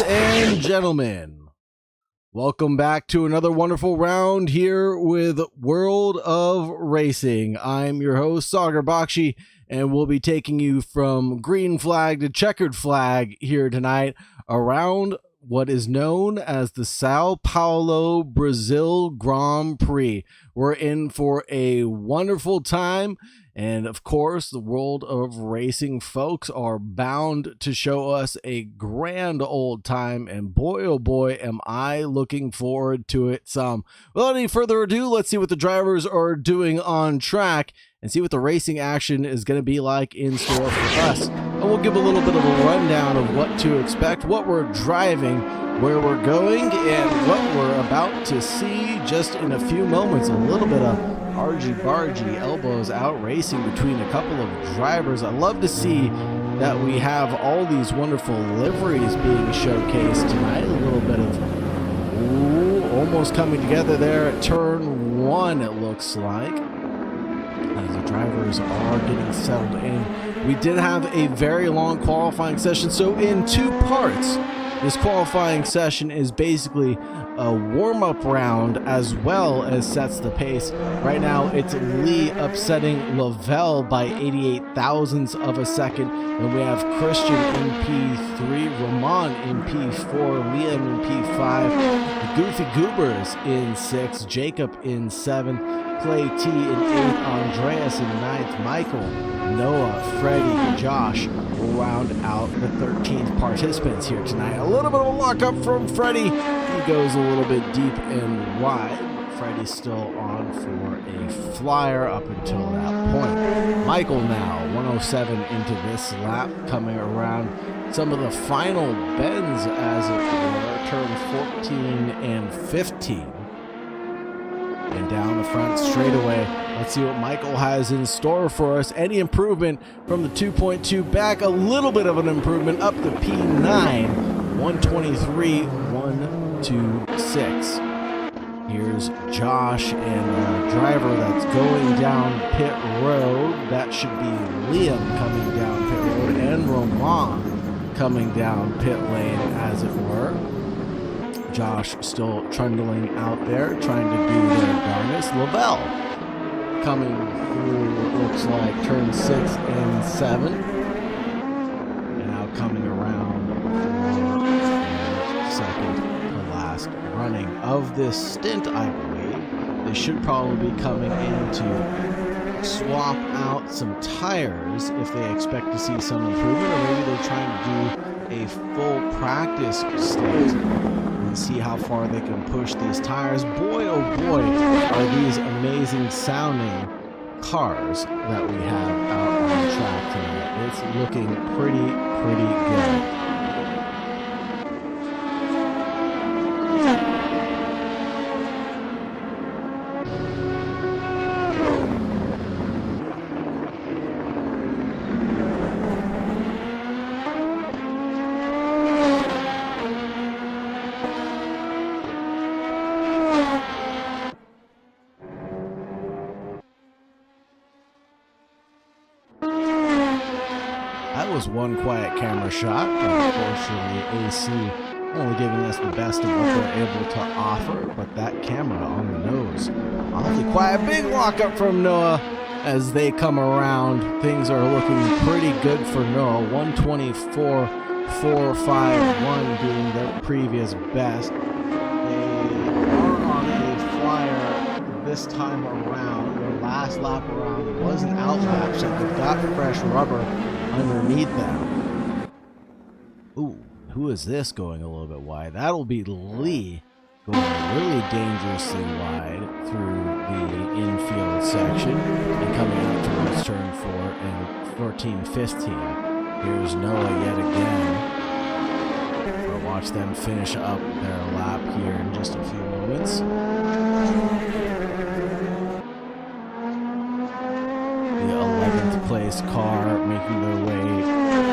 and gentlemen, welcome back to another wonderful round here with World of Racing. I'm your host, Sagar Bakshi, and we'll be taking you from green flag to checkered flag here tonight around what is known as the Sao Paulo, Brazil Grand Prix. We're in for a wonderful time. And of course, the World of Racing folks are bound to show us a grand old time. And boy, oh boy, am I looking forward to it some. Without any further ado, let's see what the drivers are doing on track and see what the racing action is going to be like in store for us. And we'll give a little bit of a rundown of what to expect, what we're driving, where we're going, and what we're about to see just in a few moments. A little bit of argy-bargy, elbows out racing between a couple of drivers. I love to see that we have all these wonderful liveries being showcased tonight. A little bit of almost coming together there at turn one, it looks like, as the drivers are getting settled in. We did have a very long qualifying session, so in two parts, this qualifying session is basically a warm-up round as well as sets the pace. Right now, it's Lee upsetting Lavelle by 88 thousandths of a second. Then we have Christian in P3, Roman in P4, Liam in P5, the Goofy Goobers in 6, Jacob in 7, Clay T in 8, Andreas in 9th, Michael, Noah, Freddie, Josh will round out the 13th participants here tonight. A little bit of a lockup from Freddie. He goes a little bit deep and wide. Freddie's still on for a flyer up until that point. Michael now 107 into this lap, coming around some of the final bends, as it were, turn 14 and 15. And down the front straightaway, let's see what Michael has in store for us. Any improvement from the 2.2 back, a little bit of an improvement up to P9, 123, 126. Here's Josh and a driver that's going down pit road. That should be Liam coming down pit road and Roman coming down pit lane, as it were. Josh still trundling out there, trying to do their darnest. Lavelle coming through what looks like turn 6 and 7. And now coming around for second to last running of this stint, I believe. They should probably be coming in to swap out some tires if they expect to see some improvement, or maybe they're trying to do a full practice stint. See how far they can push these tires. Boy, oh boy, are these amazing sounding cars that we have out on the track tonight. It's looking pretty good. That was one quiet camera shot, but unfortunately AC only giving us the best of what they're able to offer, but that camera on the nose. Awfully quiet, big lockup from Noah as they come around. Things are looking pretty good for Noah. 124, 451 being their previous best. They are on a flyer this time around. Their last lap around was an outlap, so they've got fresh rubber underneath them. Ooh, who is this going a little bit wide? That'll be Lee going really dangerously wide through the infield section and coming out towards turn 4 and 14, 15. Here's Noah yet again. We'll watch them finish up their lap here in just a few moments. The 11th place car making their way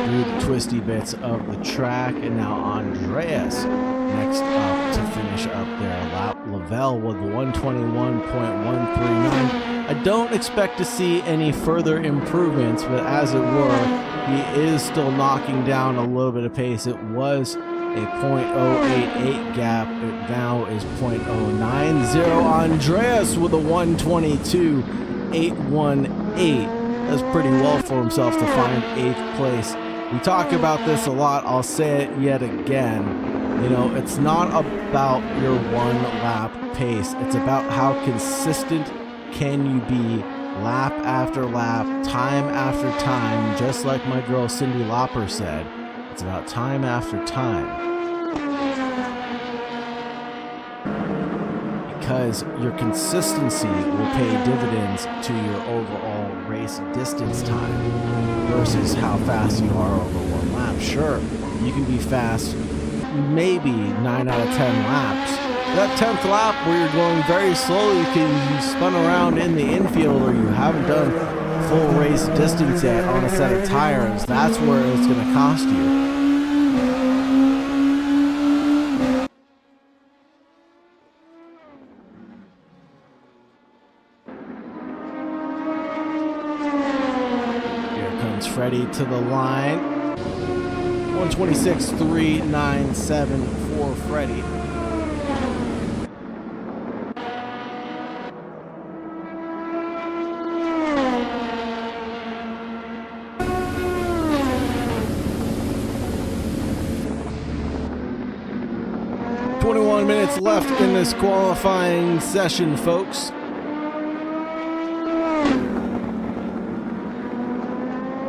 through the twisty bits of the track, and now Andreas next up to finish up their lap. Lavelle with 121.139. I don't expect to see any further improvements, but as it were, he is still knocking down a little bit of pace. It was a .088 gap. It now is .090. Andreas with a 122.818. Does pretty well for himself to find 8th place. We talk about this a lot. I'll say it yet again. You know, it's not about your one lap pace. It's about how consistent can you be lap after lap, time after time, just like my girl Cyndi Lauper said. It's about time after time. Because your consistency will pay dividends to your overall race distance time versus how fast you are over one lap. Sure, you can be fast maybe 9 out of 10 laps. That 10th lap where you're going very slowly because you spun around in the infield or you haven't done full race distance yet on a set of tires, that's where it's going to cost you. Freddie to the line. 126.397 for Freddie. Minutes left in this qualifying session, folks.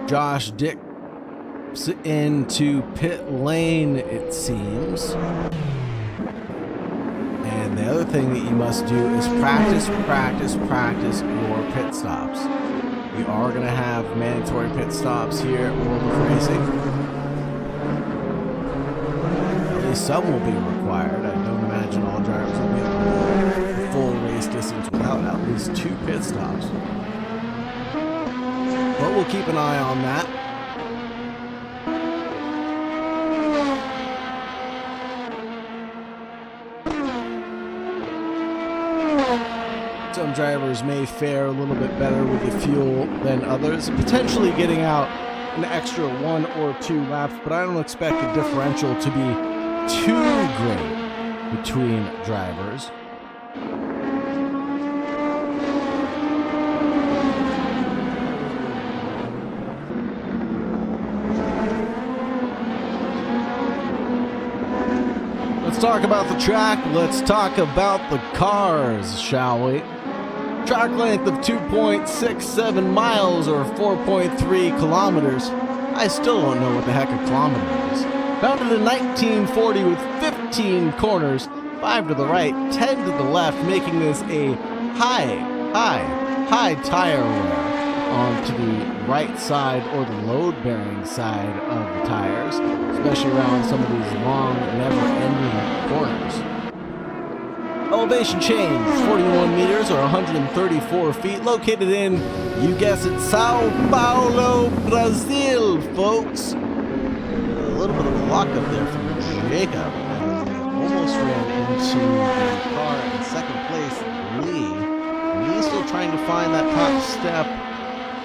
Josh dips into pit lane, it seems. And the other thing that you must do is practice your pit stops. We are going to have mandatory pit stops here at World of Racing. At least some will be required. I don't imagine all drivers will be able to go the full race distance without at least 2 pit stops. But we'll keep an eye on that. Some drivers may fare a little bit better with the fuel than others, potentially getting out an extra 1 or 2 laps, but I don't expect the differential to be too great between drivers. Let's talk about the track. Let's talk about the cars, shall we? Track length of 2.67 miles or 4.3 kilometers. I still don't know what the heck a kilometer is. Founded in 1940 with 15 corners, 5 to the right, 10 to the left, making this a high tire wear onto the right side or the load-bearing side of the tires, especially around some of these long, never-ending corners. Elevation change, 41 meters or 134 feet, located in, you guess it, Sao Paulo, Brazil, folks. A little bit of a lock up there from Jacob. Almost ran into the car in second place, Lee. Lee's still trying to find that top step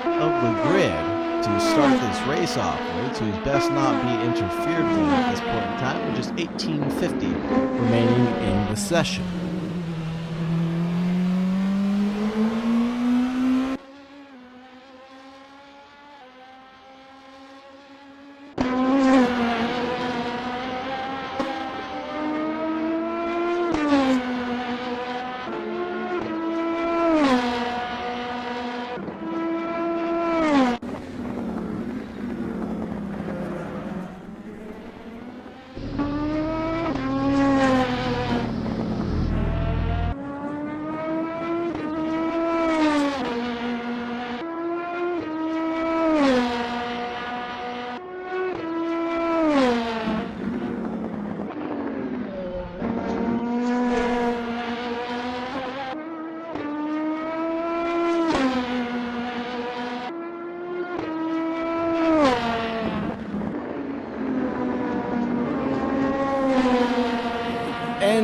of the grid to start this race off with, so he's best not be interfered with at this point in time, with just 18:50 remaining in the session.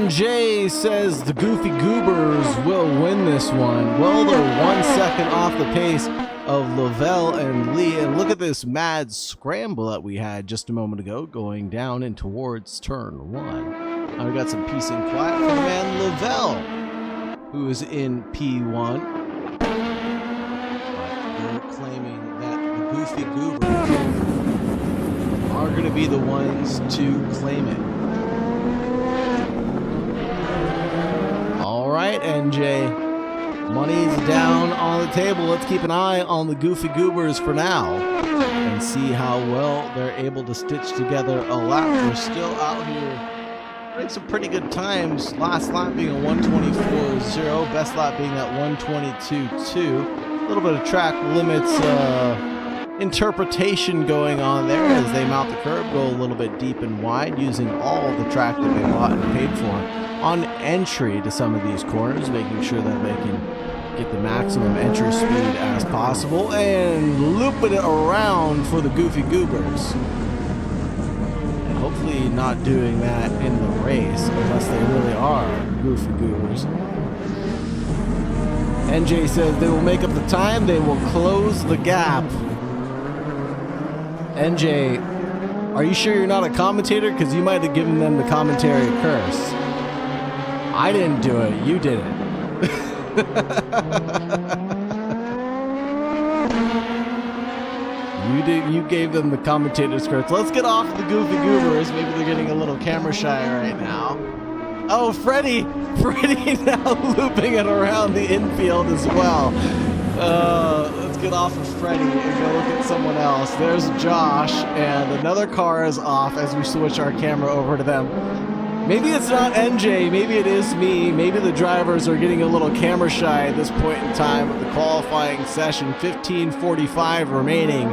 Jay says the Goofy Goobers will win this one. Well, they're 1 second off the pace of Lavelle and Lee. And look at this mad scramble that we had just a moment ago going down and towards turn 1. Now we got some peace and quiet for the man Lavelle, who is in P1. They're claiming that the Goofy Goobers are going to be the ones to claim it. All right, NJ. Money's down on the table. Let's keep an eye on the Goofy Goobers for now and see how well they're able to stitch together a lap. We're still out here running some pretty good times. Last lap being a 124.0, best lap being that 122.2. A little bit of track limits interpretation going on there as they mount the curb, go a little bit deep and wide, using all the track that they bought and paid for on entry to some of these corners, making sure that they can get the maximum entry speed as possible and looping it around for the Goofy Goobers. And hopefully not doing that in the race unless they really are Goofy Goobers. NJ says they will make up the time, they will close the gap. NJ, are you sure you're not a commentator? Because you might have given them the commentary curse. I didn't do it. You did it. You gave them the commentator's curse. Let's get off the Goofy Goobers. Maybe they're getting a little camera shy right now. Oh, Freddie now looping it around the infield as well. Let's get off of Freddie and go look at someone else. There's Josh, and another car is off as we switch our camera over to them. Maybe it's not NJ, maybe it is me. Maybe the drivers are getting a little camera shy at this point in time of the qualifying session. 15:45 remaining,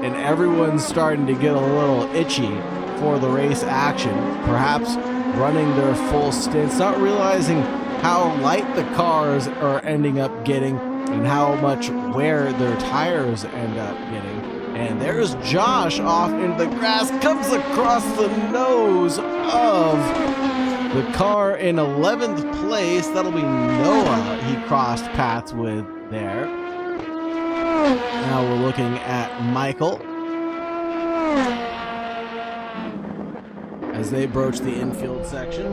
and everyone's starting to get a little itchy for the race action. Perhaps running their full stints, not realizing how light the cars are ending up getting and how much wear their tires end up getting. And there's Josh off into the grass, comes across the nose of the car in 11th place. That'll be Noah he crossed paths with there. Now we're looking at Michael as they broach the infield section.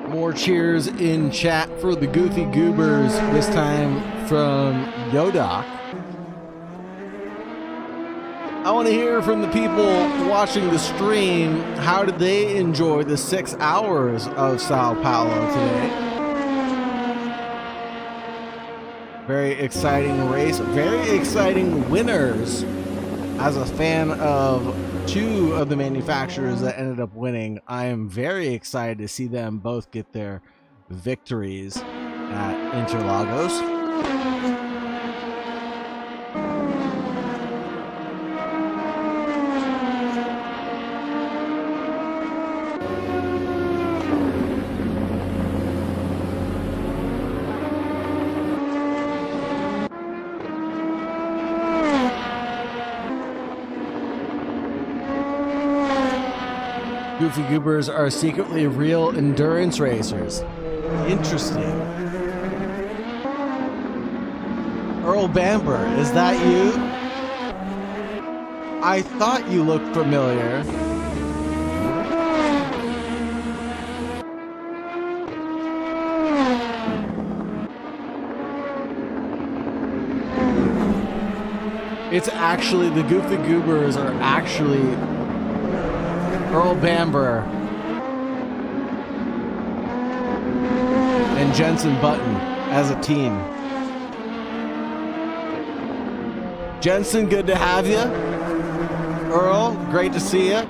More cheers in chat for the Goofy Goobers, this time from Yodak. I want to hear from the people watching the stream. How did they enjoy the 6 hours of Sao Paulo today? Very exciting race, very exciting winners. As a fan of 2 of the manufacturers that ended up winning, I am very excited to see them both get their victories at Interlagos. Goofy Goobers are secretly real endurance racers. Interesting. Earl Bamber, is that you? I thought you looked familiar. It's actually, the Goofy Goobers are actually Earl Bamber and Jensen Button as a team. Jensen, good to have you. Earl, great to see you.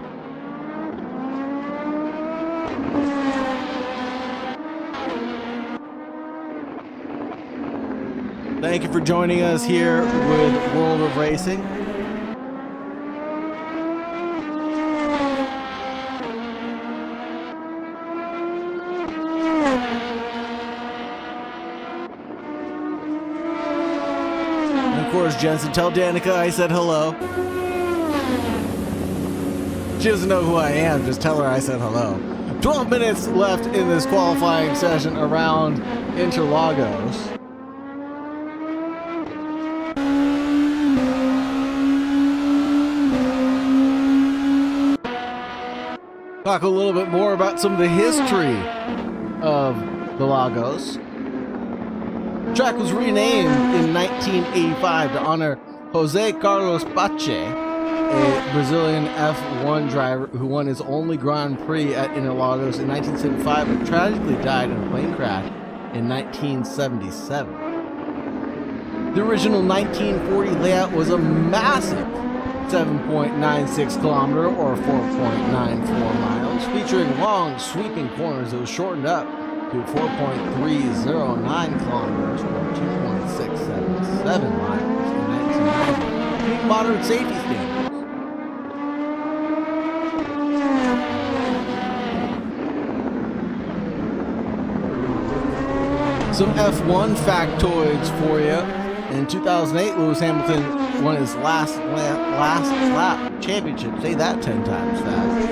Thank you for joining us here with World of Racing. And of course, Jensen, tell Danica I said hello. She doesn't know who I am, just tell her I said hello. 12 minutes left in this qualifying session around Interlagos. Talk a little bit more about some of the history of the Lagos. The track was renamed in 1985 to honor Jose Carlos Pache, a Brazilian F1 driver who won his only Grand Prix at Interlagos in 1975 but tragically died in a plane crash in 1977. The original 1940 layout was a massive 7.96 kilometer or 4.94 miles, featuring long sweeping corners that was shortened up to 4.309 kilometers or 2.677 miles in 1990, meeting modern safety standards. Some F1 factoids for you. In 2008, Lewis Hamilton won his last lap championship. Say that 10 times fast.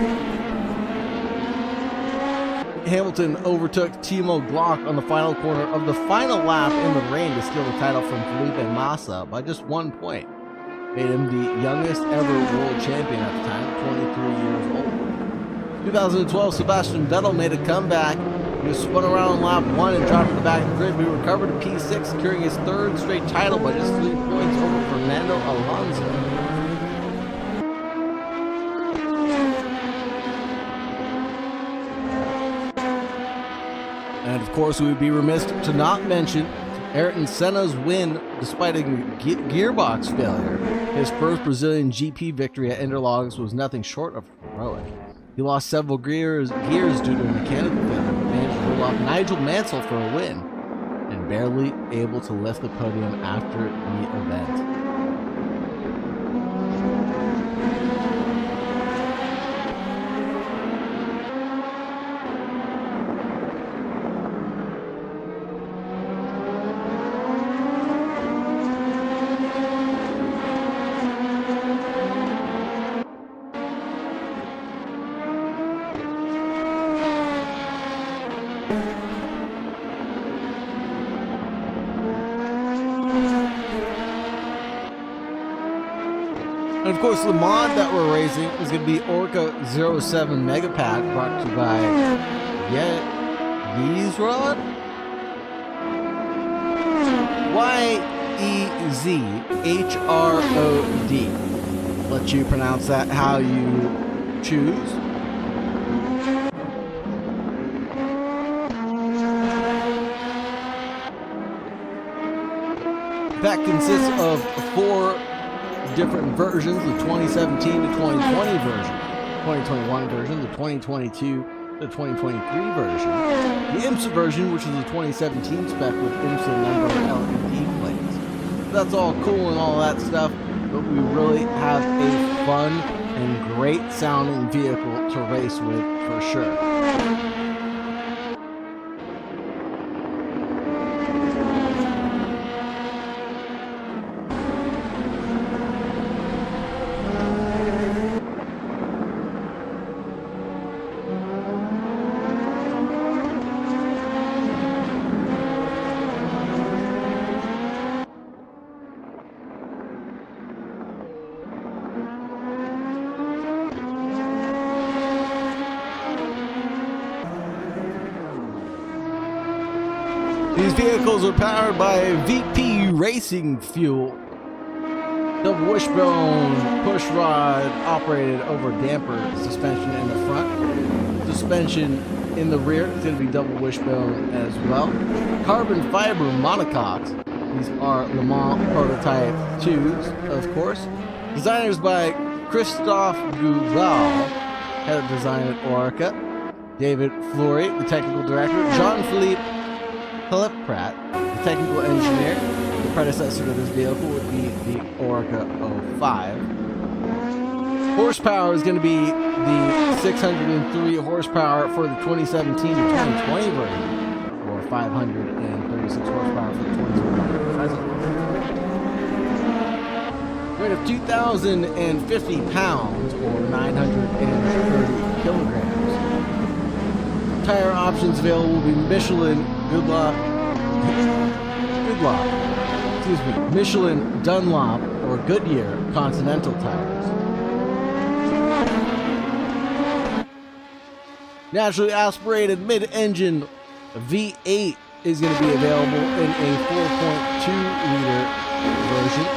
Hamilton overtook Timo Glock on the final corner of the final lap in the rain to steal the title from Felipe Massa by just 1 point. Made him the youngest ever world champion at the time, 23 years old. 2012, Sebastian Vettel made a comeback. He was spun around on lap 1 and dropped to the back of the grid. He recovered to P6, securing his third straight title by just 3 points over Fernando Alonso. And of course, we would be remiss to not mention Ayrton Senna's win despite a gearbox failure. His first Brazilian GP victory at Interlagos was nothing short of heroic. He lost several gears due to a mechanical failure, but managed to pull off Nigel Mansell for a win, and barely able to lift the podium after the event. And of course, the mod that we're racing is going to be Orca 07 Mega Pack, brought to you by Yeezrod? Y-E-Z-H-R-O-D. Let you pronounce that how you choose. That consists of 4 different versions: the 2017 to 2020 version, 2021 version, the 2022 to 2023 version, the IMSA version, which is the 2017 spec with IMSA number LED plates. That's all cool and all that stuff, but we really have a fun and great sounding vehicle to race with for sure. These vehicles are powered by VP Racing Fuel. Double wishbone push rod operated over damper suspension in the front. Suspension in the rear is going to be double wishbone as well. Carbon fiber monocoques. These are Le Mans Prototype 2s, of course. Designers by Christophe Gougal, head of design at Orca. David Fleury, the technical director. Jean-Philippe Pratt, the technical engineer. The predecessor to this vehicle would be the Orca 05. Horsepower is going to be the 603 horsepower for the 2017 to 2020 version, or 536 horsepower for the 2021 present. Weight of 2,050 pounds, or 930 kilograms. Tire options available will be Michelin Michelin Dunlop or Goodyear Continental tires. Naturally aspirated mid-engine V8 is going to be available in a 4.2 liter version.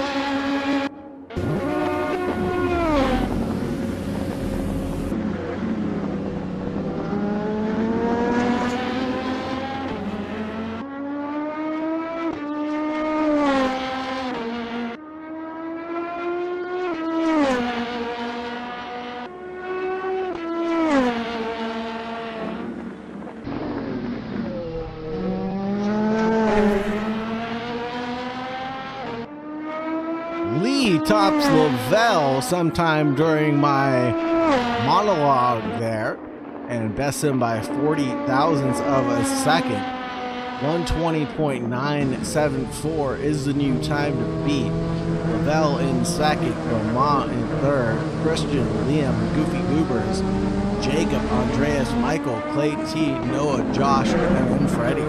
Lee tops Lavelle sometime during my monologue there and bests him by 40 thousandths of a second. 120.974 is the new time to beat. Lavelle in second, Vermont in third, Christian, Liam, Goofy Goobers, Jacob, Andreas, Michael, Clay T, Noah, Josh, and Freddie.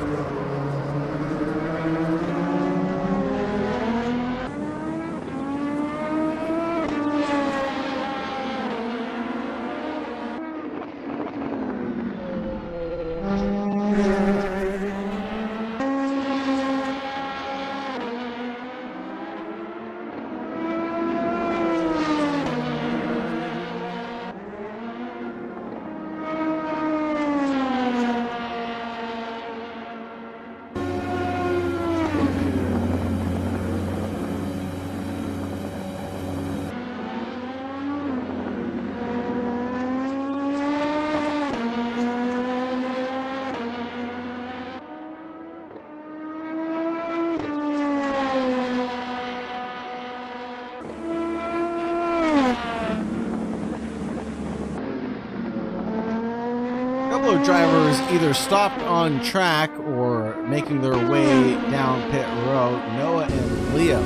Drivers either stopped on track or making their way down pit road. Noah and Liam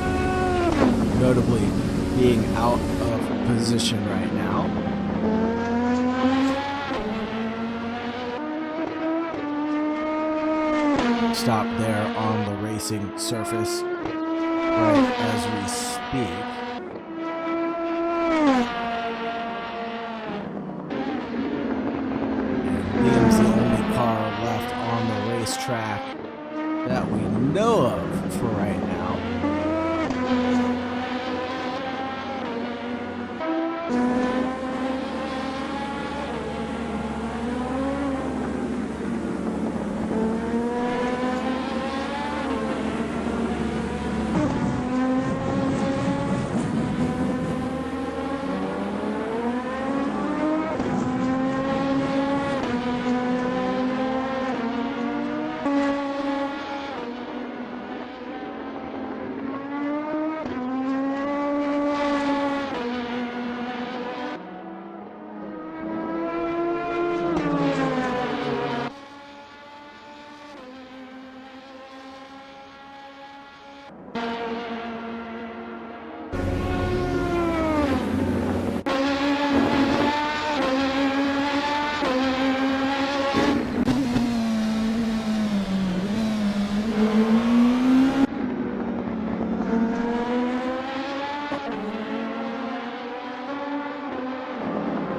notably being out of position right now. Stop there on the racing surface right as we speak. Liam's the only car left on the racetrack that we know of for right now.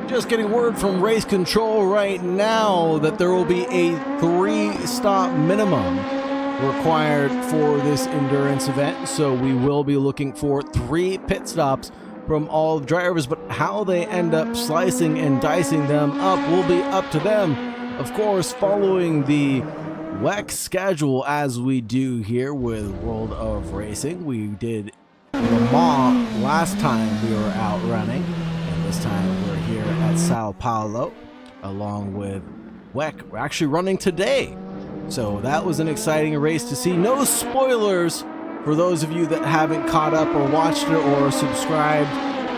Just getting word from race control right now that there will be a 3-stop minimum required for this endurance event. So we will be looking for 3 pit stops from all drivers, but how they end up slicing and dicing them up will be up to them. Of course, following the WEC schedule as we do here with World of Racing. We did Le Mans last time we were out running. This time we're here at Sao Paulo along with WEC. We're actually running today. So that was an exciting race to see. No spoilers For those of you that haven't caught up or watched it or subscribed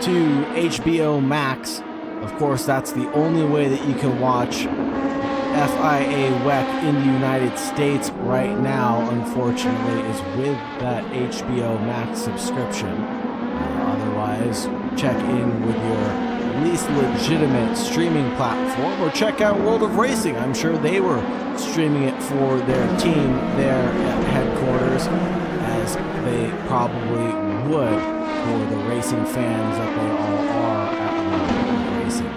to HBO Max, of course, that's the only way that you can watch FIA WEC in the United States right now, unfortunately, is with that HBO Max subscription. Otherwise, check in with your least legitimate streaming platform or check out World of Racing. I'm sure they were streaming it for their team there at headquarters, as they probably would for the racing fans that they all are at World of Racing.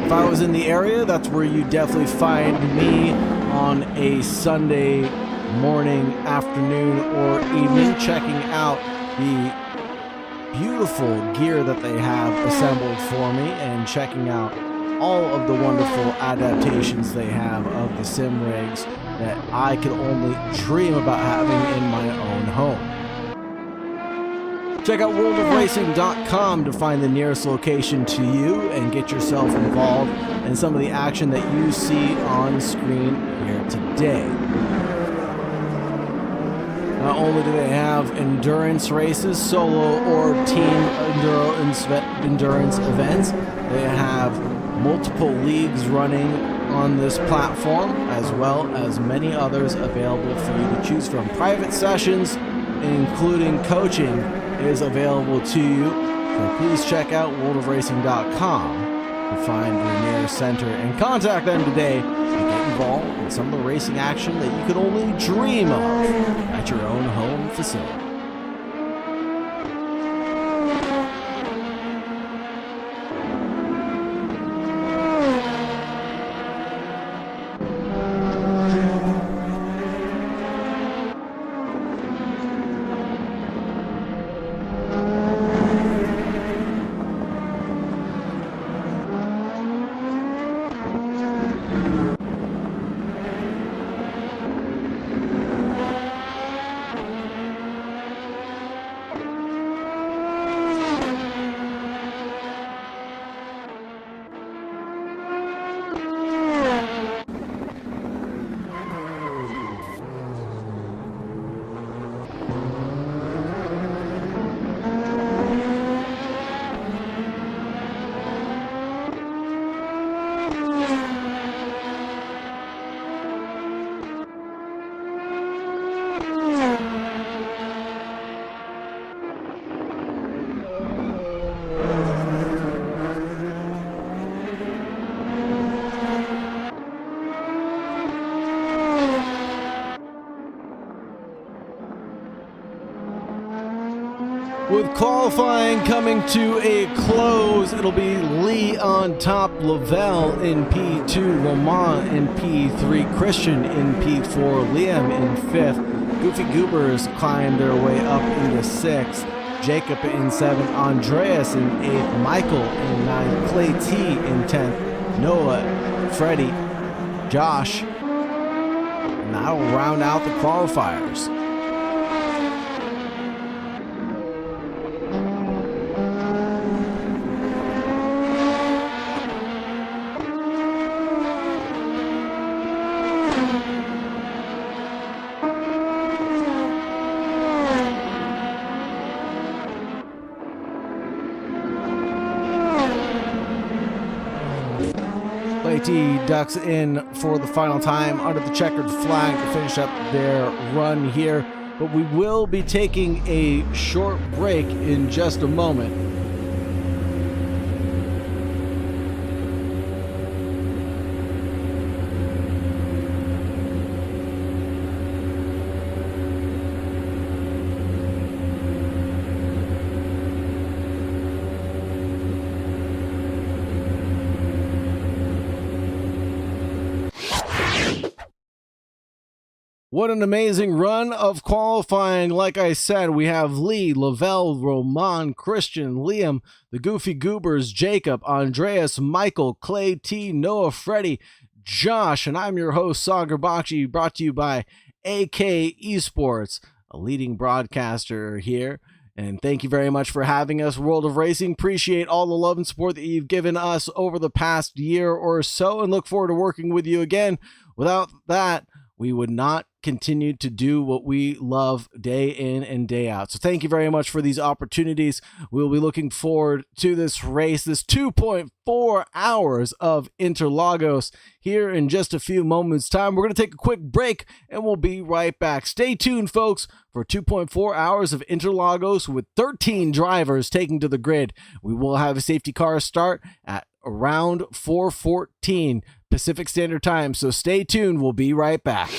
If I was in the area, that's where you definitely find me on a Sunday morning, afternoon, or evening, checking out the beautiful gear that they have assembled for me and checking out all of the wonderful adaptations they have of the sim rigs that I could only dream about having in my own home. Check out worldofracing.com to find the nearest location to you and get yourself involved in some of the action that you see on screen here today. Not only do they have endurance races, solo or team endurance events, they have multiple leagues running on this platform, as well as many others available for you to choose from. Private sessions, including coaching, is available to you, so please check out worldofracing.com to find your nearest center and contact them today to get involved in some of the racing action that you could only dream of at your own home facility. With qualifying coming to a close, it'll be Lee on top, Lavelle in P2, Roman in P3, Christian in P4, Liam in 5th, Goofy Goobers climb their way up into 6th, Jacob in 7th, Andreas in 8th, Michael in 9th, Clay T in 10th, Noah, Freddie, Josh, and that'll round out the qualifiers. T ducks in for the final time under the checkered flag to finish up their run here, but we will be taking a short break in just a moment. What an amazing run of qualifying. Like I said, we have Lee, Lavelle, Roman, Christian, Liam, the Goofy Goobers, Jacob, Andreas, Michael, Clay T, Noah, Freddie, Josh, and I'm your host, Sagar Bakshi, brought to you by AK Esports, a leading broadcaster here. And thank you very much for having us, World of Racing. Appreciate all the love and support that you've given us over the past year or so, and look forward to working with you again. Without that, we would not continue to do what we love day in and day out. So thank you very much for these opportunities. We'll be looking forward to this race, this 2.4 hours of Interlagos here in just a few moments time. We're going to take a quick break and we'll be right back. Stay tuned, folks, for 2.4 hours of Interlagos with 13 drivers taking to the grid. We will have a safety car start at around 4:14 Pacific Standard Time, so stay tuned. We'll be right back.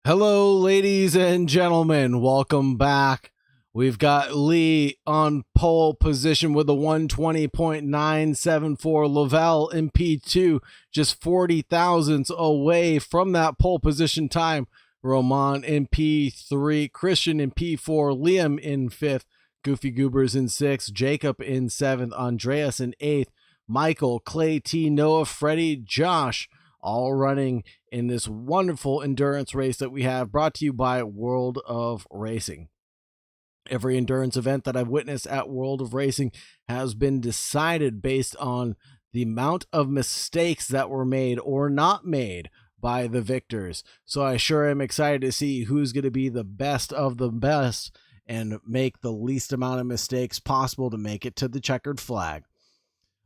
Hello, ladies and gentlemen. Welcome back. We've got Lee on pole position with a 120.974. Lavelle in P2, just 40 thousandths away from that pole position time. Roman in P3, Christian in P4, Liam in 5th, Goofy Goobers in 6th, Jacob in 7th, Andreas in 8th, Michael, Clay T, Noah, Freddie, Josh, all running in this wonderful endurance race that we have, brought to you by World of Racing. Every endurance event that I've witnessed at World of Racing has been decided based on the amount of mistakes that were made or not made by the victors. So I sure am excited to see who's going to be the best of the best and make the least amount of mistakes possible to make it to the checkered flag.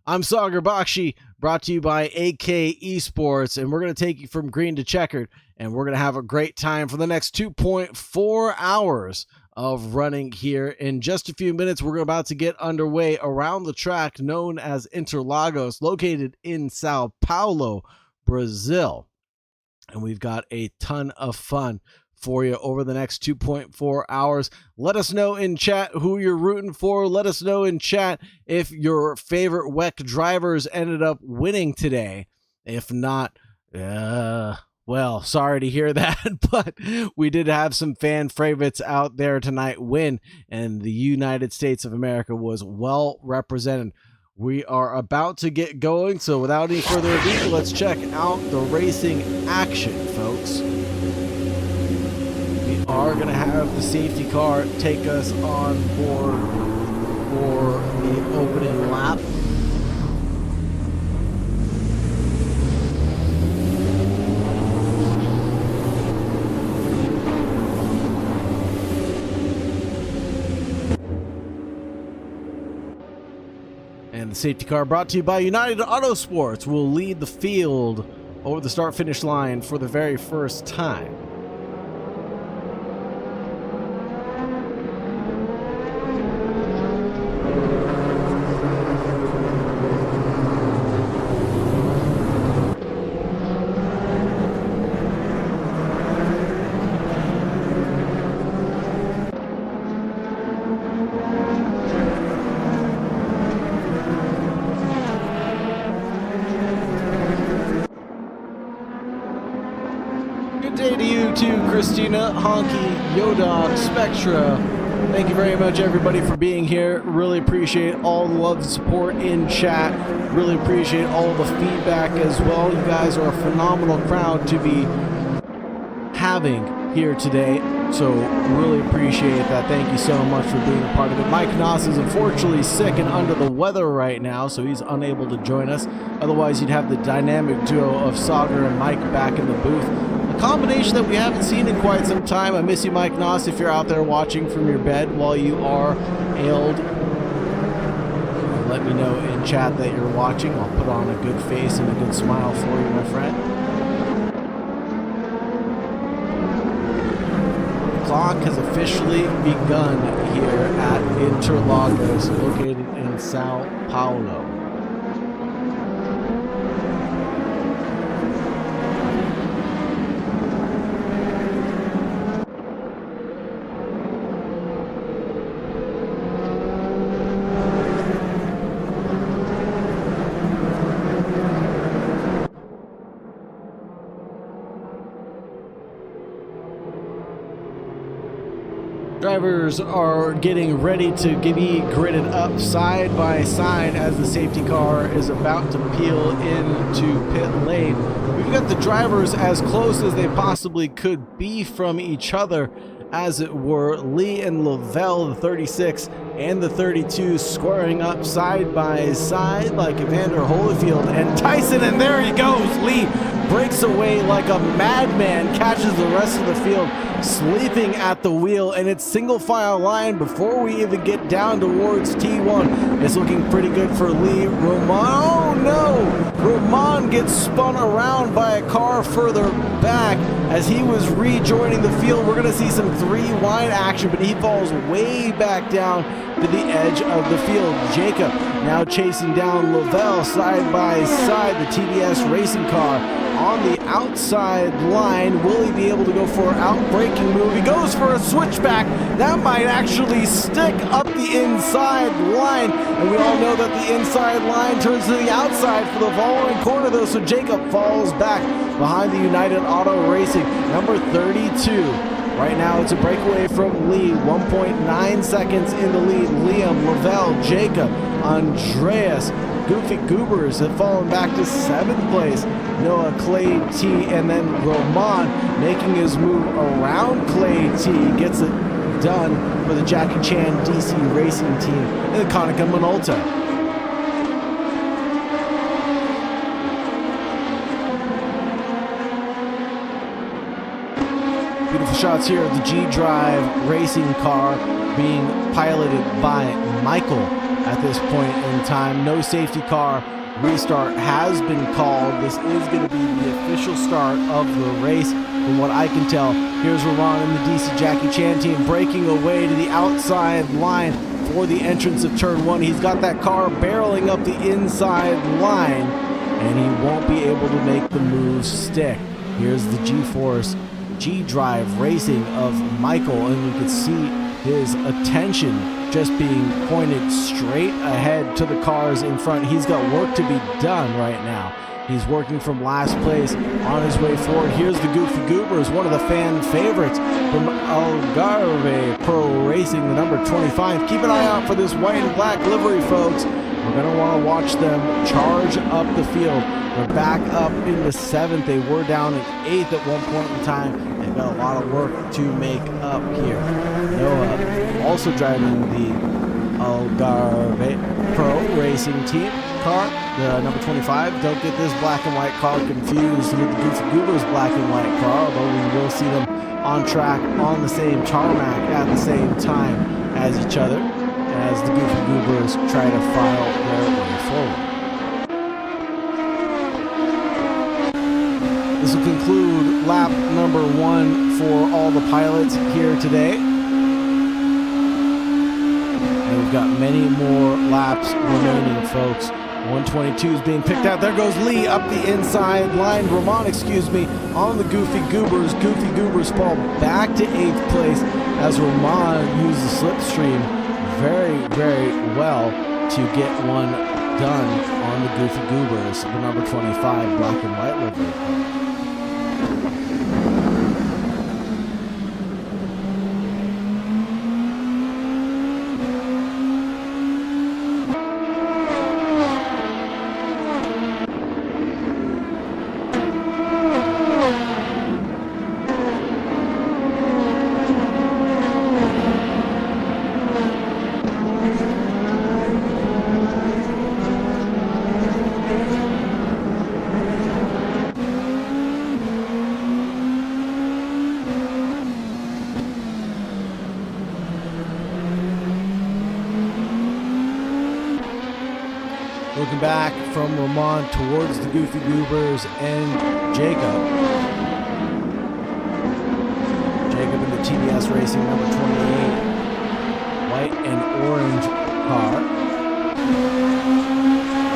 I'm Sagar Bakshi, brought to you by AK Esports, and we're going to take you from green to checkered, and we're going to have a great time for the next 2.4 hours of running here. In just a few minutes, we're about to get underway around the track known as Interlagos, located in Sao Paulo, Brazil. And we've got a ton of fun for you over the next 2.4 hours. Let us know in chat who you're rooting for. Let us know in chat if your favorite WEC drivers ended up winning today. If not, well, sorry to hear that, but we did have some fan favorites out there tonight win, and the United States of America was well represented. We are about to get going, so without any further ado, let's check out the racing action, folks. We are going to have the safety car take us on board for the opening lap. And the safety car, brought to you by United Autosports, will lead the field over the start-finish line for the very first time. Christina, Honky, Yodog, Spectra, thank you very much everybody for being here. Really appreciate all the love and support in chat. Really appreciate all the feedback as well. You guys are a phenomenal crowd to be having here today, so really appreciate that. Thank you so much for being a part of it. Mike Noss is unfortunately sick and under the weather right now, so he's unable to join us. Otherwise, you'd have the dynamic duo of Sagar and Mike back in the booth. Combination that we haven't seen in quite some time. I miss you, Mike Noss, if you're out there watching from your bed while you are ailed. Let me know in chat that you're watching. I'll put on a good face and a good smile for you, my friend. The clock has officially begun here at Interlagos, located in Sao Paulo. Drivers are getting ready to be gridded up side by side as the safety car is about to peel into pit lane. We've got the drivers as close as they possibly could be from each other, as it were. Lee and Lavelle, the 36 and the 32, squaring up side by side like Evander Holyfield and Tyson, and there he goes. Lee breaks away like a madman, catches the rest of the field sleeping at the wheel, and it's single file line before we even get down towards T1. It's looking pretty good for Lee. Roman, oh no! Roman gets spun around by a car further back as he was rejoining the field. We're going to see some three wide action, but he falls way back down to the edge of the field. Jacob now chasing down Lavelle side by side. The TBS racing car on the outside line. Will he be able to go for an out-braking move? He goes for a switchback. That might actually stick up the inside line. And we all know that the inside line turns to the outside for the following corner, though. So Jacob falls back behind the United Auto Racing, number 32. Right now, it's a breakaway from Lee. 1.9 seconds in the lead. Liam, Lavelle, Jacob, Andreas, Goofy Goobers have fallen back to 7th place. Noah, Clay T, and then Roman making his move around Clay T. Gets it done for the Jackie Chan DC Racing Team in the Konica Minolta. Beautiful shots here of the G-Drive racing car being piloted by Michael at this point in time. No safety car restart has been called. This is going to be the official start of the race from what I can tell. Here's Roman and the DC Jackie Chan team breaking away to the outside line for the entrance of turn 1. He's got that car barreling up the inside line, and he won't be able to make the move stick. Here's the G-Force G-Drive racing of Michael, and we can see his attention just being pointed straight ahead to the cars in front. He's got work to be done right now. He's working from last place on his way forward. Here's the Goofy Goobers, one of the fan favorites from Algarve Pro Racing, the number 25. Keep an eye out for this white and black livery, folks. We're going to want to watch them charge up the field. They're back up into 7th. They were down in 8th at one point in time. They've got a lot of work to make up here. Noah also driving the Algarve Pro Racing Team car, the number 25. Don't get this black and white car confused with the Goofy Goobers black and white car, although we will see them on track on the same tarmac at the same time as each other, as the Goofy Goobers try to file their way forward. This will conclude lap number 1 for all the pilots here today. And we've got many more laps remaining, folks. 122 is being picked out. There goes Lee up the inside line. Roman, on the Goofy Goobers. Goofy Goobers fall back to 8th place as Roman used the slipstream very, very well to get one done on the Goofy Goobers, the number 25 black and white livery. Looking back from Roman towards the Goofy Goobers and Jacob. Jacob in the TBS Racing number 28 white and orange car.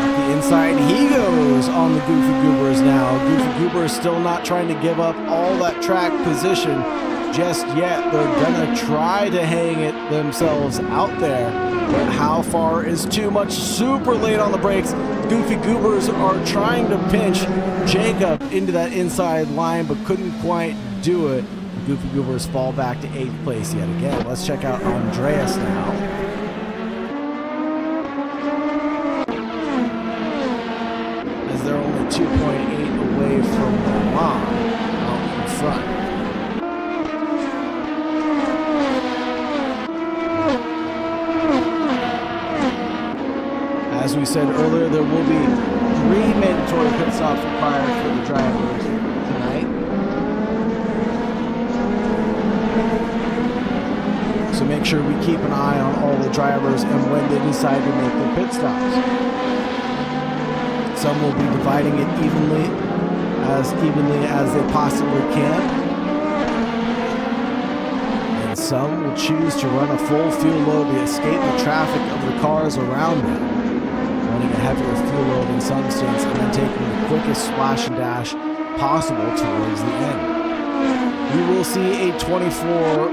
At the inside he goes on the Goofy Goobers now. Goofy Goobers still not trying to give up all that track position just yet. They're gonna try to hang it themselves out there, but how far is too much? Super late on the brakes. Goofy Goobers are trying to pinch Jacob into that inside line, but couldn't quite do it. The Goofy Goobers fall back to 8th place yet again. Let's check out Andreas now. As they're only 2.8 away from Roman out in front. As we said earlier, there will be 3 mandatory pit stops required for the drivers tonight. So make sure we keep an eye on all the drivers and when they decide to make their pit stops. Some will be dividing it evenly as they possibly can. And some will choose to run a full fuel load to escape the traffic of the cars around them. heavier fuel load in some stints, and then taking the quickest splash and dash possible towards the end. We will see a 24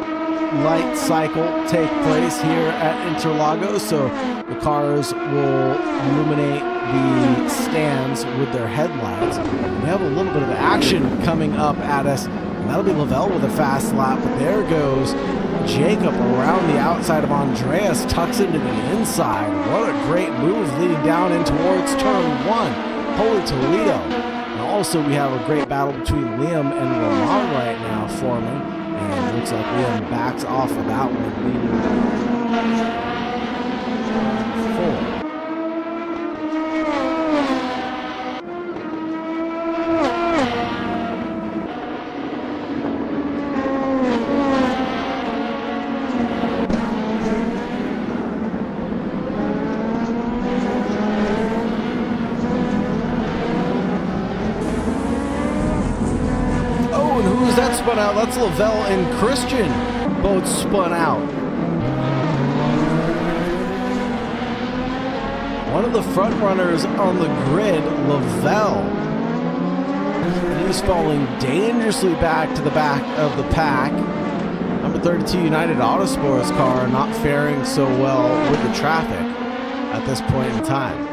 light cycle take place here at Interlagos, so the cars will illuminate the stands with their headlights. We have a little bit of action coming up at us, and that'll be Lavelle with a fast lap, but there goes Jacob around the outside of Andreas, tucks into the inside. What a great move leading down in towards turn 1. Holy Toledo. And also we have a great battle between Liam and Roman right now forming. And it looks like Liam backs off of that one, leading 4. Spun out. That's Lavelle and Christian both spun out. One of the front runners on the grid, Lavelle, he's falling dangerously back to the back of the pack. Number 32 United Autosports car not faring so well with the traffic at this point in time.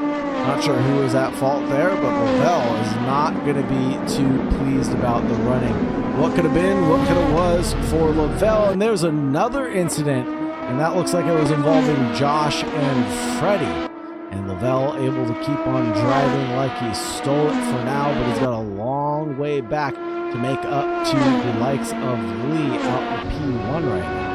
Not sure who is at fault there, but Lavelle is not going to be too pleased about the running. What could have been, what could have was for Lavelle. And there's another incident, and that looks like it was involving Josh and Freddie. And Lavelle able to keep on driving like he stole it for now, but he's got a long way back to make up to the likes of Lee out in P1 right now.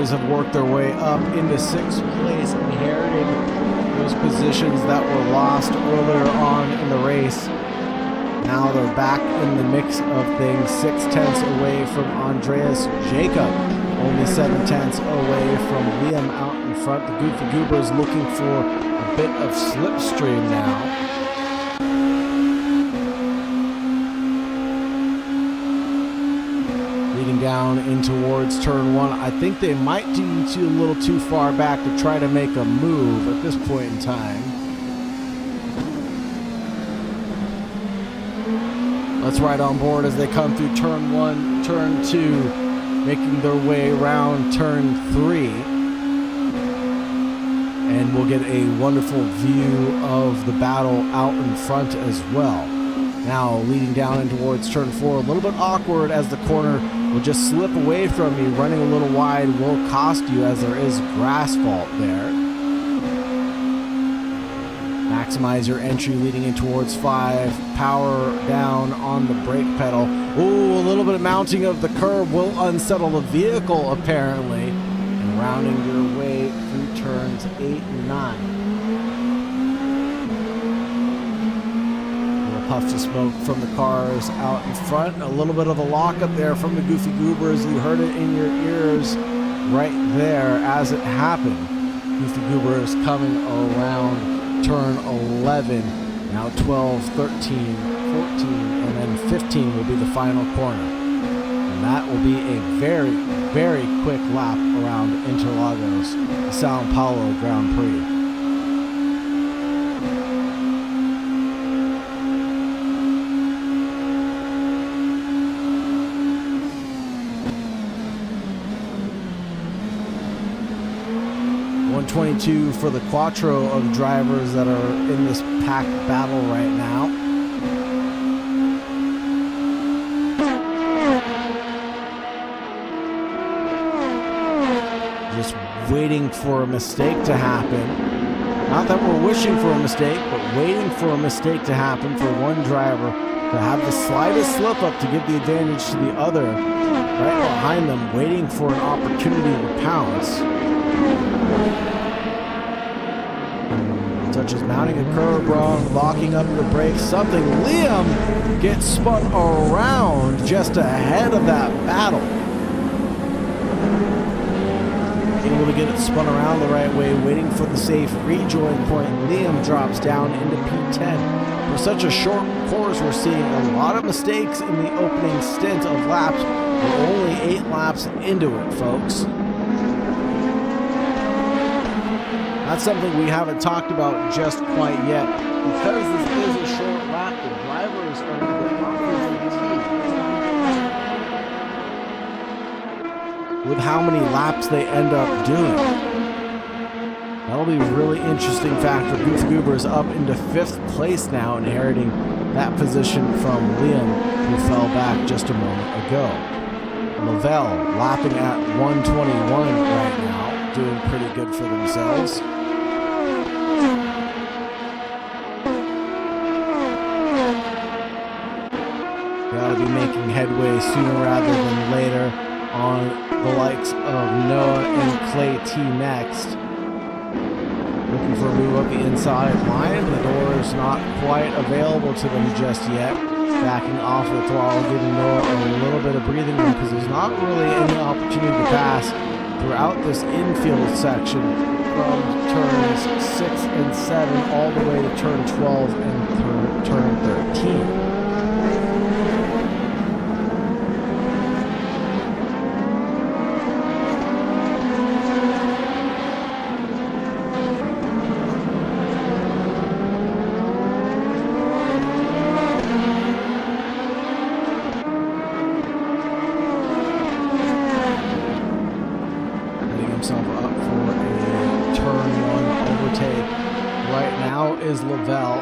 Have worked their way up into 6th place, inherited those positions that were lost earlier on in the race. Now they're back in the mix of things, 6 tenths away from Andreas Jacob, only 7 tenths away from Liam out in front. The Goofy Goobers looking for a bit of slipstream now. Down in towards turn 1. I think they might do a little too far back to try to make a move at this point in time. Let's ride on board as they come through turn 1, turn 2, making their way around turn 3. And we'll get a wonderful view of the battle out in front as well. Now leading down in towards turn 4, a little bit awkward as the corner will just slip away from you. Running a little wide will cost you as there is grass fault there. Maximize your entry leading in towards 5. Power down on the brake pedal. Ooh, a little bit of mounting of the curb will unsettle the vehicle apparently. And rounding your way through turns 8 and 9. Puffs of smoke from the cars out in front. A little bit of a lockup there from the Goofy Goobers. You heard it in your ears right there as it happened. Goofy Goobers coming around turn 11. Now 12, 13, 14, and then 15 will be the final corner. And that will be a very, very quick lap around Interlagos, the Sao Paulo Grand Prix. .22 for the quattro of drivers that are in this pack battle right now. Just waiting for a mistake to happen. Not that we're wishing for a mistake, but waiting for a mistake to happen for one driver to have the slightest slip up to give the advantage to the other right behind them, waiting for an opportunity to pounce. Such as mounting a curb wrong, locking up the brakes, something. Liam gets spun around just ahead of that battle. Able to get it spun around the right way, waiting for the safe rejoin point. Liam drops down into P10. For such a short course, we're seeing a lot of mistakes in the opening stint of laps. We're only 8 laps into it, folks. That's something we haven't talked about just quite yet. Because this is a short lap, the drivers are going to get off with how many laps they end up doing. That'll be a really interesting factor. Goofy Goober is up into 5th place now, inheriting that position from Liam, who fell back just a moment ago. Lavelle lapping at 121 right now, doing pretty good for themselves. Gotta be making headway sooner rather than later on the likes of Noah and Clay T next. Looking for a move up the inside line. The door is not quite available to them just yet. Backing off the throttle, giving Noah a little bit of breathing room because there's not really any opportunity to pass throughout this infield section from turns 6 and 7 all the way to turn 12 and turn 13. Is Lavelle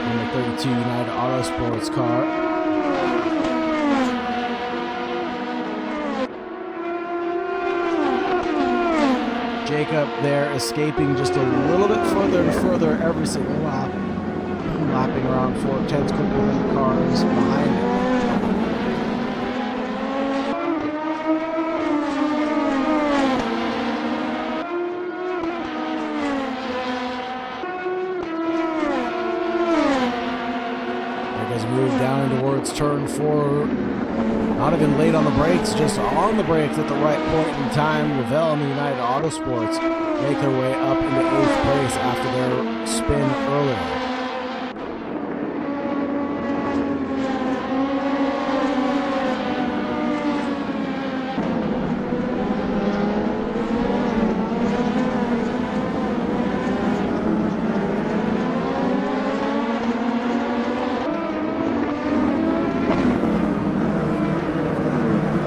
in the 32 United Autosports car. Jacob there escaping just a little bit further and further every single lap, lapping around 4/10 quicker than the cars behind him. Towards turn 4, not even late on the brakes, just on the brakes at the right point in time. Lavelle and the United Autosports make their way up into 8th place after their spin earlier.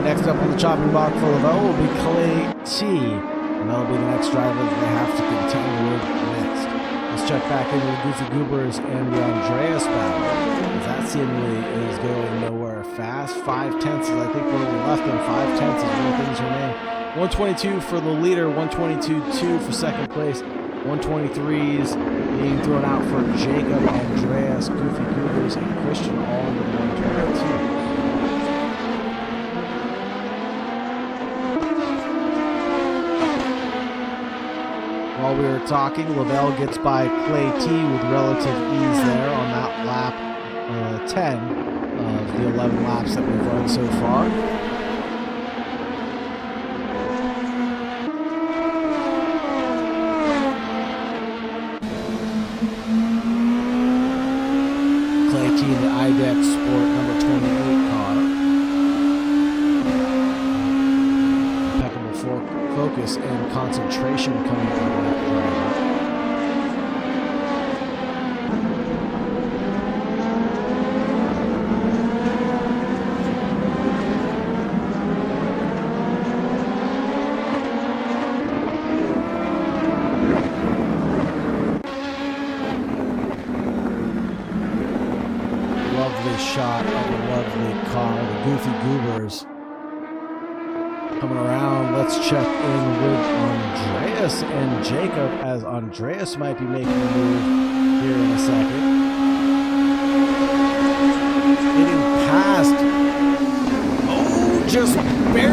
Next up on the chopping block for Lavelle will be Clay T. And that'll be the next driver that they have to contend with next. Let's check back into the Goofy Goobers and the Andreas battle, as that seemingly is going nowhere fast. 5/10 is, I think, where we left them. 5/10 is where things remain. 122 for the leader, 122.2 for second place. 123s being thrown out for Jacob, Andreas, Goofy Goobers, and Christian, all into the 122. While we were talking, Lavelle gets by Clay T with relative ease there on that lap 10 of the 11 laps that we've run so far. Clay T in the IDEX Sport number 28 car. Impeccable focus and concentration coming from that driver. Lovely shot of a lovely car, the Goofy Goobers. Coming around, let's check in with Andreas and Jacob, as Andreas might be making a move here in a second.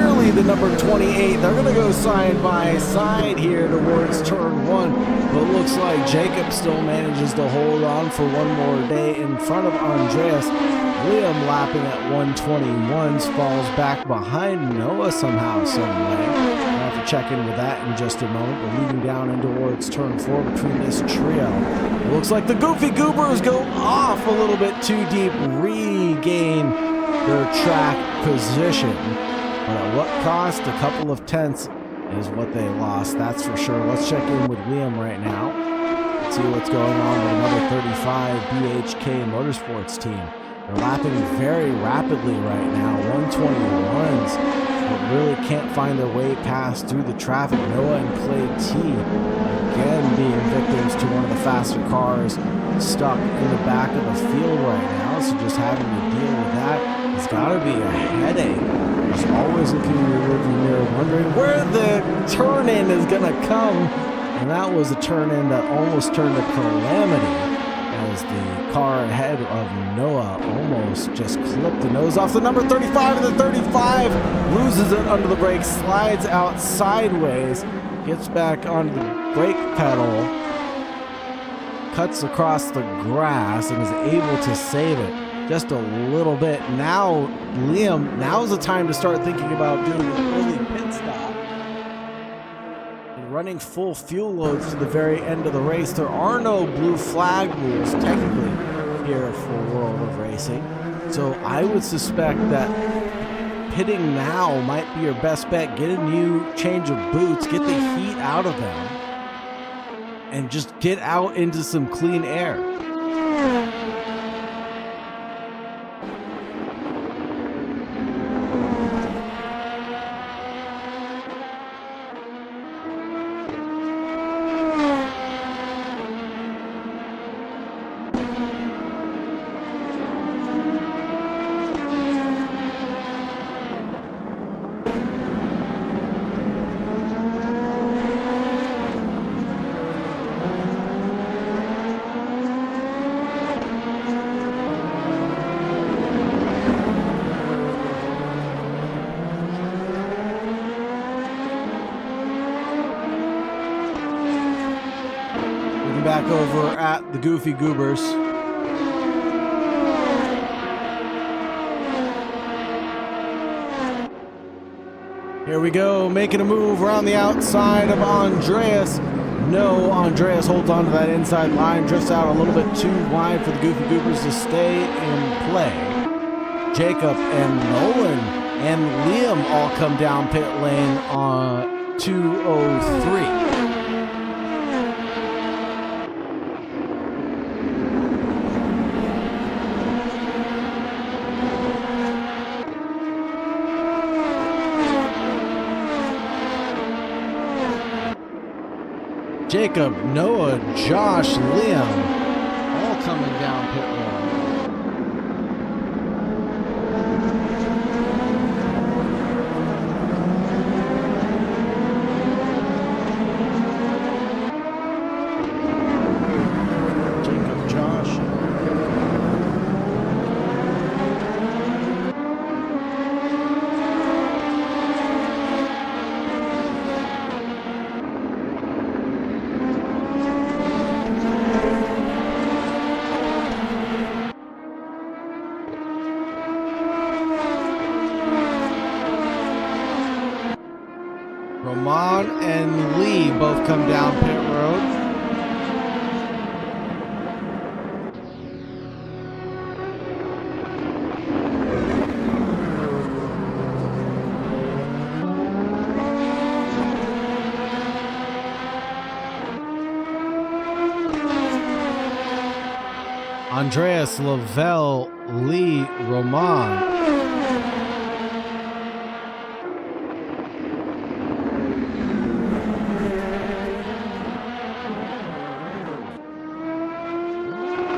clearly the number 28. They're going to go side by side here towards turn 1. But it looks like Jacob still manages to hold on for one more day in front of Andreas. Liam lapping at 121 falls back behind Noah somehow, some way. I'll have to check in with that in just a moment. But leading down in towards turn 4 between this trio. It looks like the Goofy Goobers go off a little bit too deep, regain their track position. But at what cost? A couple of tenths is what they lost, that's for sure. Let's check in with Liam right now. See what's going on with another 35 BHK Motorsports team. They're lapping very rapidly right now, 121s, but really can't find their way past through the traffic. Noah and Clay T again being victims to one of the faster cars stuck in the back of the field right now, so just having to deal with that. It's got to be a headache. Just always looking in your rearview mirror, wondering where the turn-in is going to come. And that was a turn-in that almost turned to calamity as the car ahead of Noah almost just clipped the nose off the number 35, and the 35 loses it under the brakes, slides out sideways, gets back onto the brake pedal, cuts across the grass, and is able to save it just a little bit. Now, Liam, now's the time to start thinking about doing an early pit stop and running full fuel loads to the very end of the race. There are no blue flag rules technically here for World of Racing, so I would suspect that pitting now might be your best bet. Get a new change of boots, get the heat out of them, and just get out into some clean air. Back over at the Goofy Goobers. Here we go, making a move around the outside of Andreas. No, Andreas holds on to that inside line, drifts out a little bit too wide for the Goofy Goobers to stay in play. Jacob and Nolan and Liam all come down pit lane on 203. Jacob, Noah, Josh, Liam, all coming down pit road. Jacob, Josh. Roman and Lee both come down pit road. Andreas, Lavelle, Lee, Roman.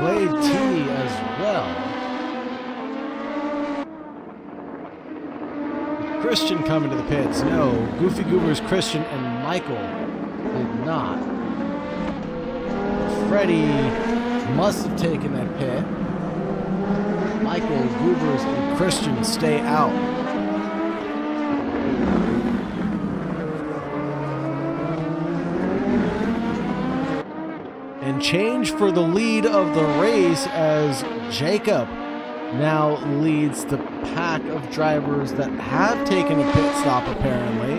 Clay T as well. Christian coming to the pits. No, Goofy Goobers, Christian and Michael did not. Freddie must have taken that pit. Michael, Goobers, and Christian stay out. change for the lead of the race as Jacob now leads the pack of drivers that have taken a pit stop apparently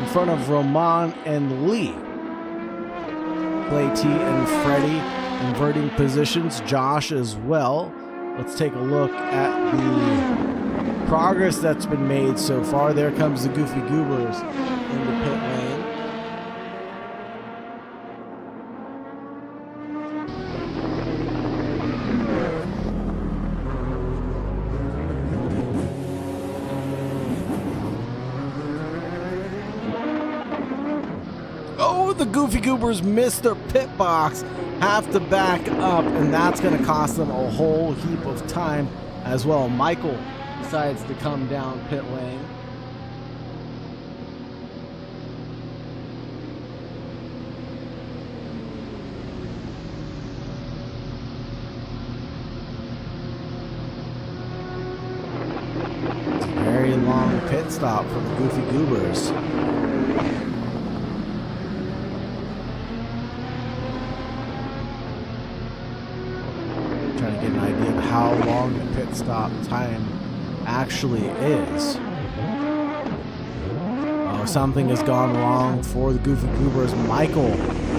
in front of Roman and Lee. Clay T and Freddie inverting positions, Josh as well. Let's take a look at the progress that's been made so far. There comes the Goofy Goobers in the pit lane. Oh, the Goofy Goobers missed their pit box, have to back up, and that's going to cost them a whole heap of time as well. Michael decides to come down pit lane. It's a very long pit stop for the Goofy Goobers. Trying to get an idea of how long the pit stop time actually is. Oh, something has gone wrong for the Goofy Goobers. Michael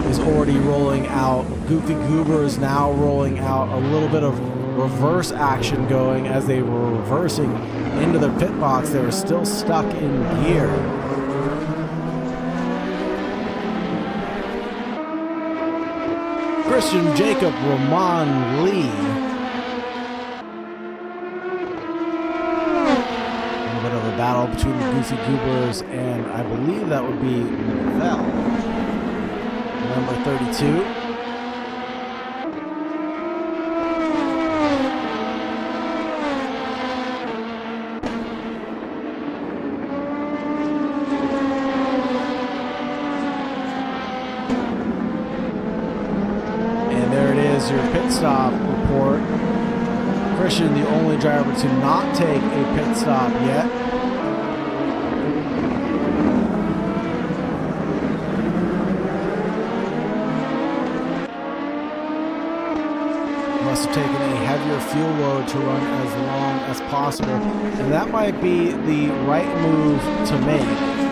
is already rolling out. Goofy Goobers now rolling out. A little bit of reverse action going as they were reversing into their pit box. They were still stuck in gear. Christian, Jacob, Roman, Lee. A little bit of a battle between the Goofy Goobers and I believe that would be Lavelle. Number 32. Your pit stop report. Christian, the only driver to not take a pit stop yet. Must have taken a heavier fuel load to run as long as possible, and that might be the right move to make.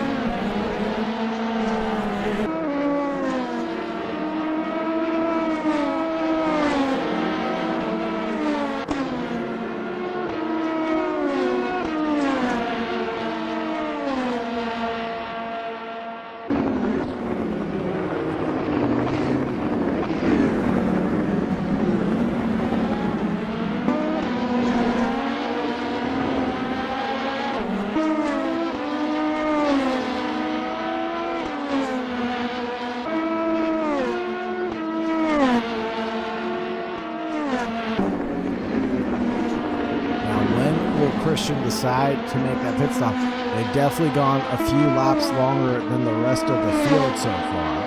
Christian decide to make that pit stop. They've definitely gone a few laps longer than the rest of the field so far.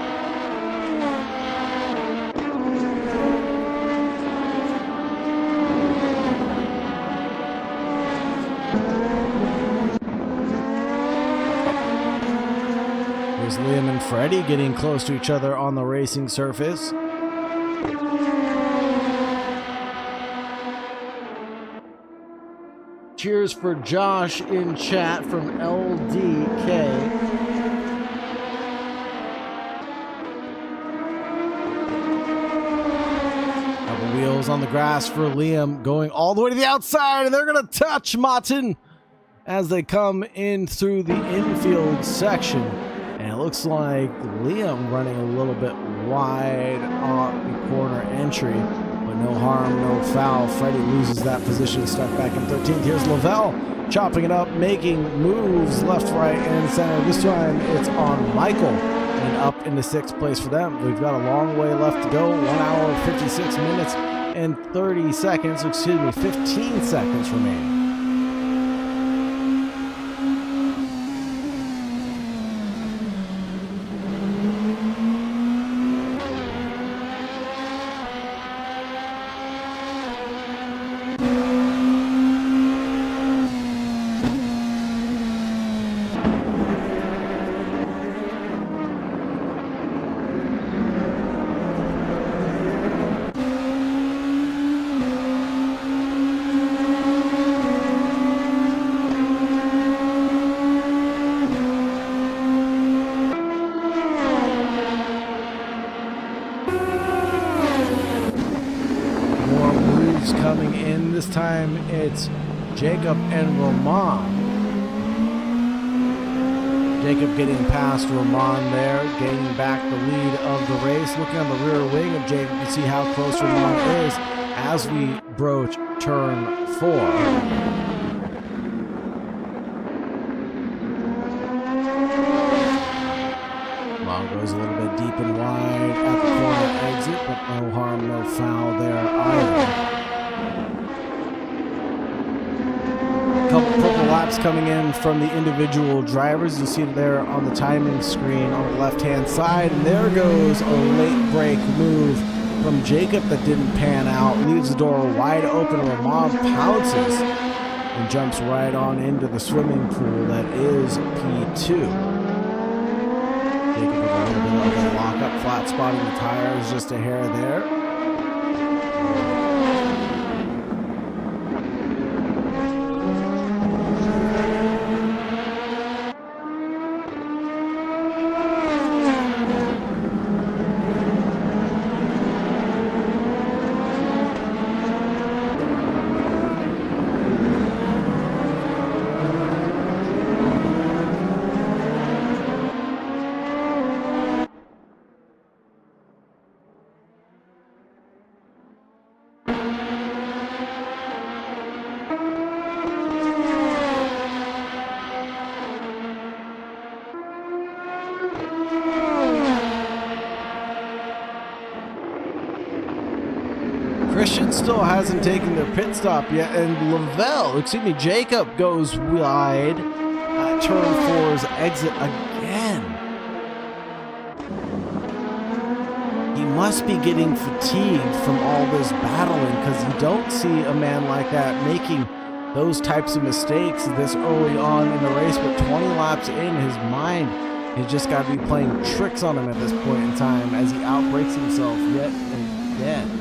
Here's Liam and Freddie getting close to each other on the racing surface. Cheers for Josh in chat from LDK. Couple wheels on the grass for Liam, going all the way to the outside, and they're going to touch Martin as they come in through the infield section. And it looks like Liam running a little bit wide on the corner entry. No harm, no foul. Freddie loses that position, stuck back in 13th. Here's Lavelle chopping it up, making moves left, right, and center. This time it's on Michael and up into 6th place for them. We've got a long way left to go. 1 hour, 56 minutes, and 30 seconds. Excuse me, 15 seconds remaining. time it's Jacob and Roman. Jacob getting past Roman there, gaining back the lead of the race. Looking on the rear wing of Jacob, you see how close Roman is as we broach turn 4. Long goes a little bit deep and wide at the corner exit, but no harm, no foul there either. Couple laps coming in from the individual drivers. You see it there on the timing screen on the left-hand side, and there goes a late break move from Jacob that didn't pan out. Leaves the door wide open. Roman pounces and jumps right on into the swimming pool that is P2. Jacob with a little bit of a lock-up, flat spotting the tires, just a hair there. Christian still hasn't taken their pit stop yet, and Jacob goes wide at turn 4's exit again. He must be getting fatigued from all this battling, because you don't see a man like that making those types of mistakes this early on in the race, but 20 laps in, his mind has just got to be playing tricks on him at this point in time as he outbreaks himself yet again.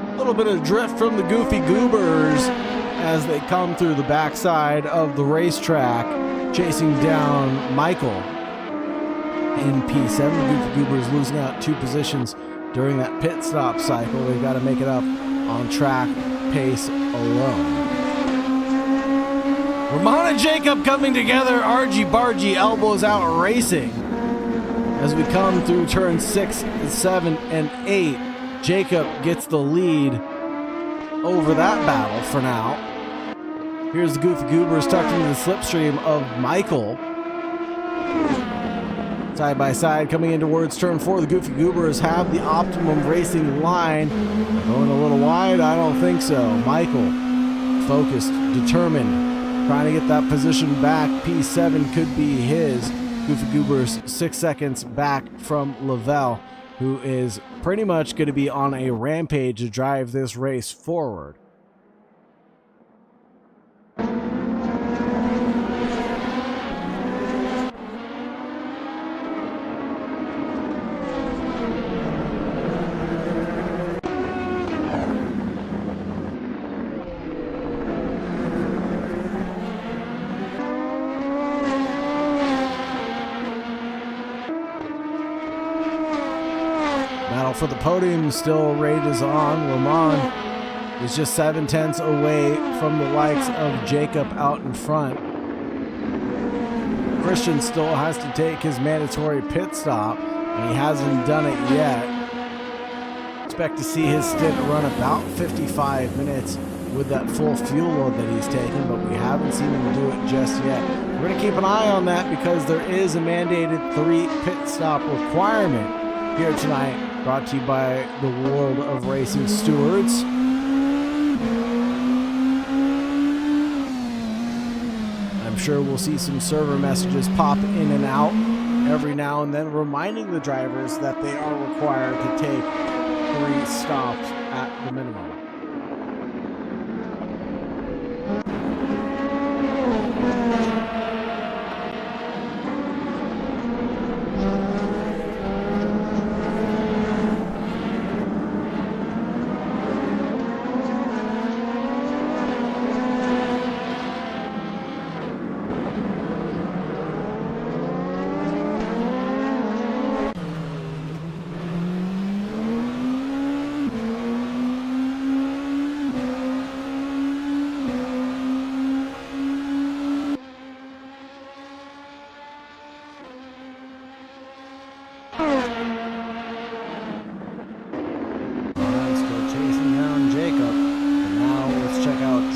A little bit of drift from the Goofy Goobers as they come through the backside of the racetrack, chasing down Michael in P7. The Goofy Goobers losing out 2 positions during that pit stop cycle. They've got to make it up on track pace alone. Roman and Jacob coming together, argy-bargy, elbows out racing. As we come through turn 6, 7, and 8, Jacob gets the lead over that battle for now. Here's the Goofy Goobers tucked into the slipstream of Michael. Side by side coming in towards turn 4, the Goofy Goobers have the optimum racing line. Going a little wide? I don't think so. Michael, focused, determined, trying to get that position back. P7 could be his. Goofy Goobers 6 seconds back from Lavelle, who is pretty much going to be on a rampage to drive this race forward. Battle for the podium still rages on. Roman is just 7/10 away from the likes of Jacob out in front. Christian still has to take his mandatory pit stop, and he hasn't done it yet. Expect to see his stint run about 55 minutes with that full fuel load that he's taken, but we haven't seen him do it just yet. We're going to keep an eye on that because there is a mandated 3 pit stop requirement here tonight, brought to you by the World of Racing Stewards. I'm sure we'll see some server messages pop in and out every now and then, reminding the drivers that they are required to take 3 stops at the minimum.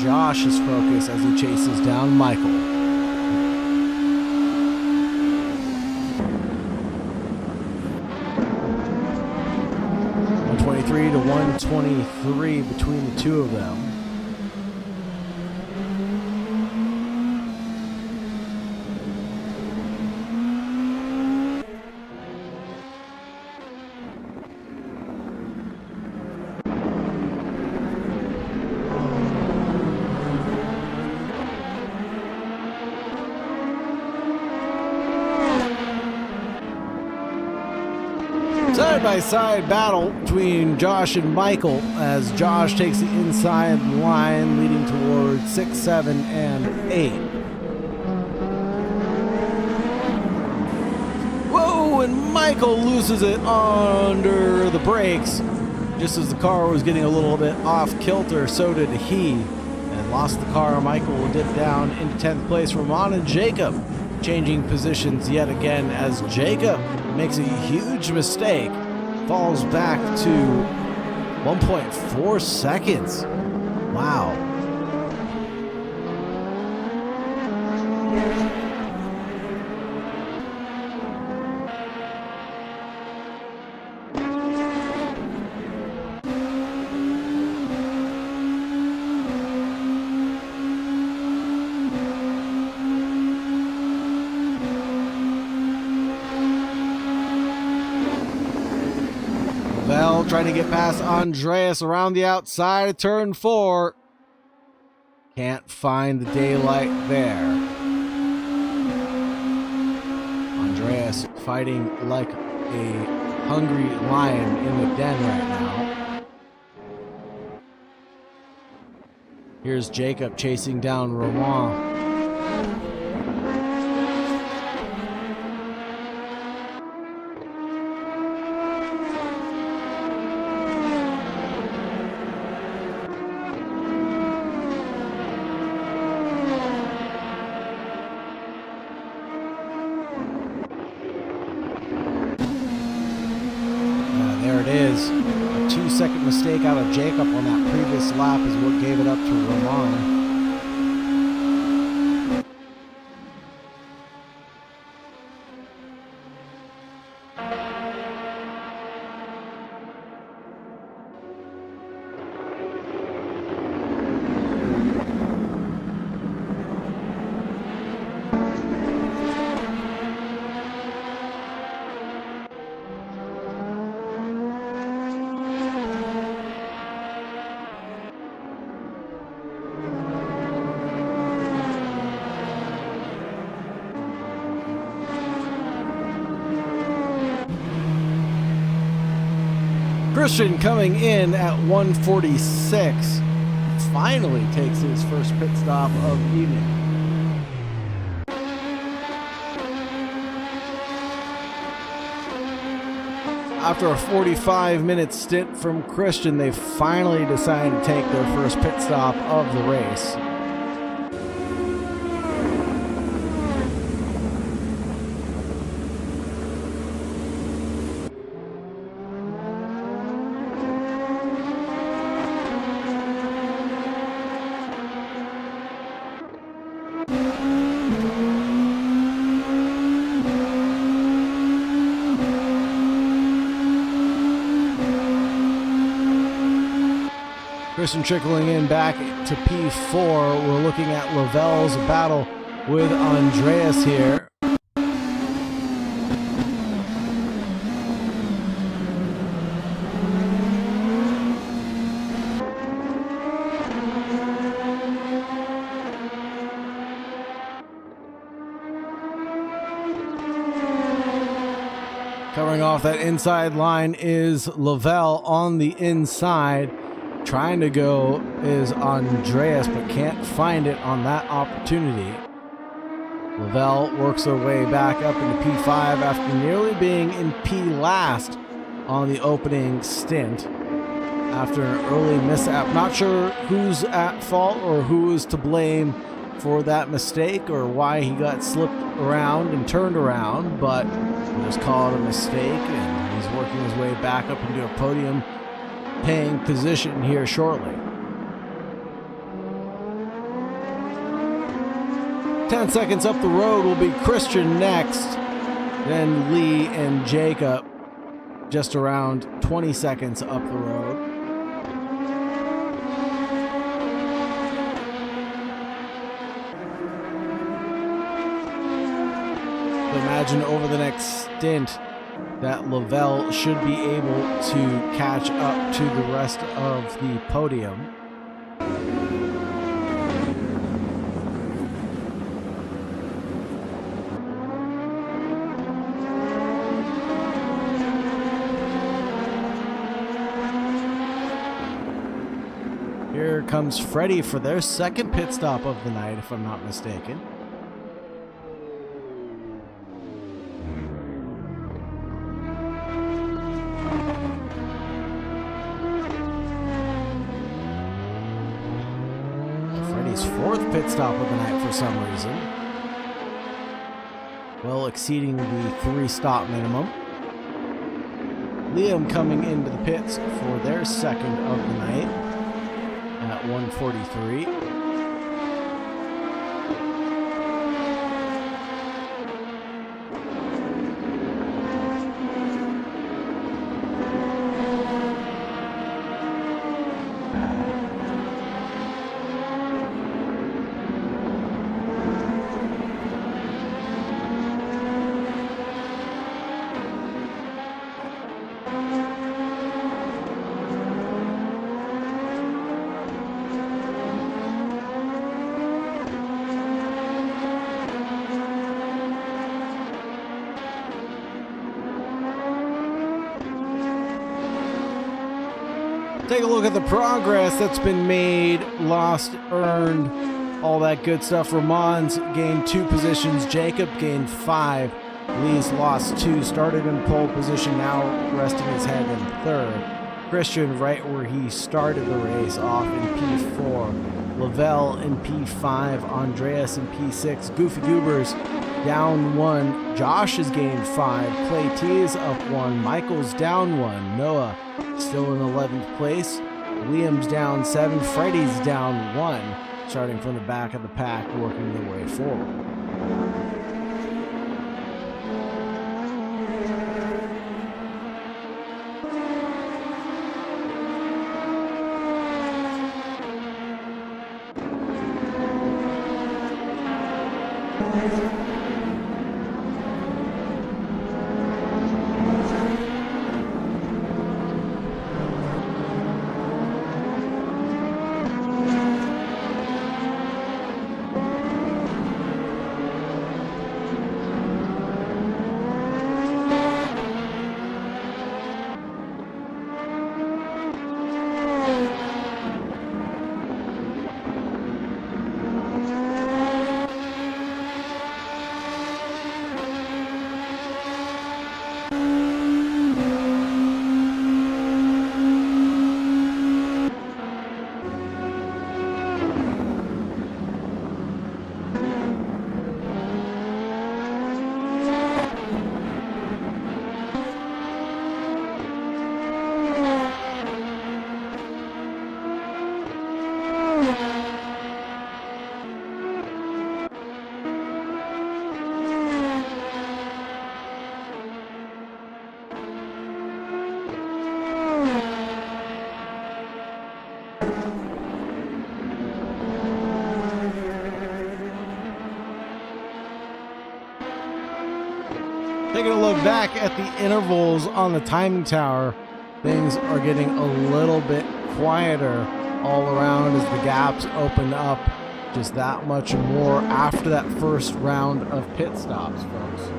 Josh's focus as he chases down Michael. 123 to 123 between the two of them. Side-by-side battle between Josh and Michael as Josh takes the inside line, leading towards 6, 7, and 8. Whoa, and Michael loses it under the brakes. Just as the car was getting a little bit off kilter, so did he, and lost the car. Michael will dip down into 10th place. Ramon and Jacob changing positions yet again as Jacob makes a huge mistake, falls back to 1.4 seconds. Wow. Trying to get past Andreas around the outside of turn 4. Can't find the daylight there. Andreas fighting like a hungry lion in the den right now. Here's Jacob chasing down Romain. Mistake out of Jacob on that previous lap is what gave it up to Ramon. Christian coming in at 146 finally takes his first pit stop of the evening. After a 45-minute stint from Christian, they finally decided to take their first pit stop of the race. Christian trickling in back to P4. We're looking at Lavelle's battle with Andreas here. Covering off that inside line is Lavelle on the inside. Trying to go is Andreas, but can't find it on that opportunity. Lavelle works their way back up into P5 after nearly being in P last on the opening stint after an early mishap. Not sure who's at fault or who is to blame for that mistake or why he got slipped around and turned around, but we'll just call it a mistake, and he's working his way back up into a podium paying position here shortly. 10 seconds up the road will be Christian next, then Lee and Jacob just around 20 seconds up the road. So imagine over the next stint that Lavelle should be able to catch up to the rest of the podium. Here comes Freddie for their second pit stop of the night, if I'm not mistaken. Freddie's fourth pit stop of the night for some reason. Well exceeding the 3-stop minimum. Liam coming into the pits for their second of the night at 1:43. Take a look at the progress that's been made, lost, earned, all that good stuff. Ramon's gained 2 positions. Jacob gained 5. Lee's lost 2. Started in pole position, now resting his head in 3rd. Christian right where he started the race, off in P4. Lavelle in P5. Andreas in P6. Goofy Goobers down 1. Josh has gained 5. Clay T is up 1. Michael's down 1. Noah still in 11th place. Liam's down 7. Freddie's down 1. Starting from the back of the pack, working their way forward. back at the intervals on the timing tower, things are getting a little bit quieter all around as the gaps open up just that much more after that first round of pit stops, folks.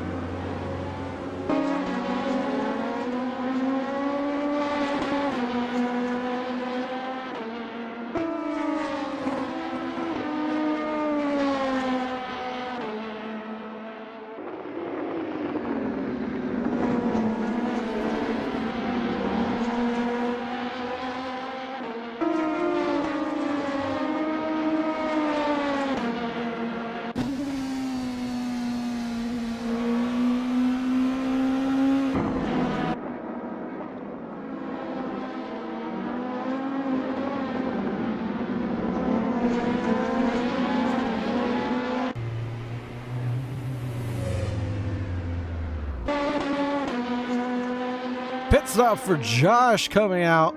Pit stop for Josh coming out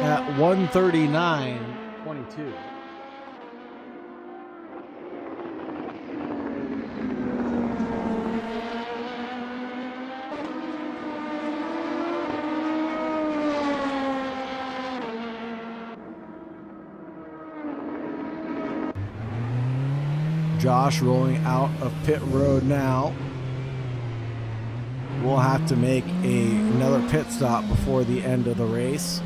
at 1:39.22. Josh rolling out of pit road now. We'll have to make another pit stop before the end of the race.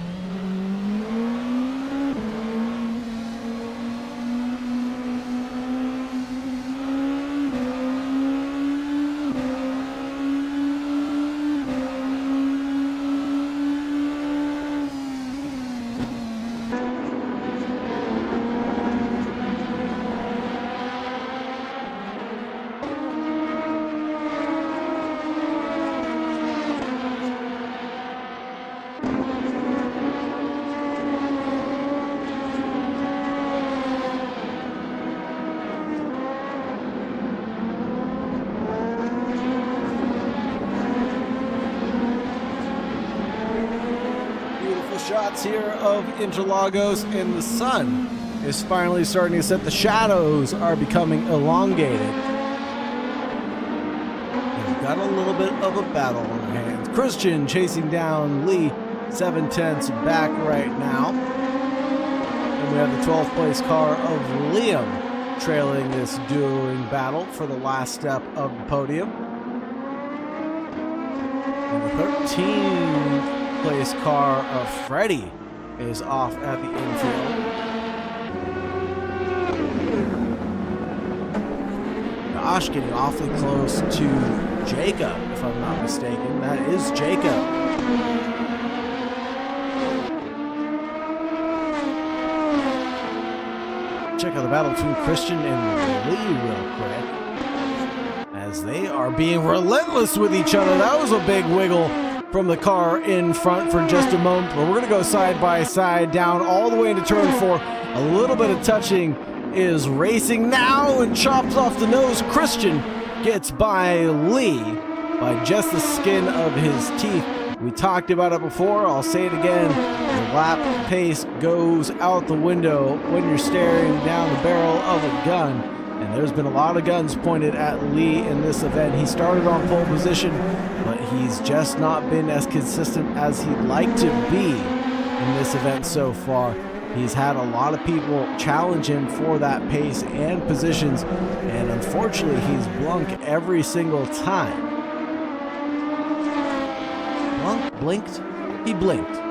Shots here of Interlagos, and the sun is finally starting to set. The shadows are becoming elongated. We've got a little bit of a battle on our hands. Christian chasing down Lee, 7/10 back right now. And we have the 12th place car of Liam trailing this dueling battle for the last step of the podium. And the 13th place car of Freddie is off at the infield. Josh getting awfully close to Jacob, if I'm not mistaken. That is Jacob. Check out the battle between Christian and Lee real quick, as they are being relentless with each other. That was a big wiggle from the car in front for just a moment, but we're going to go side by side down all the way into turn 4. A little bit of touching is racing now and chops off the nose. Christian gets by Lee by just the skin of his teeth. We talked about it before. I'll say it again. The lap pace goes out the window when you're staring down the barrel of a gun. And there's been a lot of guns pointed at Lee in this event. He started on pole position, but he's just not been as consistent as he'd like to be in this event so far. He's had a lot of people challenge him for that pace and positions, and unfortunately he's blunked every single time. Blinked? He blinked.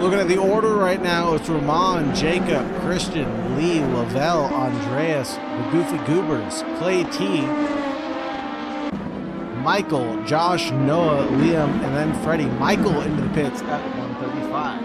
Looking at the order right now, it's Roman, Jacob, Christian, Lee, Lavelle, Andreas, the Goofy Goobers, Clay T, Michael, Josh, Noah, Liam, and then Freddie. Michael into the pits at 135.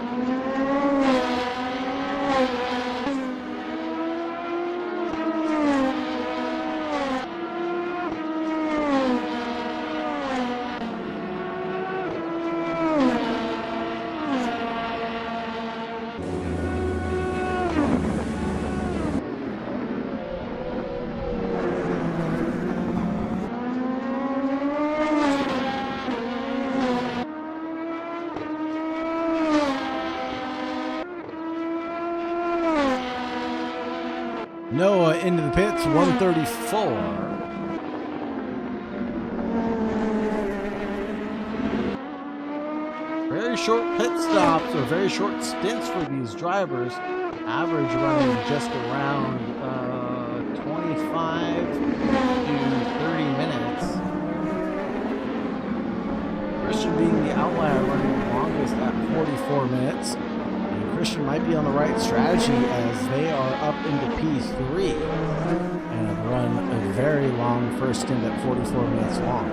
Noah into the pits, 134. Very short pit stops or very short stints for these drivers. Average running just around 25 to 30 minutes. Christian being the outlier, running the longest at 44 minutes. Christian might be on the right strategy as they are up into P3 and have run a very long first stint at 44 minutes long.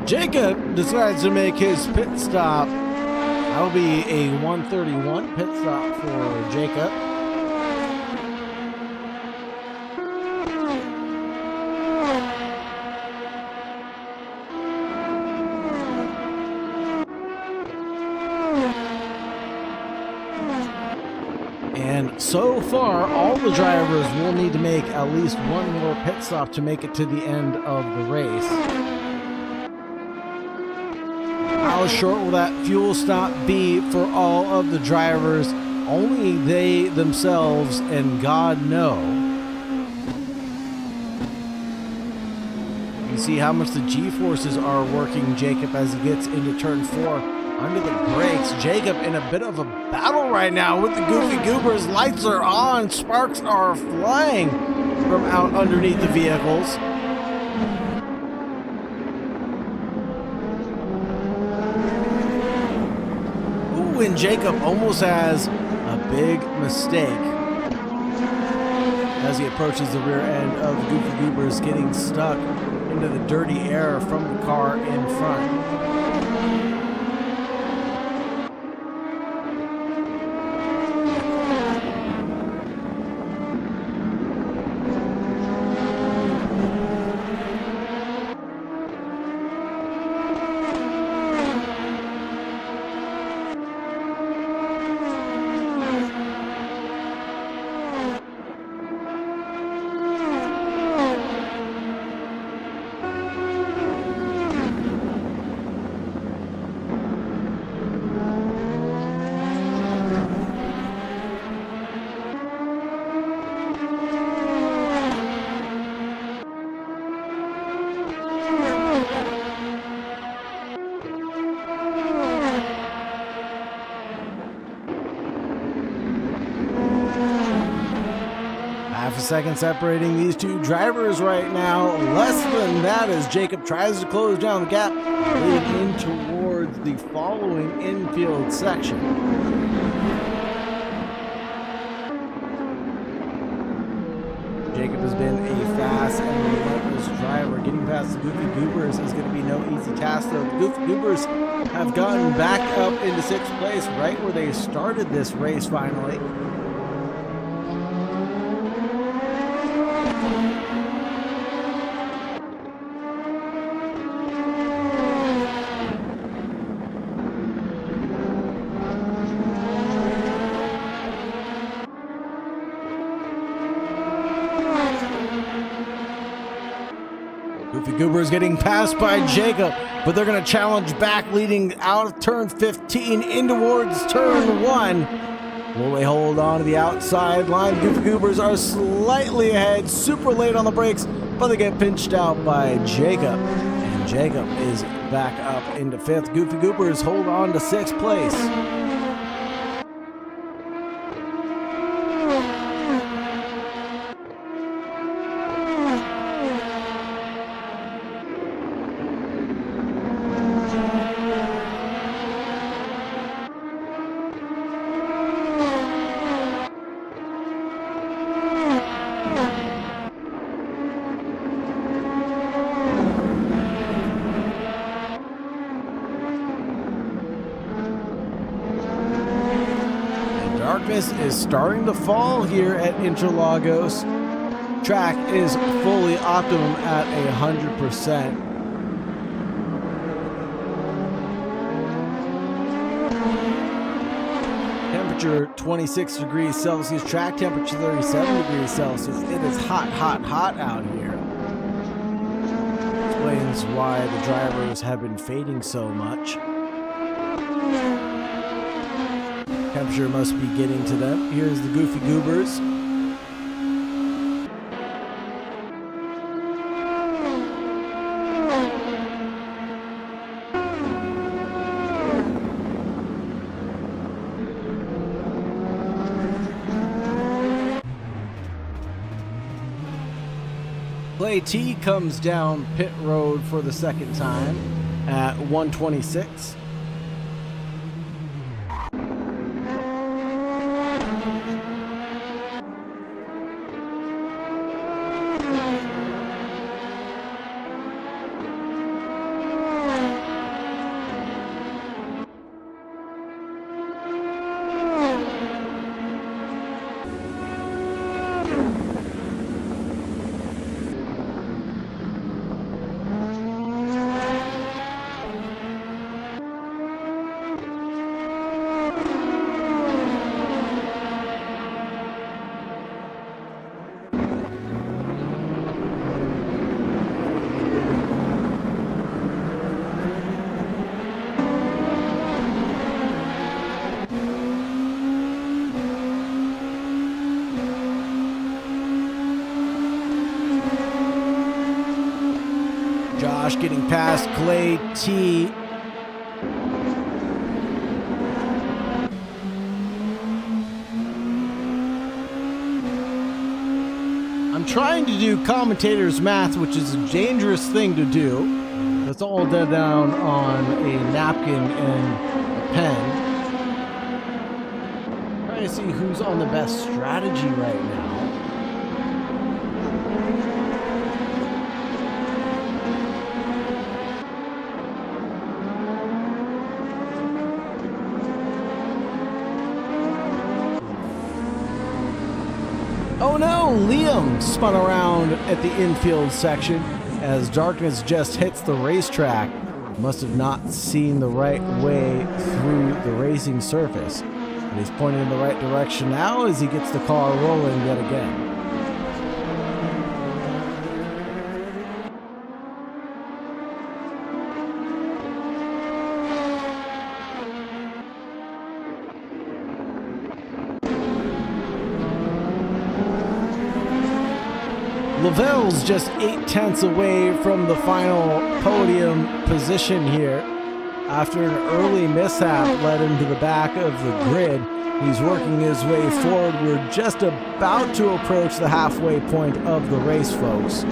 Jacob decides to make his pit stop. That'll be a 131 pit stop for Jacob. And so far, all the drivers will need to make at least one more pit stop to make it to the end of the race. How short will that fuel stop be for all of the drivers? Only they themselves and God know. You see how much the G-forces are working Jacob as he gets into turn 4. Under the brakes, Jacob in a bit of a battle right now with the Goofy Goobers. Lights are on, sparks are flying from out underneath the vehicles. And Jacob almost has a big mistake as he approaches the rear end of Goofy Goobers, getting stuck into the dirty air from the car in front. seconds separating these two drivers right now. Less than that as Jacob tries to close down the gap, leading in towards the following infield section. Jacob has been a fast and relentless driver. Getting past the Goofy Goobers is going to be no easy task, though. The Goofy Goobers have gotten back up into 6th place, right where they started this race finally. Goofy Goobers getting passed by Jacob, but they're going to challenge back, leading out of turn 15 in towards turn 1. Will they hold on to the outside line? Goofy Goobers are slightly ahead, super late on the brakes, but they get pinched out by Jacob. And Jacob is back up into 5th. Goofy Goobers hold on to 6th place. Darkness is starting to fall here at Interlagos. Track is fully optimum at 100%. Temperature 26 degrees Celsius, track temperature 37 degrees Celsius. It is hot, hot, hot out here. Explains why the drivers have been fading so much. Temperature must be getting to them. Here's the Goofy Goobers. Clay T comes down pit road for the second time at 126. Josh getting past Clay T. I'm trying to do commentator's math, which is a dangerous thing to do. That's all done down on a napkin and a pen. Trying to see who's on the best strategy right now. Oh no, Liam spun around at the infield section as Darkness just hits the racetrack. Must have not seen the right way through the racing surface. And he's pointing in the right direction now as he gets the car rolling yet again. Lavelle's just 8 tenths away from the final podium position here. after an early mishap led him to the back of the grid. He's working his way forward. We're just about to approach the halfway point of the race, folks.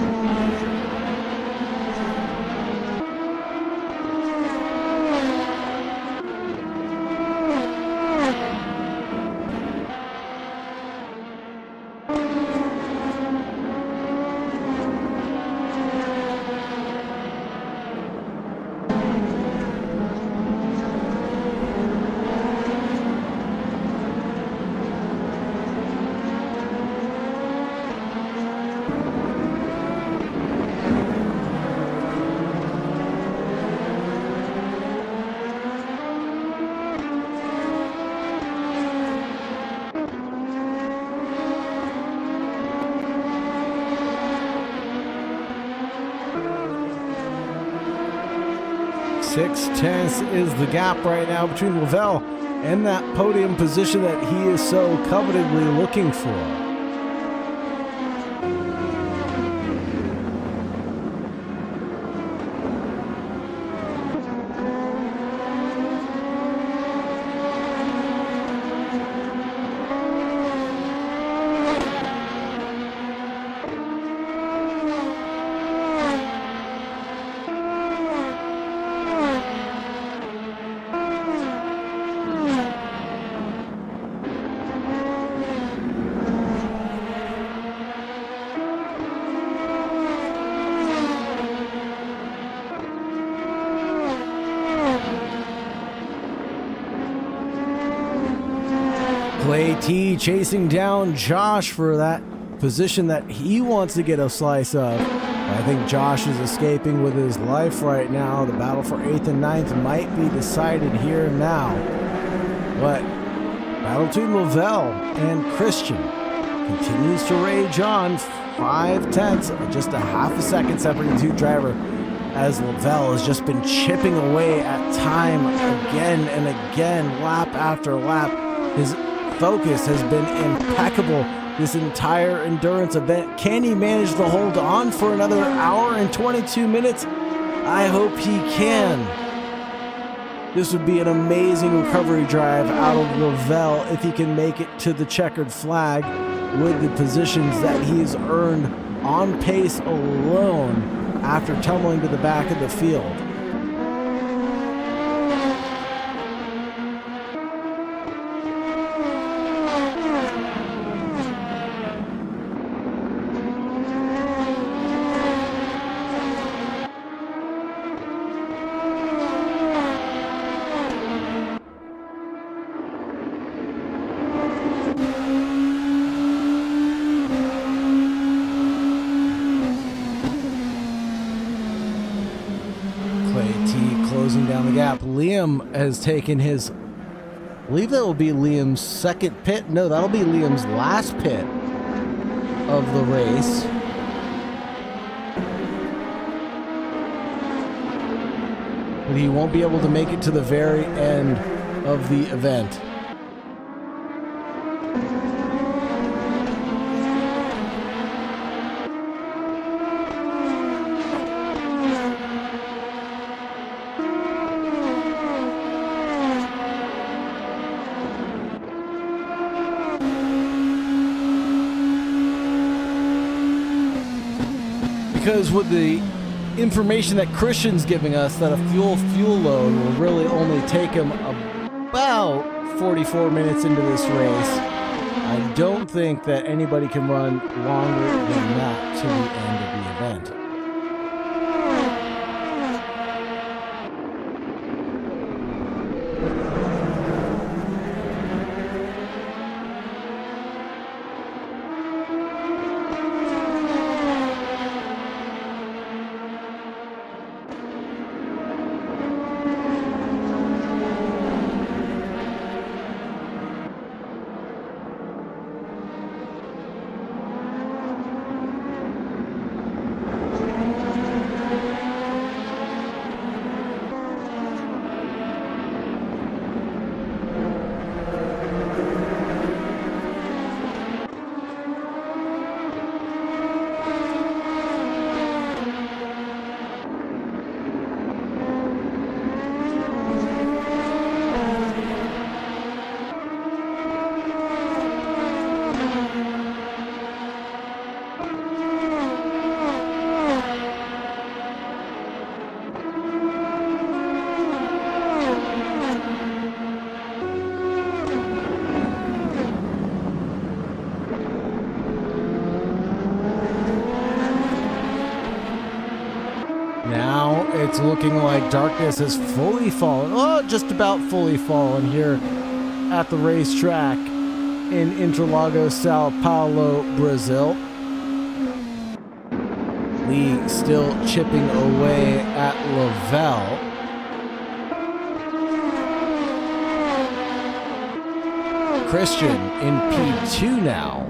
Six-tenths is the gap right now between Lavelle and that podium position that he is so covetedly looking for. Clay T chasing down Josh for that position that he wants to get a slice of. I think Josh is escaping with his life right now. The battle for 8th and 9th might be decided here and now. But battle between Lavelle and Christian continues to rage on. 5/10, just a half a second separating the two drivers, as Lavelle has just been chipping away at time again and again, lap after lap. His focus has been impeccable this entire endurance event. Can he manage to hold on for another hour and 22 minutes? I hope he can. This would be an amazing recovery drive out of Lavelle if he can make it to the checkered flag with the positions that he's earned on pace alone after tumbling to the back of the field. Closing down the gap. Liam has taken his, I believe that will be Liam's second pit. No, that'll be Liam's last pit of the race. But he won't be able to make it to the very end of the event. Because with the information that Christian's giving us, that a fuel load will really only take him about 44 minutes into this race, I don't think that anybody can run longer than that to the end of the event. looking like darkness has fully fallen. Oh, just about fully fallen here at the racetrack in Interlagos, Sao Paulo, Brazil. Lee still chipping away at Lavelle. Christian in P2 now.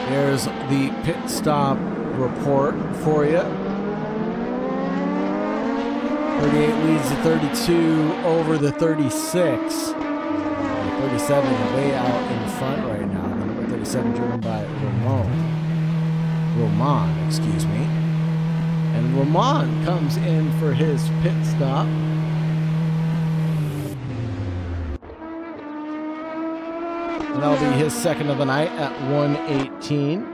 There's the pit stop report for you. 38 leads the 32 over the 36. 37 way out in front right now. The number 37 driven by Roman, excuse me. And Roman comes in for his pit stop. And that'll be his second of the night at 1:18.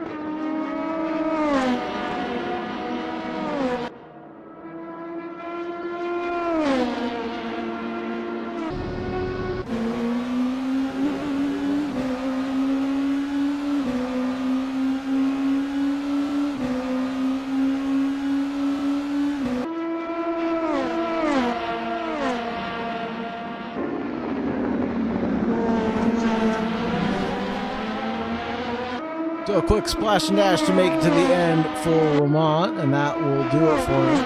Do a quick splash and dash to make it to the end for Roman, and that will do it for him.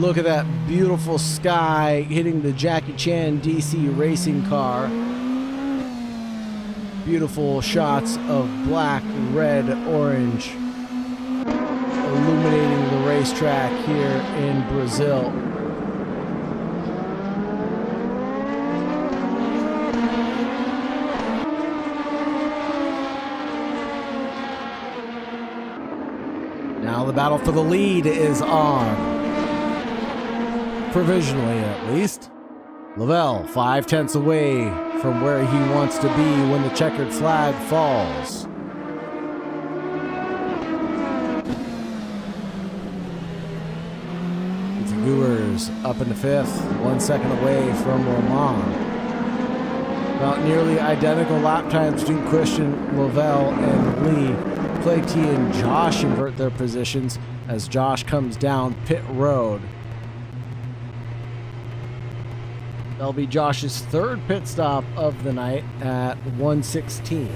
Look at that beautiful sky hitting the Jackie Chan DC racing car. Beautiful shots of black, red, orange illuminating the racetrack here in Brazil. Now the battle for the lead is on. Provisionally, at least. Lavelle 5/10 away from where he wants to be when the checkered flag falls. It's Goers up in the fifth, 1 second away from Roman. About nearly identical lap times between Christian, Lavelle, and Lee. Clay T and Josh invert their positions as Josh comes down pit road. That'll be Josh's third pit stop of the night at 1:16.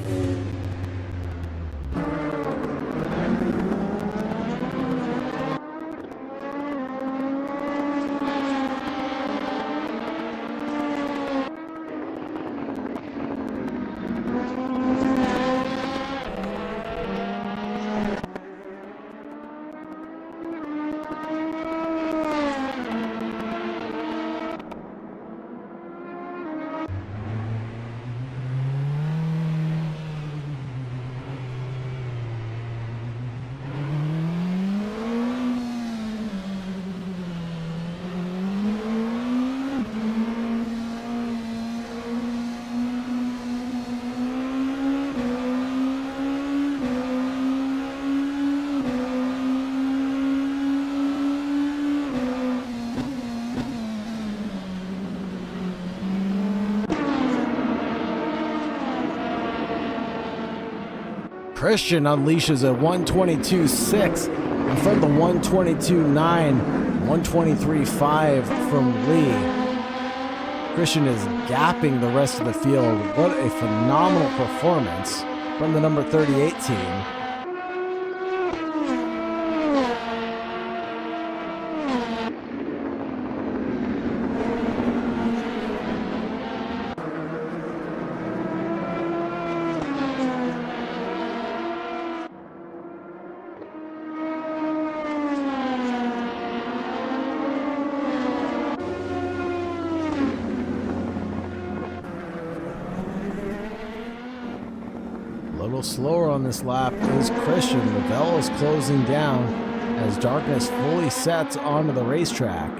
Christian unleashes a 122.6 in front of the 122.9, 123.5 from Lee. Christian is gapping the rest of the field. What a phenomenal performance from the number 38 team. A little slower on this lap is Christian. Lavelle is closing down as darkness fully sets onto the racetrack.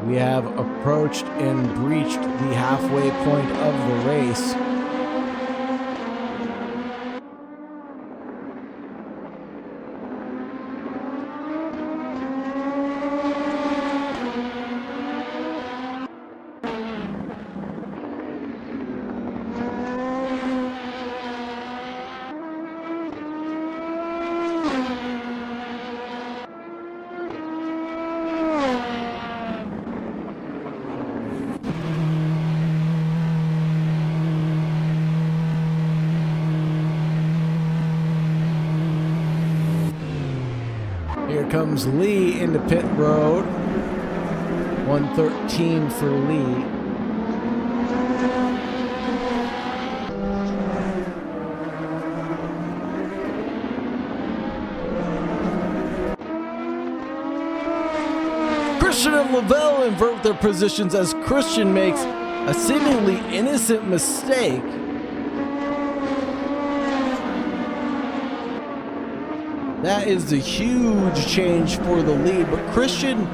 We have approached and breached the halfway point of the race. Here comes Lee into pit road. 113 for Lee. Christian and Lavelle invert their positions as Christian makes a seemingly innocent mistake. That is a huge change for the lead, but Christian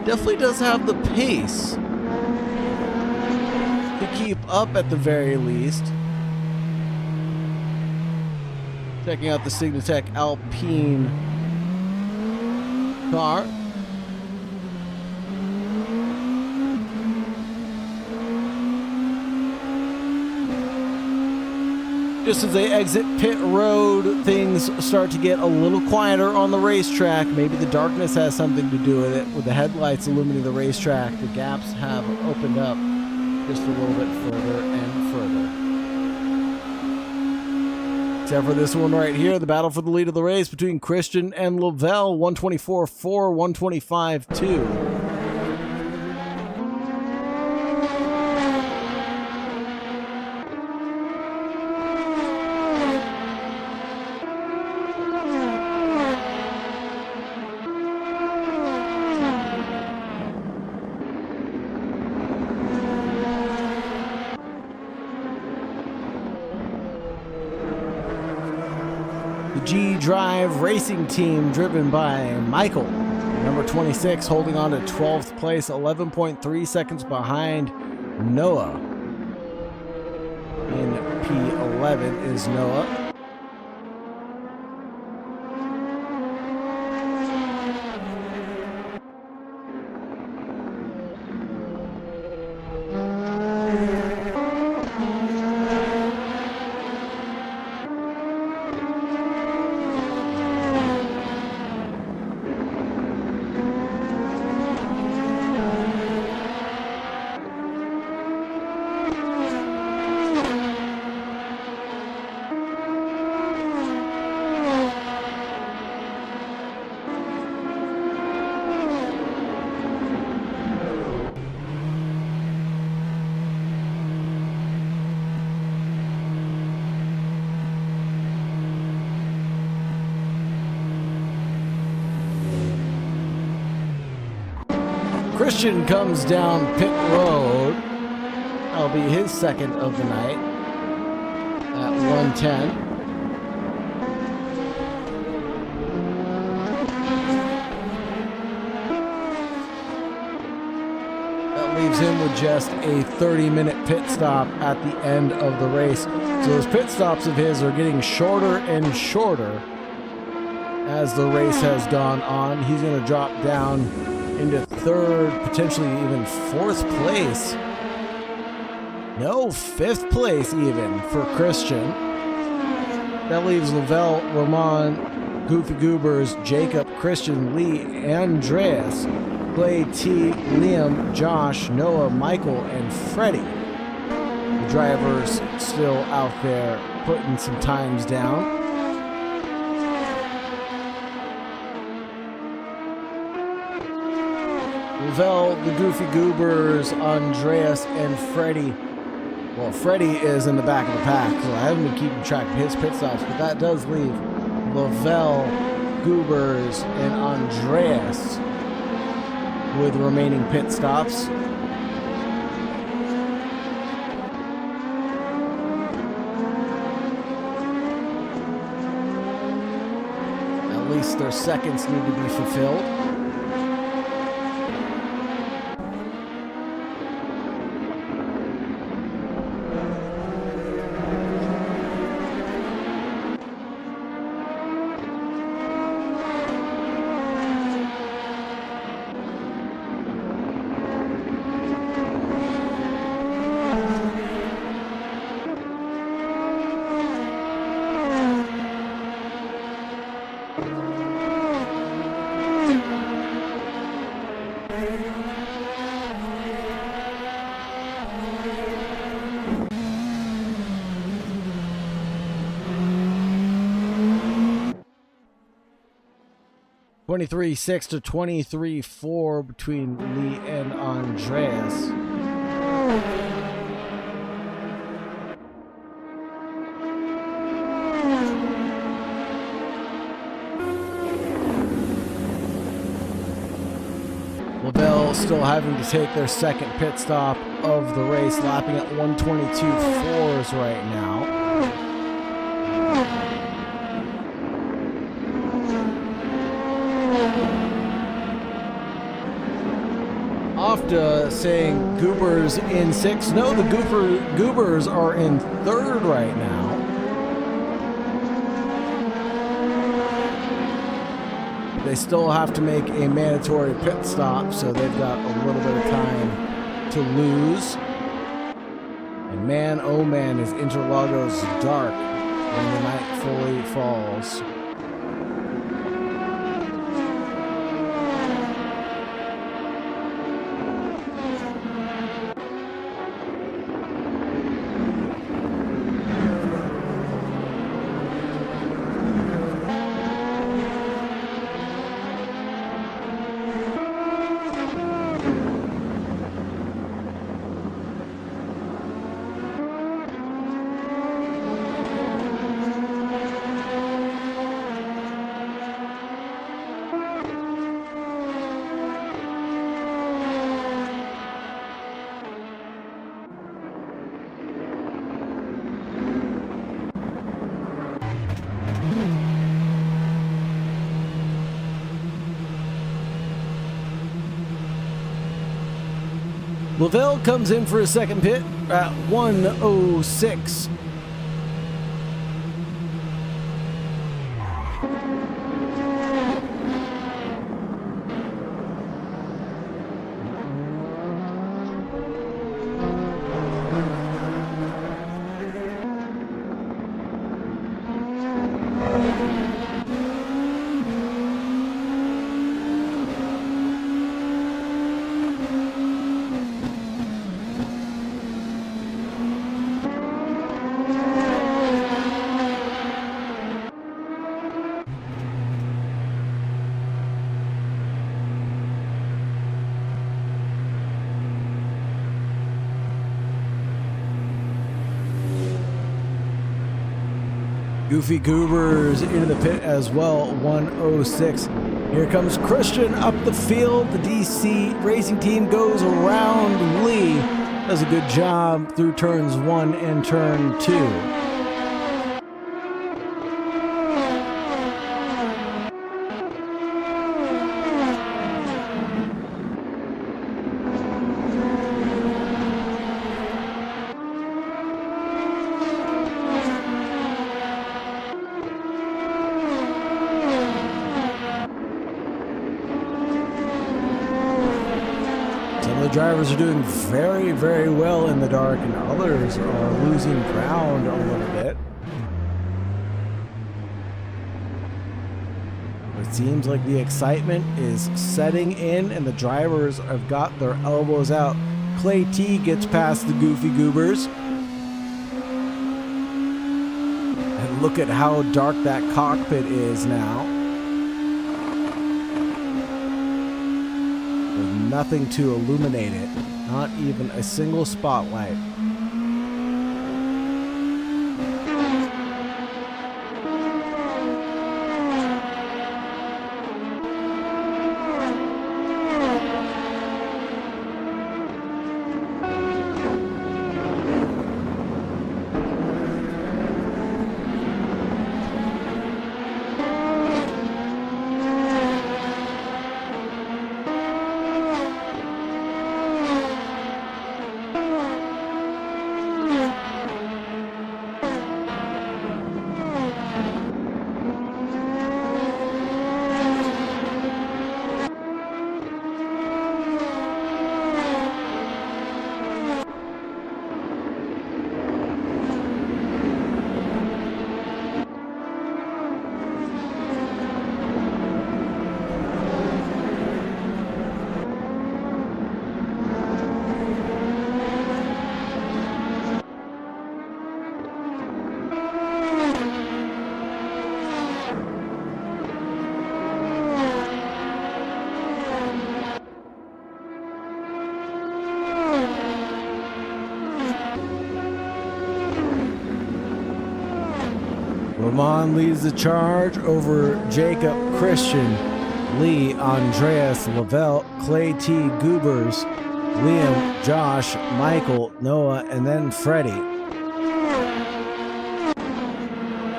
definitely does have the pace to keep up at the very least. Checking out the Signatech Alpine car. Just as they exit pit road, things start to get a little quieter on the racetrack. Maybe the darkness has something to do with it. With the headlights illuminating the racetrack, the gaps have opened up just a little bit further and further. Except for this one right here, the battle for the lead of the race between Christian and Lavelle, 124.4, 125.2. G-Drive Racing Team driven by Michael, number 26, holding on to 12th place, 11.3 seconds behind Noah. In P11 is Noah. Christian comes down pit road. That'll be his second of the night at 110. That leaves him with just a 30-minute pit stop at the end of the race. So those pit stops of his are getting shorter and shorter as the race has gone on. He's going to drop down into third, potentially even fourth place. No, fifth place even for Christian. That leaves Lavelle, Roman, Goofy Goobers, Jacob, Christian, Lee, Andreas, Clay, T, Liam, Josh, Noah, Michael, and Freddie. The drivers still out there putting some times down. Lavelle, the Goofy Goobers, Andreas, and Freddie. Well, Freddie is in the back of the pack, so I haven't been keeping track of his pit stops, but that does leave Lavelle, Goobers, and Andreas with remaining pit stops. At least their seconds need to be fulfilled. 23-6 to 23-4 between Lee and Andreas. Lavelle still having to take their second pit stop of the race, lapping at 122.4s right now. After saying Goobers in 6. No, the Goobers are in 3rd right now. They still have to make a mandatory pit stop, so they've got a little bit of time to lose. And man, oh man, is Interlagos dark when the night fully falls. Lavelle comes in for a second pit at 1:06. Goofy Goobers into the pit as well, 1:06. Here comes Christian up the field. The DC racing team goes around Lee. Does a good job through turns 1 and turn 2. Drivers are doing very, very well in the dark, and others are losing ground a little bit. It seems like the excitement is setting in, and the drivers have got their elbows out. Clay T gets past the Goofy Goobers. And look at how dark that cockpit is now. Nothing to illuminate it, not even a single spotlight. Devon leads the charge over Jacob Christian, Lee Andreas Lavelle, Clay T. Goobers, Liam, Josh, Michael, Noah, and then Freddie.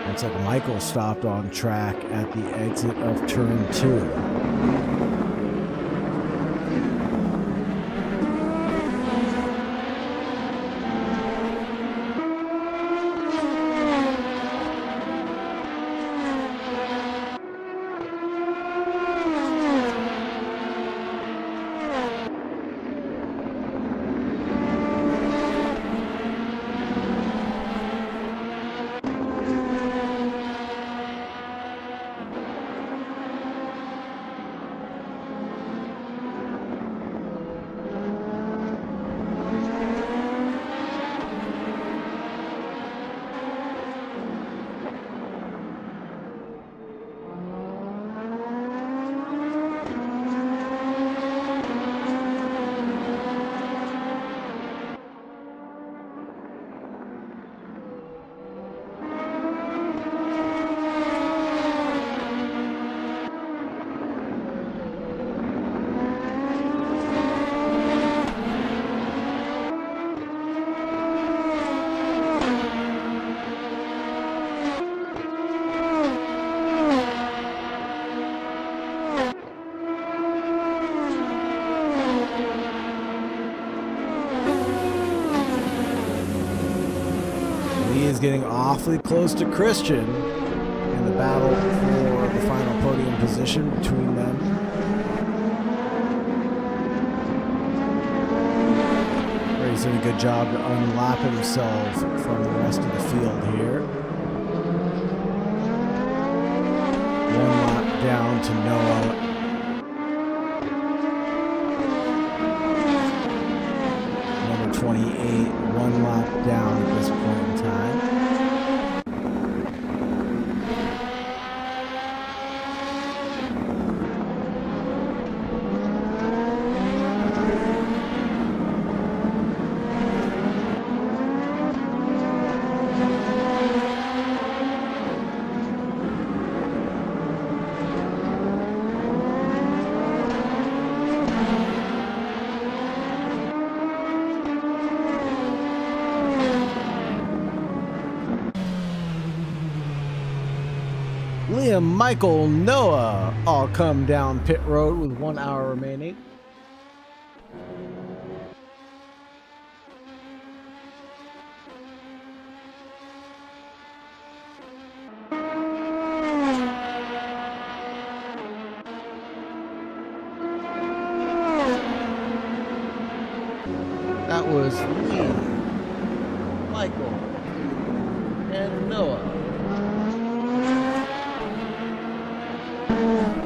Looks like Michael stopped on track at the exit of turn 2. Getting awfully close to Christian in the battle for the final podium position between them. He's doing a good job to unlap himself from the rest of the field here. One lap down to Noah. Number 28, one lap down at this point in time. Liam, Michael, Noah all come down pit road with 1 hour remaining. That was Liam, Michael, and Noah.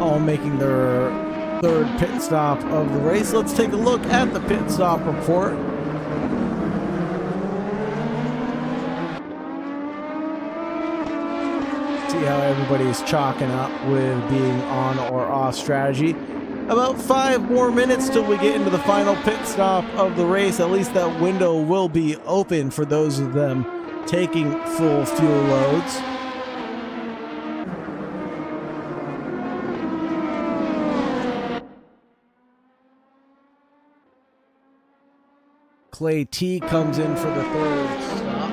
All making their third pit stop of the race. Let's take a look at the pit stop report. See how everybody's chalking up with being on or off strategy. About 5 more minutes till we get into the final pit stop of the race. At least that window will be open for those of them taking full fuel loads. Clay T comes in for the third stop.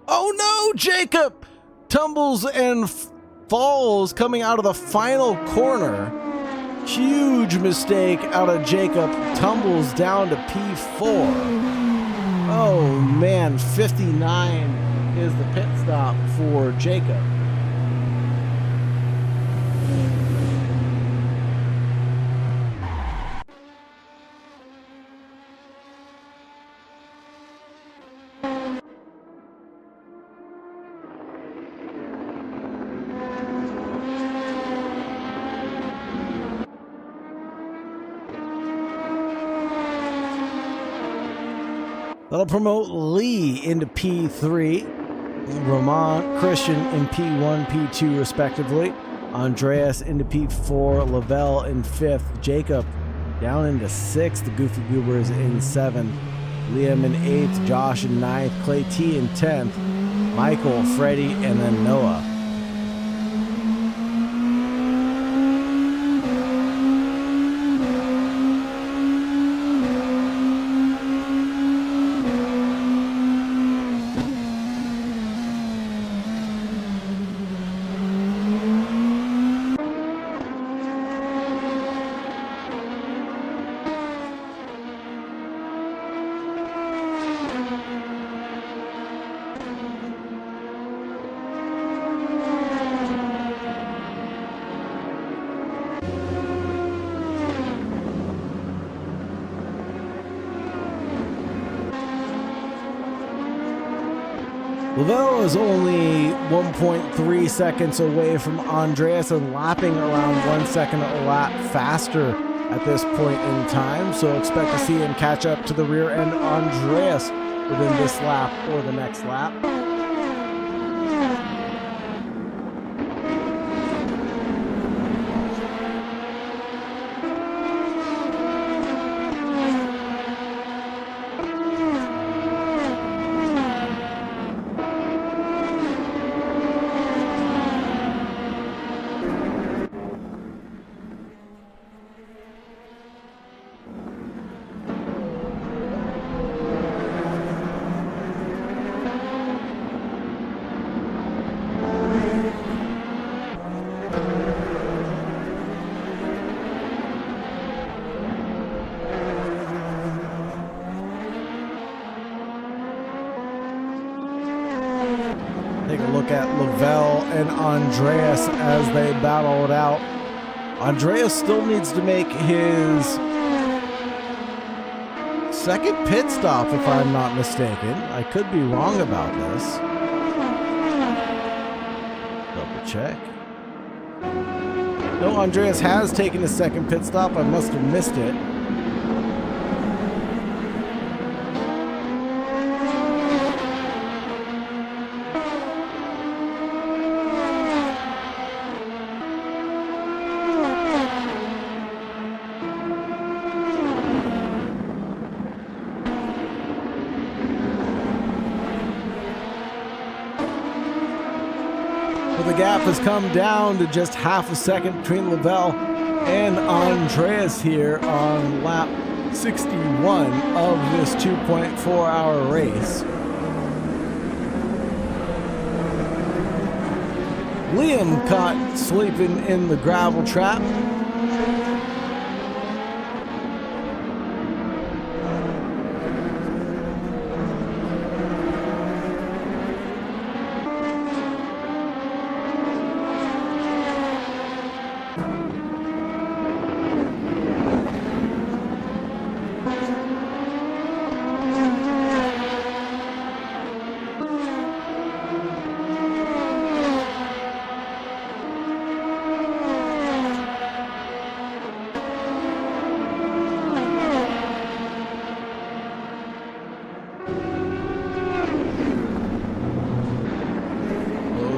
Oh no, Jacob tumbles and falls coming out of the final corner. Huge mistake out of Jacob, tumbles down to P4. Oh man, 59 is the pit stop for Jacob. That'll promote Lee into P3. Roman Christian in P1, P2 respectively. Andreas into P4, Lavelle in 5th, Jacob down into 6th, the Goofy Goobers in 7th, Liam in 8th, Josh in 9th, Clay T in 10th, Michael, Freddie, and then Noah. Lavelle is only 1.3 seconds away from Andreas and lapping around 1 second a lap faster at this point in time, so expect to see him catch up to the rear end Andreas within this lap or the next lap. Take a look at Lavelle and Andreas as they battle it out. Andreas still needs to make his second pit stop, if I'm not mistaken. I could be wrong about this. Double check. No, Andreas has taken his second pit stop. I must have missed it. The gap has come down to just half a second between Lavelle and Andreas here on lap 61 of this 2.4-hour race. Liam caught sleeping in the gravel trap.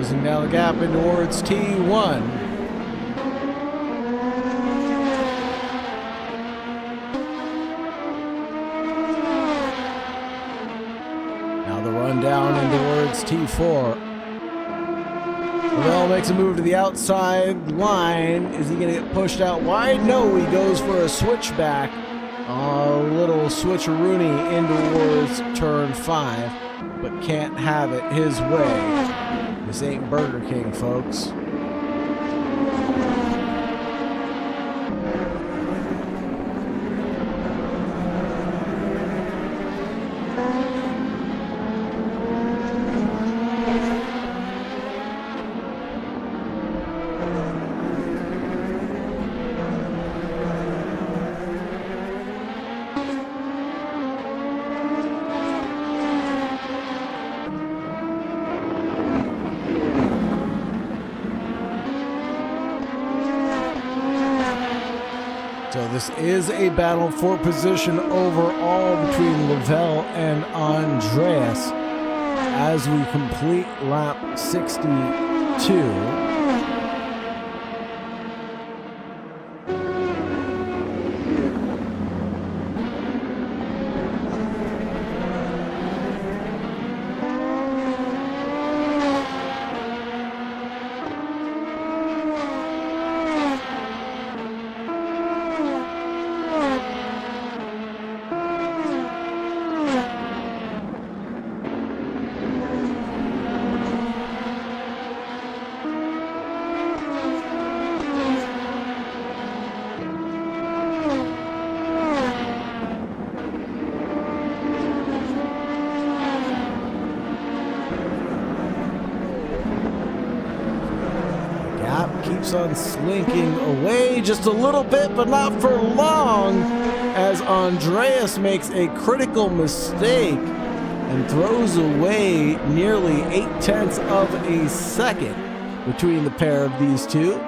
Closing down the gap in towards T1. Now the run down in towards T4. Lavelle makes a move to the outside line. Is he going to get pushed out wide? No, he goes for a switchback. A little switcheroony in towards turn 5, but can't have it his way. This ain't Burger King, folks. So this is a battle for position overall between Lavelle and Andreas as we complete lap 62. Keeps on slinking away just a little bit, but not for long, as Andreas makes a critical mistake and throws away nearly 0.8 of a second between the pair of these two.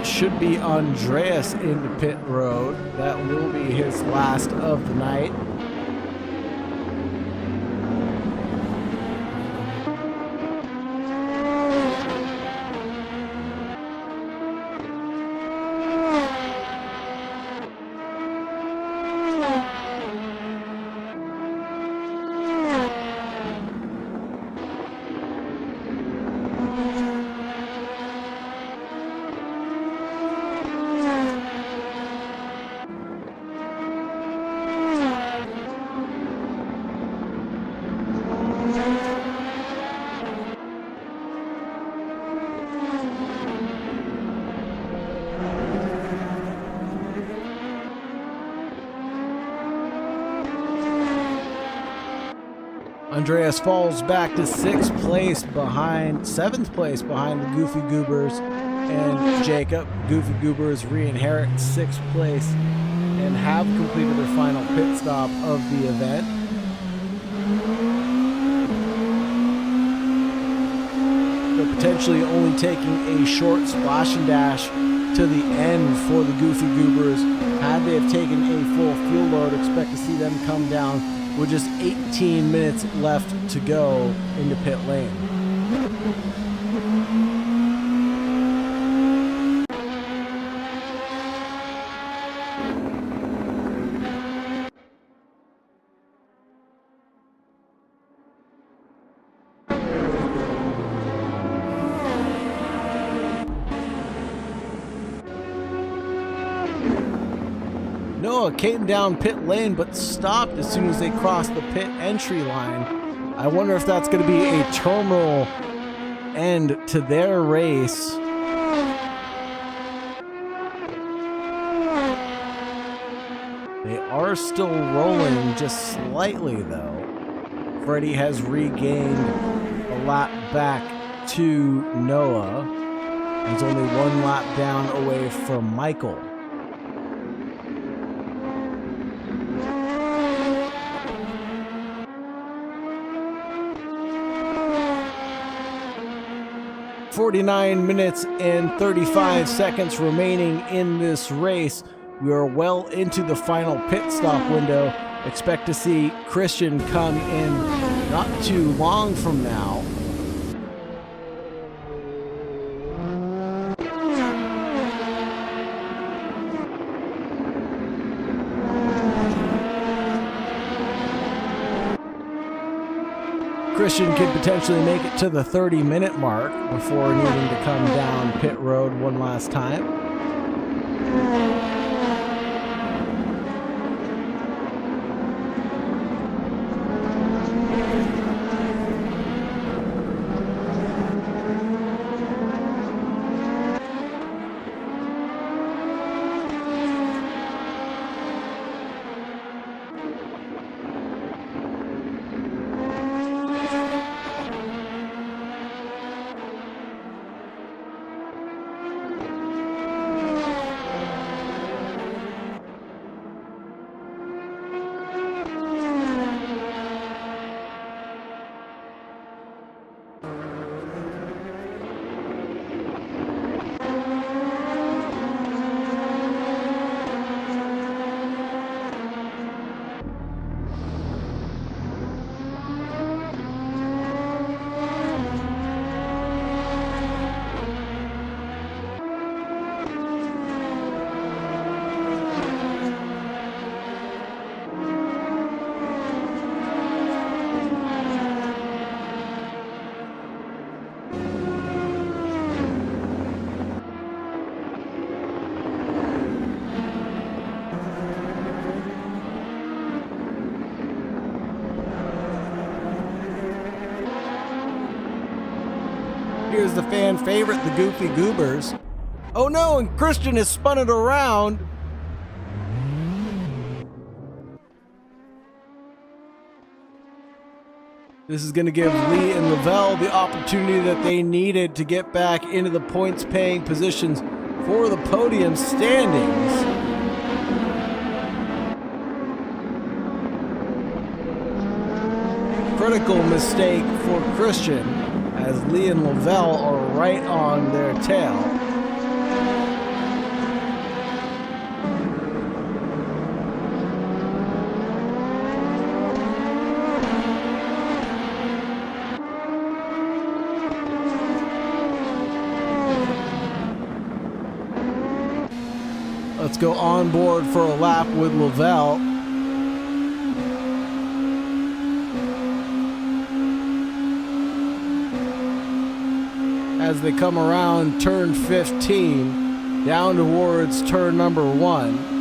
Should be Andreas into pit road. That will be his last of the night. Andreas falls back to 7th place behind the Goofy Goobers and Jacob. Goofy Goobers re-inherit 6th place and have completed their final pit stop of the event. They're potentially only taking a short splash and dash to the end for the Goofy Goobers. Had they have taken a full fuel load, expect to see them come down with just 18 minutes left to go into pit lane. Noah came down pit lane but stopped as soon as they crossed the pit entry line. I wonder if that's going to be a terminal end to their race. They are still rolling just slightly though. Freddie has regained a lap back to Noah. He's only 1 lap down away from Michael. .49 minutes and 35 seconds remaining in this race. We are well into the final pit stop window. Expect to see Christian come in not too long from now. Christian could potentially make it to the 30-minute mark before needing to come down pit road one last time. Here's the fan favorite, the Goofy Goobers. Oh no, and Christian has spun it around. This is going to give Lee and Lavelle the opportunity that they needed to get back into the points-paying positions for the podium standings. Critical mistake for Christian, as Lee and Lavelle are right on their tail. Let's go on board for a lap with Lavelle. As they come around turn 15, down towards turn number 1.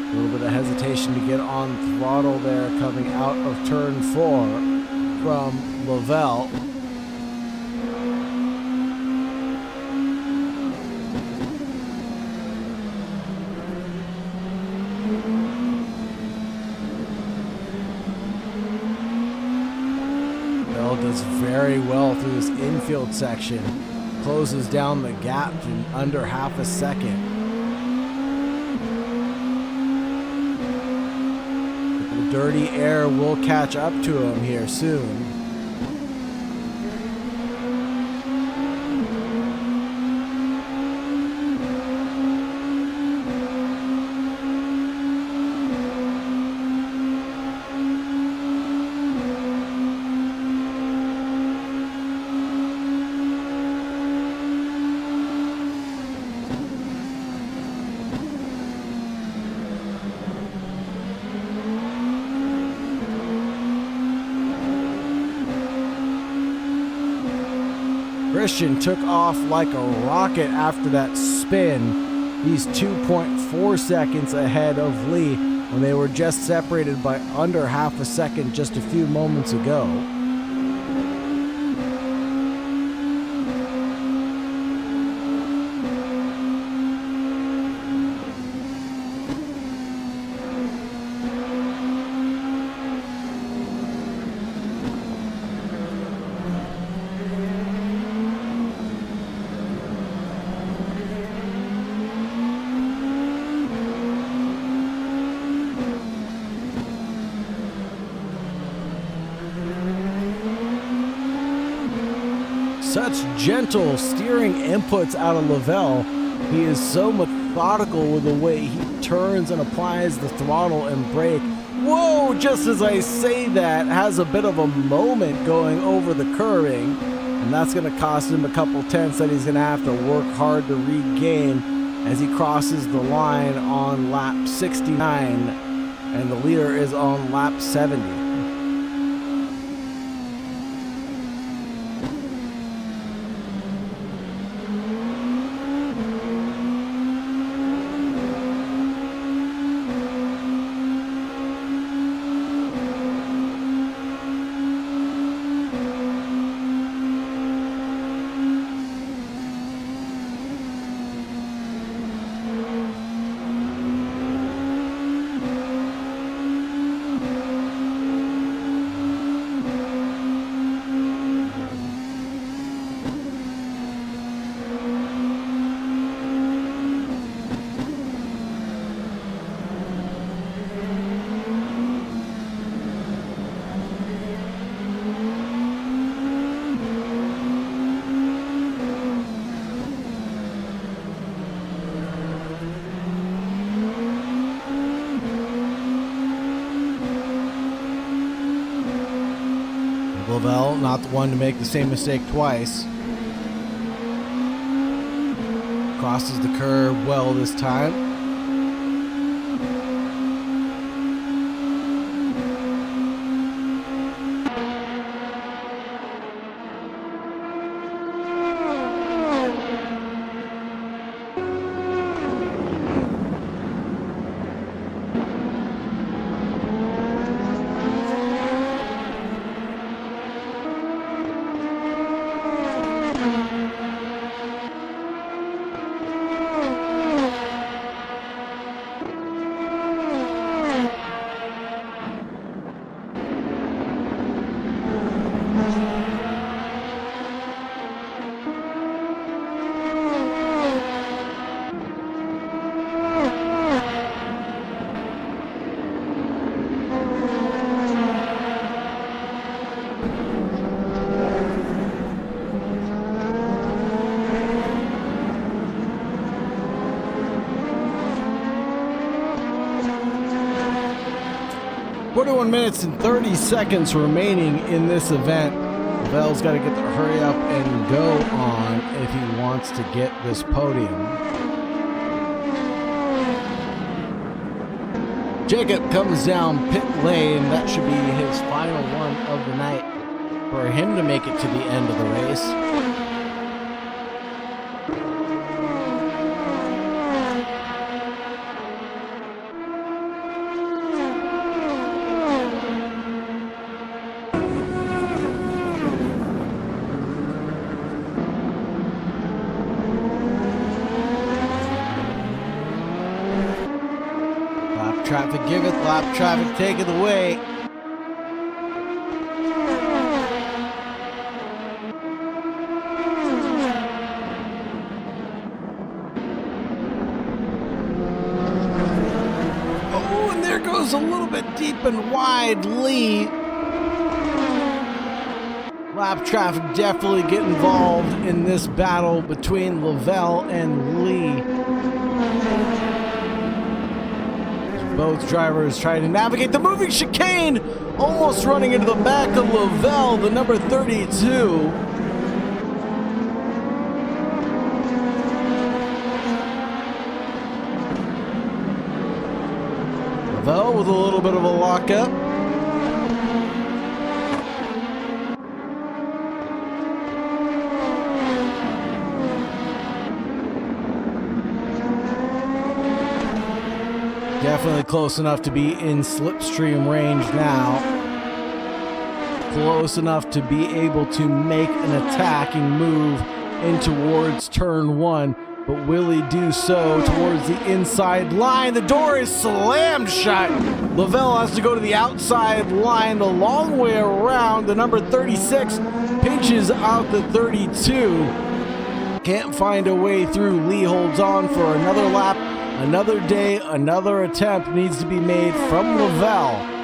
A little bit of hesitation to get on throttle there coming out of turn 4 from Lavelle. Lavelle does very well through this infield section. Closes down the gap in under half a second. Dirty air will catch up to him here soon. Christian took off like a rocket after that spin. He's 2.4 seconds ahead of Lee when they were just separated by under half a second just a few moments ago. Such gentle steering inputs out of Lavelle. He is so methodical with the way he turns and applies the throttle and brake. Whoa, just as I say that, has a bit of a moment going over the curving, and that's going to cost him a couple tenths that he's going to have to work hard to regain as he crosses the line on lap 69, and the leader is on lap 70. Lavelle, not the one to make the same mistake twice. Crosses the curb well this time. 41 minutes and 30 seconds remaining in this event. Lavelle's got to get the hurry up and go on if he wants to get this podium. Jacob comes down pit lane. That should be his final one of the night for him to make it to the end of the race. Traffic give it, lap traffic take it away. Oh, and there goes a little bit deep and wide Lee. Lap traffic definitely get involved in this battle between Lavelle and Lee. Both drivers trying to navigate the moving chicane, almost running into the back of Lavelle, the number 32. Lavelle with a little bit of a lockup. Definitely close enough to be in slipstream range now. Close enough to be able to make an attacking move in towards turn one, but will he do so towards the inside line? The door is slammed shut. Lavelle has to go to the outside line the long way around. The number 36 pinches out the 32. Can't find a way through. Lee holds on for another lap. Another day, another attempt needs to be made from Lavelle.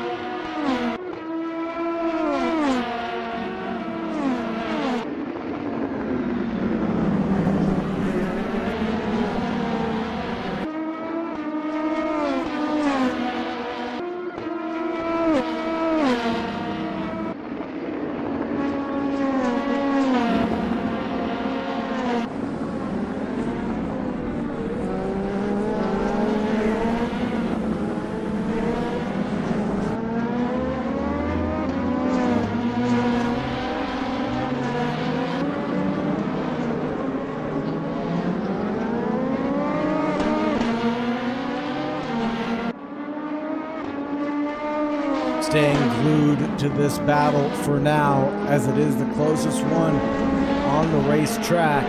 Staying glued to this battle for now, as it is the closest one on the racetrack.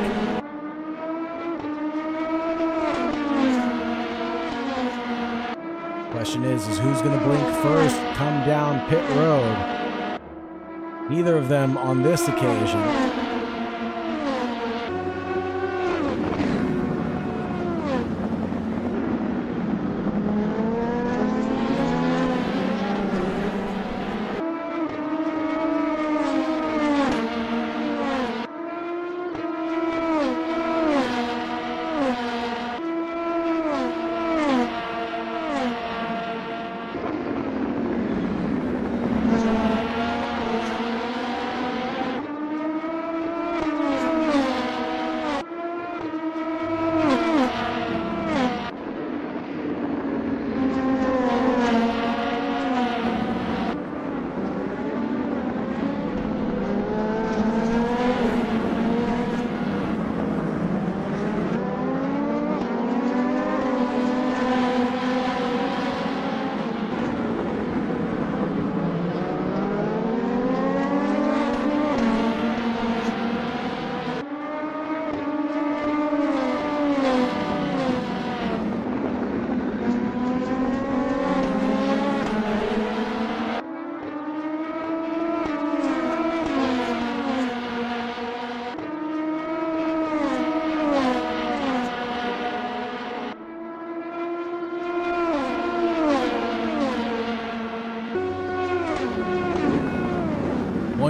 Question is who's going to blink first, come down pit road? Neither of them on this occasion.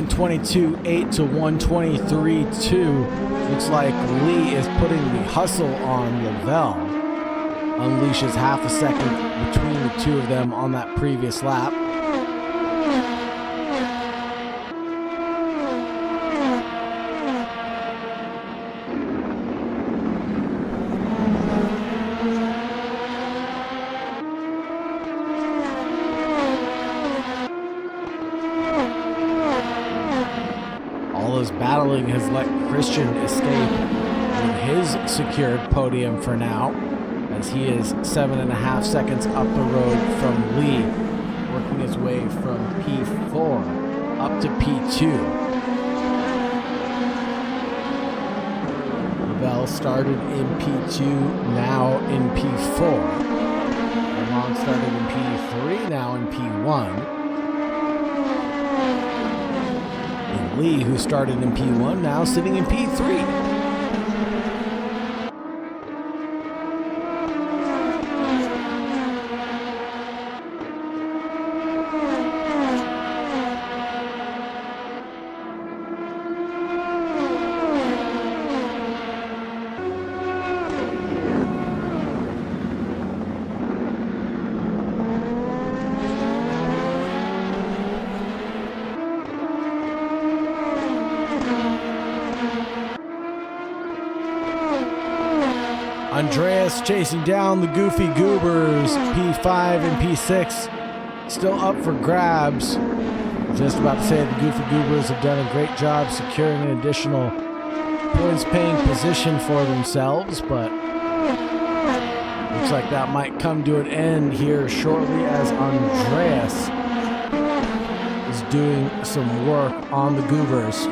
122.8 to 123.2. Looks like Lee is putting the hustle on Lavelle. Unleashes half a second between the two of them on that previous lap. Battling has let Christian escape with his secured podium for now, as he is 7.5 seconds up the road from Lee, working his way from P4 up to P2. Lavelle started in P2, now in P4. Ramon started in P3, now in P1. Lee, who started in P1, now sitting in P3. Andreas chasing down the Goofy Goobers, P5 and P6, still up for grabs. Just about to say the Goofy Goobers have done a great job securing an additional points-paying position for themselves, but looks like that might come to an end here shortly as Andreas is doing some work on the Goobers.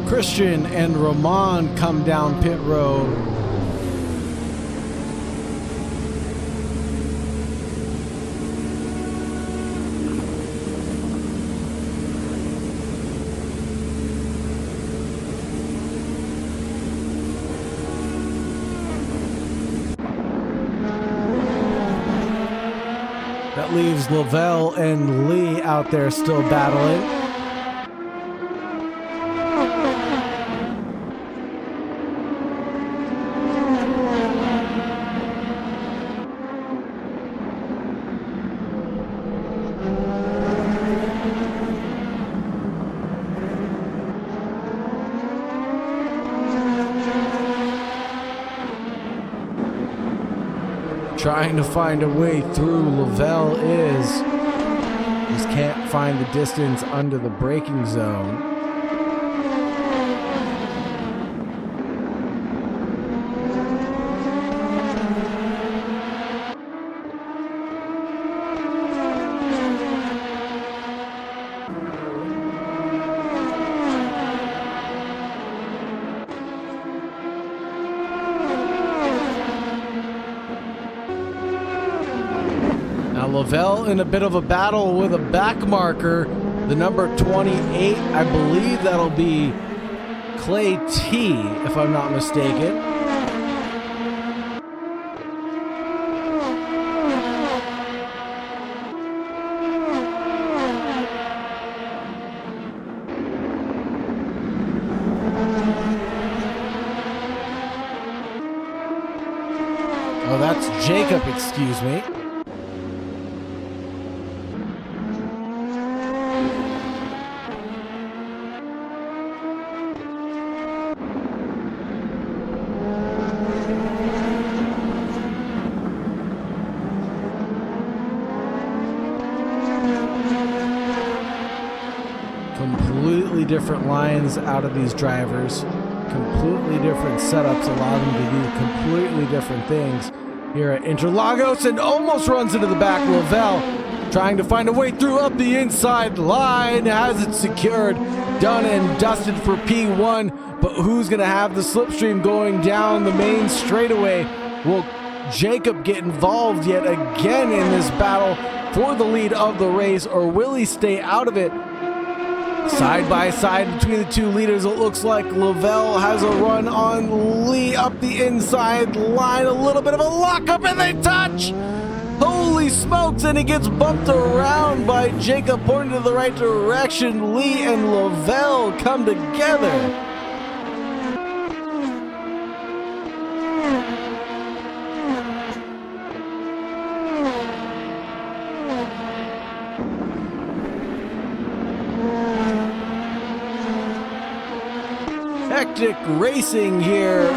Christian and Ramon come down pit road. That leaves Lavelle and Lee out there still battling. Trying to find a way through. Lavelle just can't find the distance under the braking zone. Lavelle in a bit of a battle with a back marker, the number 28. I believe that'll be Clay T, if I'm not mistaken. Oh, that's Jacob, excuse me. different lines out of these drivers. Completely different setups allow them to do completely different things here at Interlagos, and almost runs into the back. Lavelle trying to find a way through up the inside line, has it secured, done and dusted for P1, but who's going to have the slipstream going down the main straightaway? Will Jacob get involved yet again in this battle for the lead of the race, or will he stay out of it? Side by side between the two leaders, it looks like Lavelle has a run on Lee up the inside line. A little bit of a lockup, and they touch! Holy smokes, and he gets bumped around by Jacob pointing to the right direction. Lee and Lavelle come together. Hectic racing here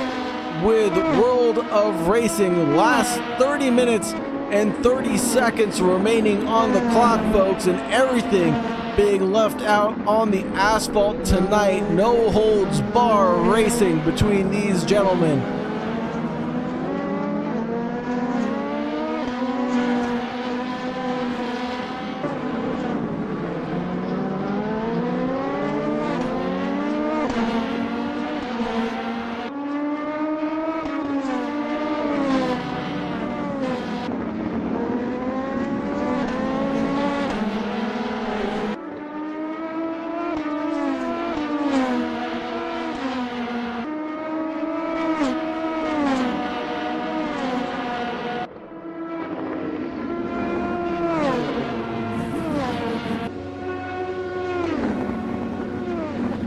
with World of Racing. Last 30 minutes and 30 seconds remaining on the clock, folks, and everything being left out on the asphalt tonight. No holds bar racing between these gentlemen.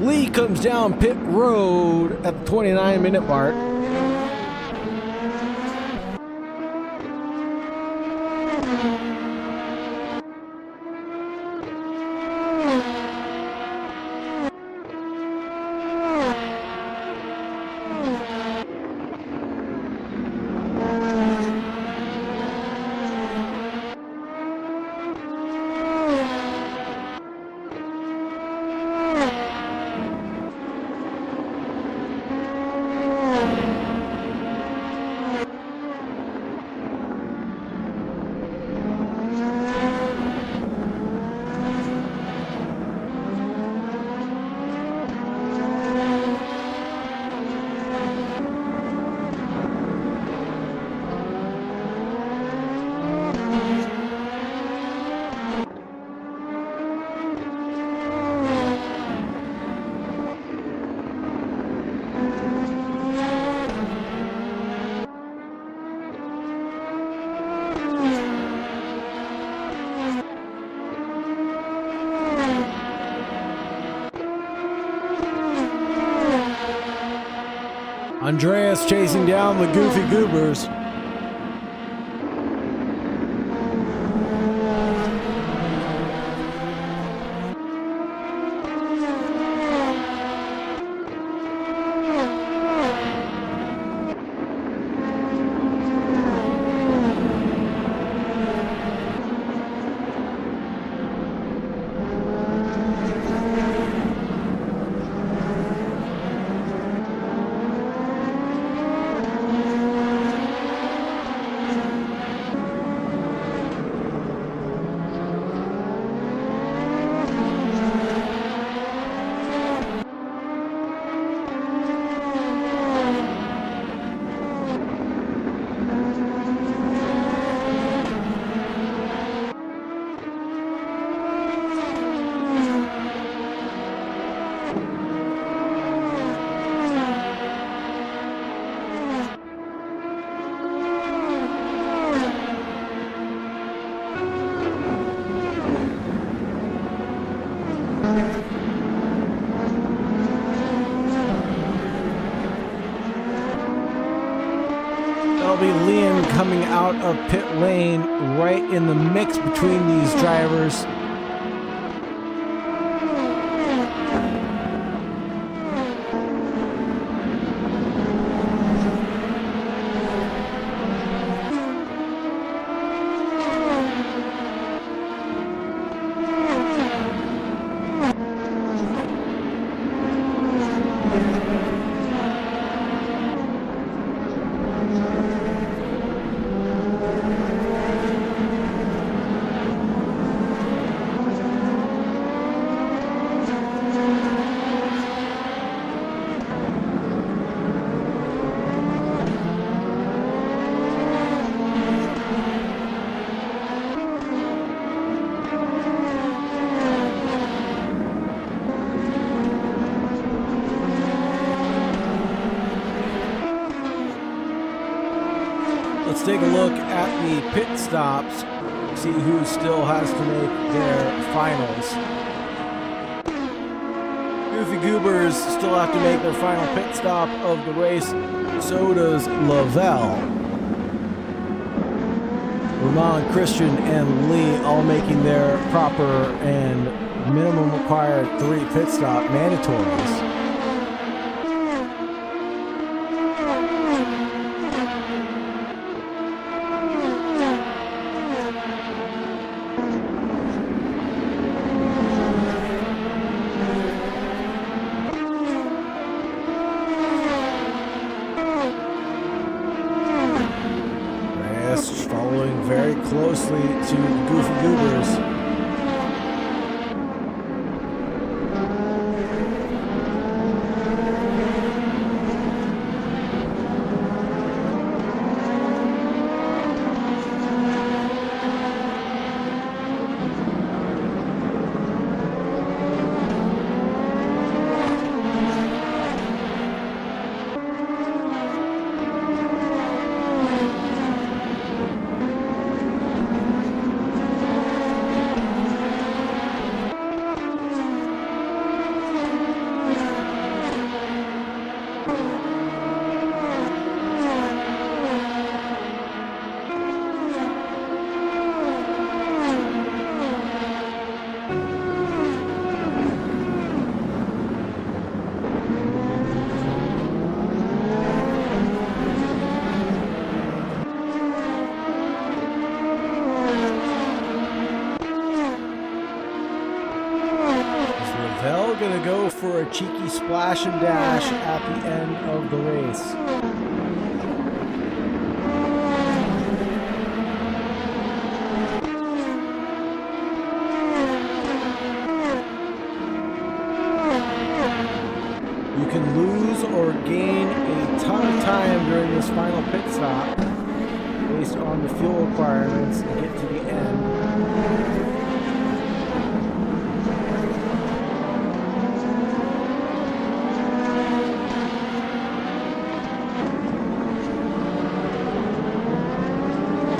Lee comes down pit road at the 29-minute mark. Andreas chasing down the Goofy Goobers. That'll be Liam coming out of pit lane right in the mix between these drivers. Let's take a look at the pit stops, see who still has to make their finals. Goofy Goobers still have to make their final pit stop of the race. So does Lavelle. Ramon, Christian, and Lee all making their proper and minimum required 3 pit stop mandatories. Following very closely to the Goofy Goobers. Gonna go for a cheeky splash and dash at the end of the race. You can lose or gain a ton of time during this final pit stop based on the fuel requirements to get to the end.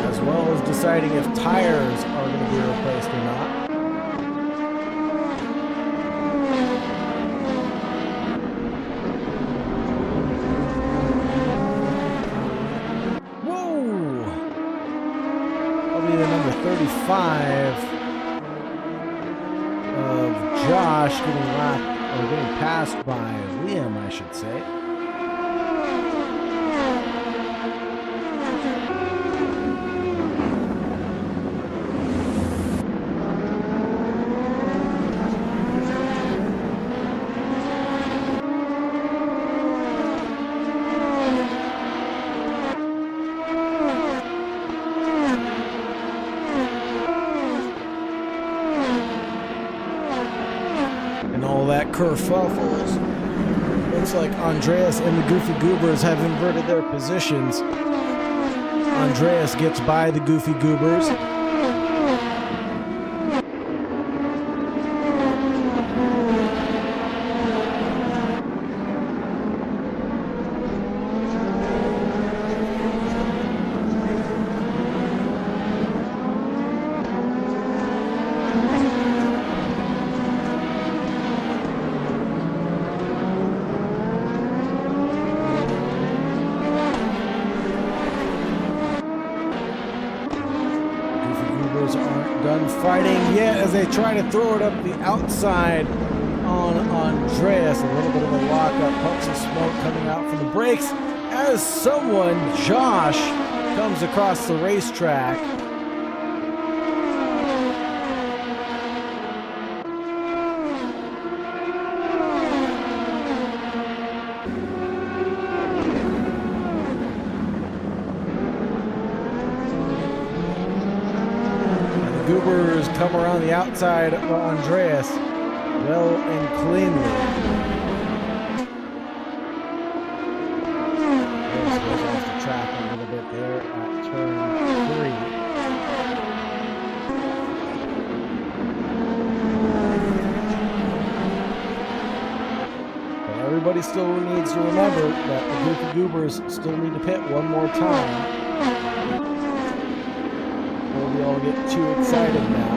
As well as deciding if tires are going to be replaced or not. Whoa! Probably the number 35 of Josh getting passed by Liam, I should say. That kerfuffles. Looks like Andreas and the Goofy Goobers have inverted their positions. Andreas gets by the Goofy Goobers. Aren't done fighting yet as they try to throw it up the outside on Andreas. A little bit of a lockup, puffs of smoke coming out from the brakes as someone, Josh, comes across the racetrack. Goobers come around the outside of Andreas well and cleanly. Goes off the track a little bit there at turn 3. But everybody still needs to remember that the Goofy Goobers still need to pit one more time. Maybe I'll get too excited now.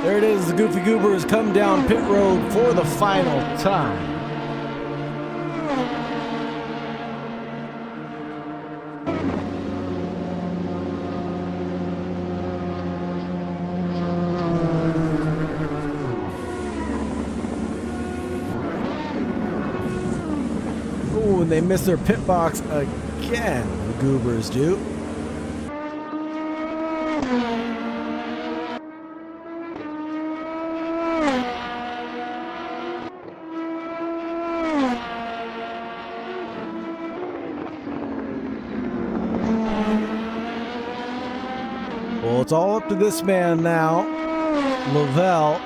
There it is, the Goofy Goobers come down pit road for the final time. Ooh, and they miss their pit box again, the Goobers do. Well, it's all up to this man now, Lavelle,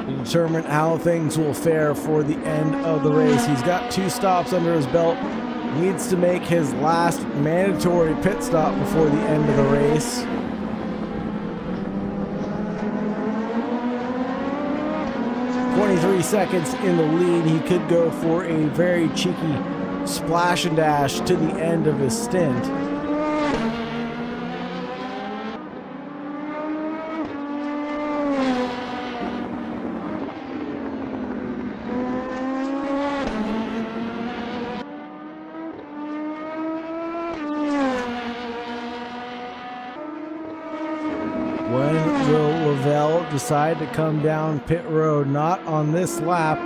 to determine how things will fare for the end of the race. He's got 2 stops under his belt. Needs to make his last mandatory pit stop before the end of the race. Seconds in the lead. He could go for a very cheeky splash and dash to the end of his stint. When will Lavelle decide to come down pit road? Not on this lap.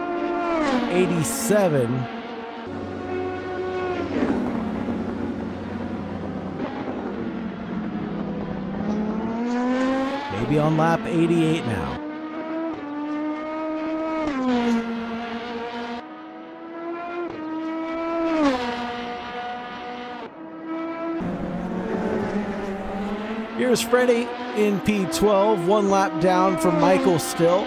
87. Maybe on lap 88 now. Here's Freddie in P12, 1 lap down from Michael still.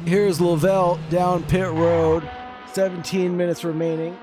Here's Lavelle down pit road, 17 minutes remaining.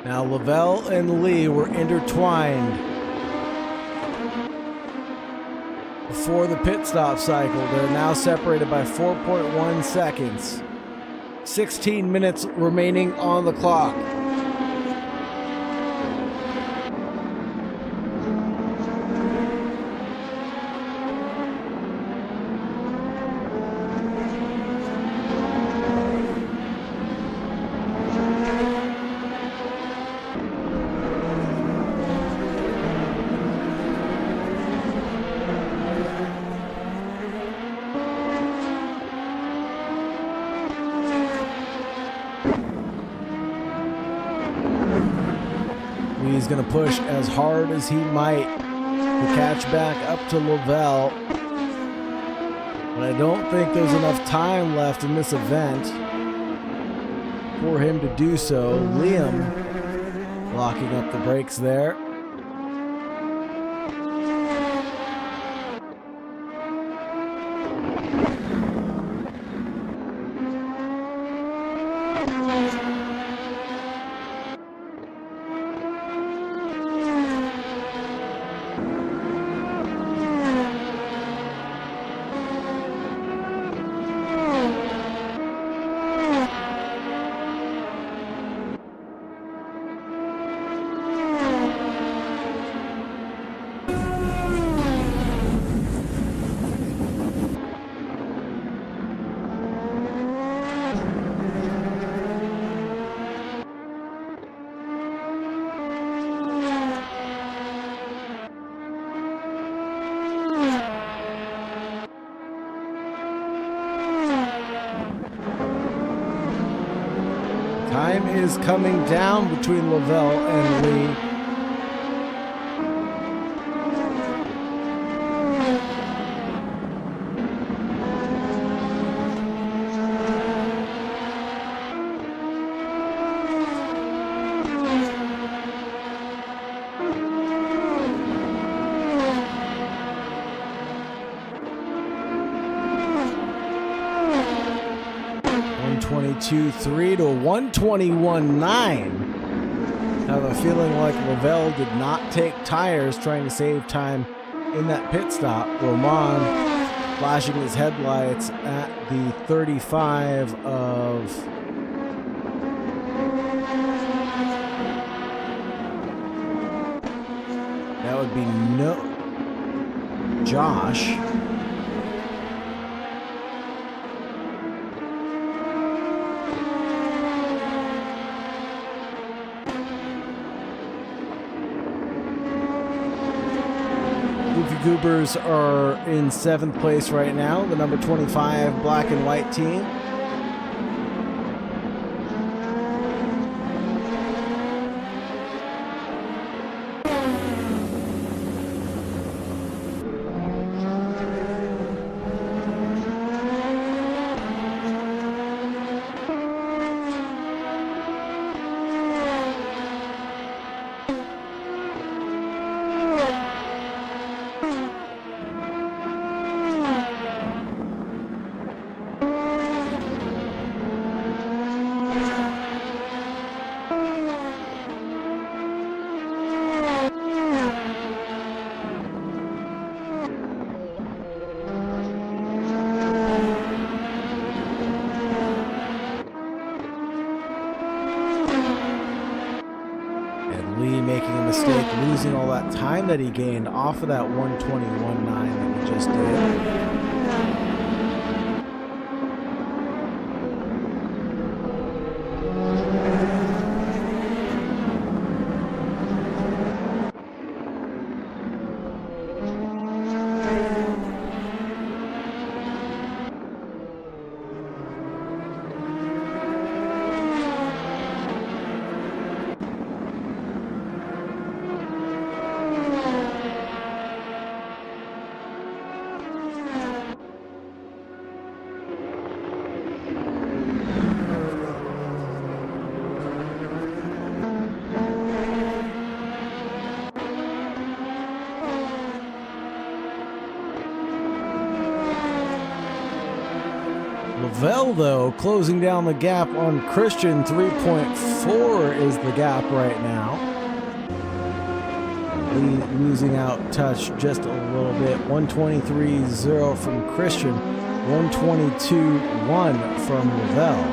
Now Lavelle and Lee were intertwined before the pit stop cycle. They're now separated by 4.1 seconds. 16 minutes remaining on the clock. He's going to push as hard as he might to catch back up to Lavelle. But I don't think there's enough time left in this event for him to do so. Liam locking up the brakes there. Time is coming down between Lavelle and Lee. .22.3 to 121.9. I have a feeling like Lavelle did not take tires trying to save time in that pit stop. Roman flashing his headlights at the 35 of that would be Josh. Goobers are in 7th place right now, the number 25 black and white team. Losing all that time that he gained off of that 121.9 that he just did. Lavelle, though, closing down the gap on Christian. 3.4 is the gap right now. Lee losing out touch just a little bit. 123.0 from Christian. 122.1 from Lavelle.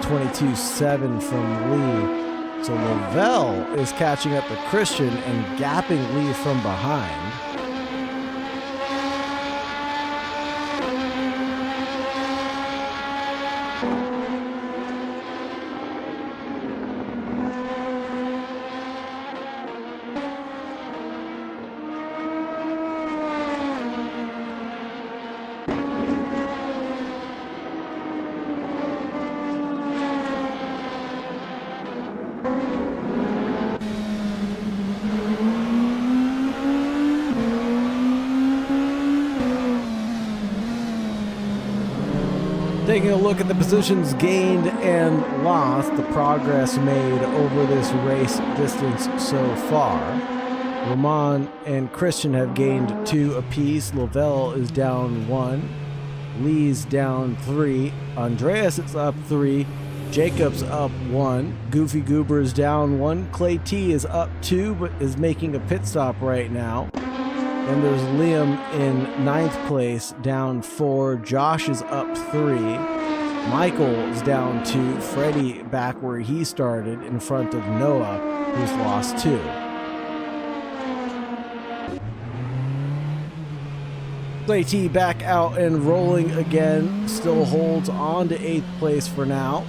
122.7 from Lee. So Lavelle is catching up to Christian and gapping Lee from behind. Taking a look at the positions gained and lost, the progress made over this race distance so far. Roman and Christian have gained 2 apiece. Lavelle is down 1. Lee's down 3. Andreas is up 3. Jacob's up 1. Goofy Goober is down 1. Clay T is up 2, but is making a pit stop right now. Then there's Liam in 9th place, down 4. Josh is up 3. Michael is down 2. Freddie back where he started in front of Noah, who's lost 2. Clay T back out and rolling again, still holds on to 8th place for now.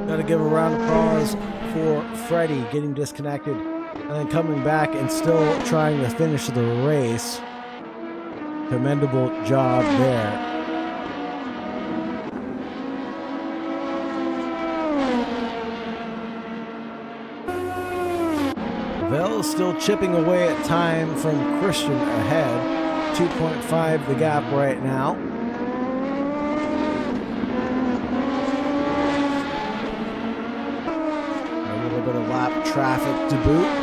Got to give a round of applause for Freddie getting disconnected and then coming back and still trying to finish the race. Commendable job there. Lavelle is still chipping away at time from Christian ahead. 2.5 the gap right now. Bit of lap traffic to boot.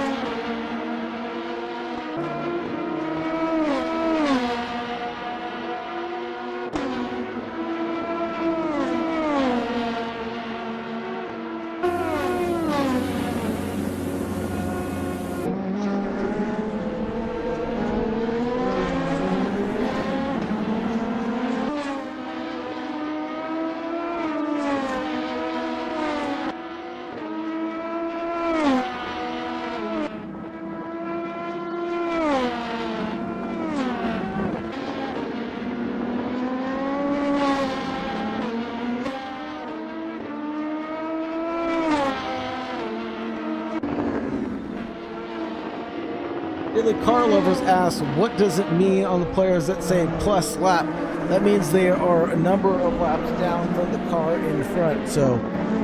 The car lovers ask, what does it mean on the players that say plus lap? That means they are a number of laps down from the car in front. So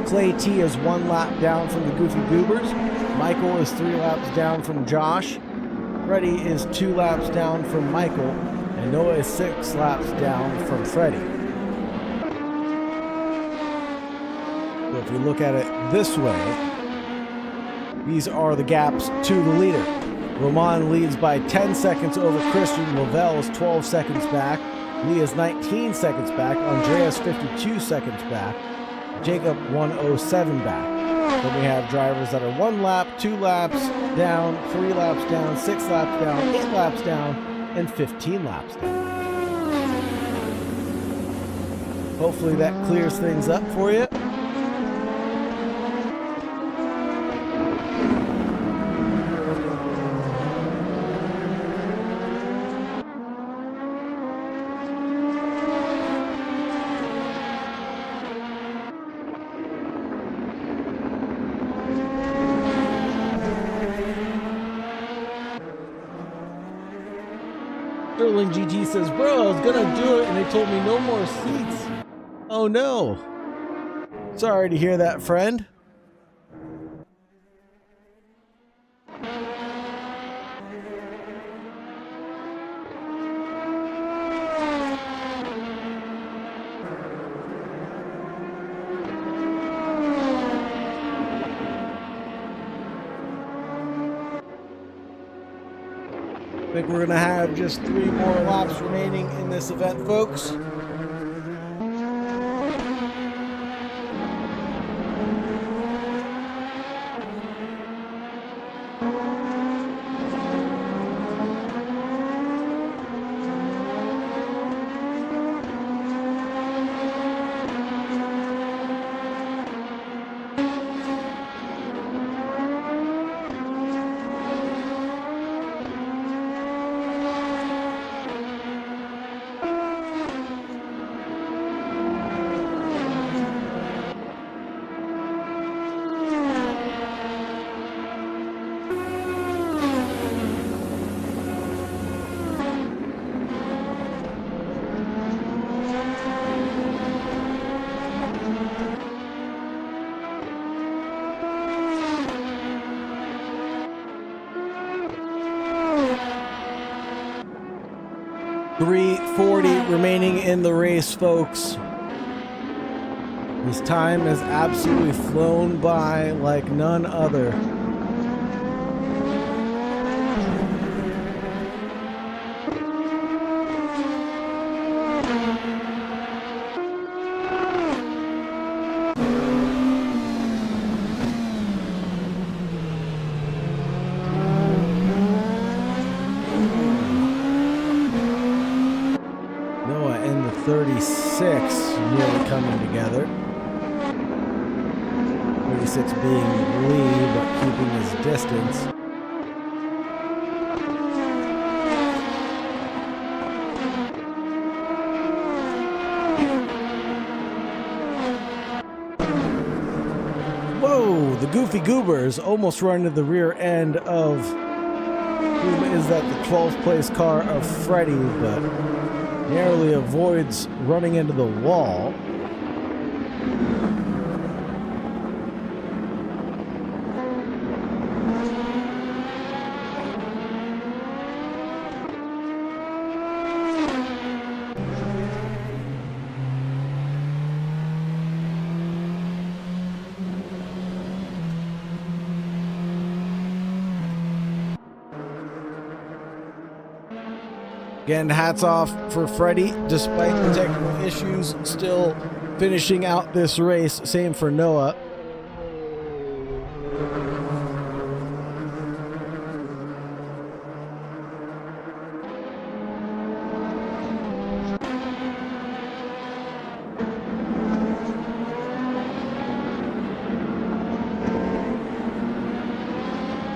Clay T is 1 lap down from the Goofy Goobers. Michael is 3 laps down from Josh. Freddie is 2 laps down from Michael. And Noah is 6 laps down from Freddie. So if you look at it this way, these are the gaps to the leader. Roman leads by 10 seconds over Christian. Lavelle is 12 seconds back. Lee is 19 seconds back. Andreas 52 seconds back. Jacob 107 back. Then we have drivers that are 1 lap, 2 laps down, 3 laps down, 6 laps down, 8 laps down, and 15 laps down. Hopefully that clears things up for you. Sterling GT says, bro, I was gonna do it and they told me no more seats. Oh no. Sorry to hear that, friend. I think we're going to have just 3 more laps remaining in this event, folks. .340 remaining in the race, folks. This time has absolutely flown by like none other. Noah in the 36 nearly coming together. 36 being Lee, but keeping his distance. Whoa, the Goofy Goobers almost run to the rear end of who is that, the 12th place car of Freddie, but narrowly avoids running into the wall. Again, hats off for Freddie, despite the technical issues, still finishing out this race. Same for Noah.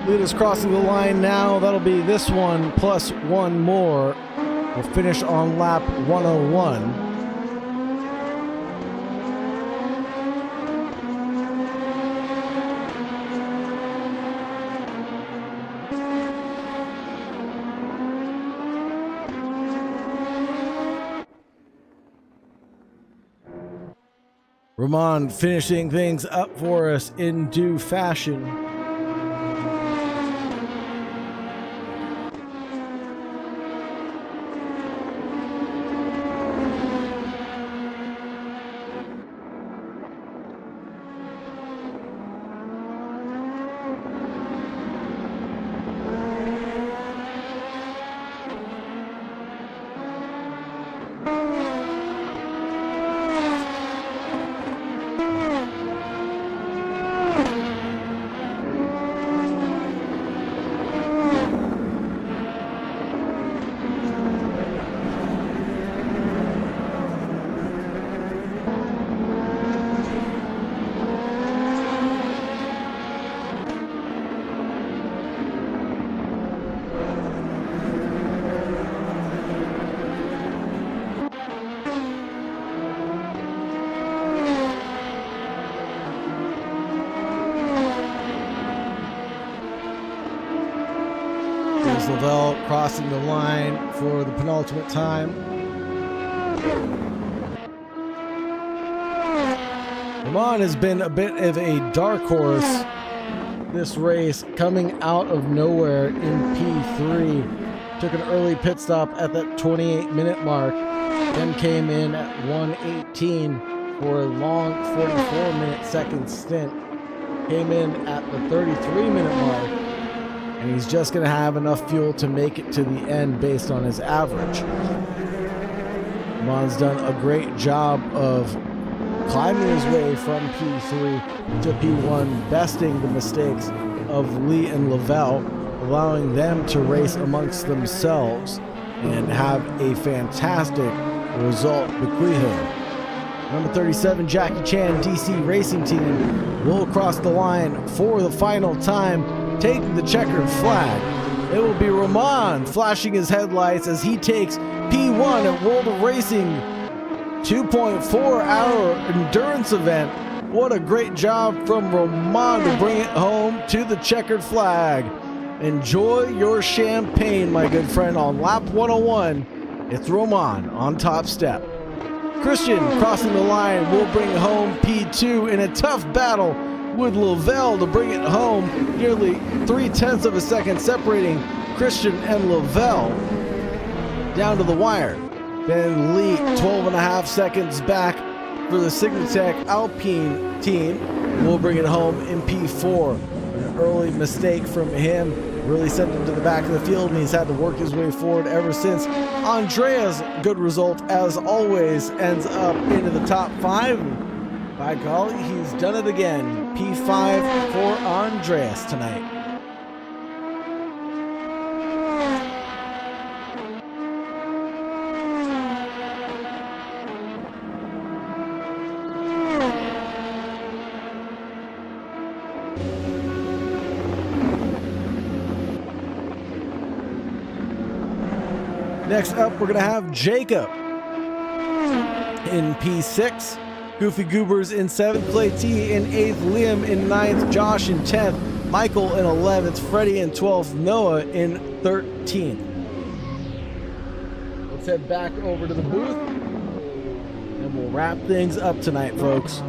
Leaders crossing the line now. That'll be this one plus one more. We'll finish on lap 101. Roman finishing things up for us in due fashion. crossing the line for the penultimate time. Roman has been a bit of a dark horse this race, coming out of nowhere in P3. Took an early pit stop at that 28-minute mark, then came in at 1:18 for a long 44-minute second stint. Came in at the 33-minute mark, and he's just going to have enough fuel to make it to the end based on his average. Roman's done a great job of climbing his way from P3 to P1, besting the mistakes of Lee and Lavelle, allowing them to race amongst themselves and have a fantastic result bequeath him. Number 37, Jackie Chan DC Racing Team will cross the line for the final time, taking the checkered flag. It will be Roman flashing his headlights as he takes P1 at World of Racing 2.4-hour endurance event. What a great job from Roman to bring it home to the checkered flag. Enjoy your champagne, my good friend, on lap 101. It's Roman on top step. Christian crossing the line will bring home P2 in a tough battle with Lavelle to bring it home, nearly 0.3 of a second separating Christian and Lavelle down to the wire. Then Lee 12.5 seconds back for the Signatech Alpine team will bring it home in P4. An early mistake from him really sent him to the back of the field, and he's had to work his way forward ever since. Andrea's good result, as always, ends up into the top 5. By golly, he's done it again. P5 for Andreas tonight. Next up, we're going to have Jacob in P6, Goofy Goobers in 7th, Clay T in 8th, Liam in 9th, Josh in 10th, Michael in 11th, Freddie in 12th, Noah in 13th. Let's head back over to the booth, and we'll wrap things up tonight, folks.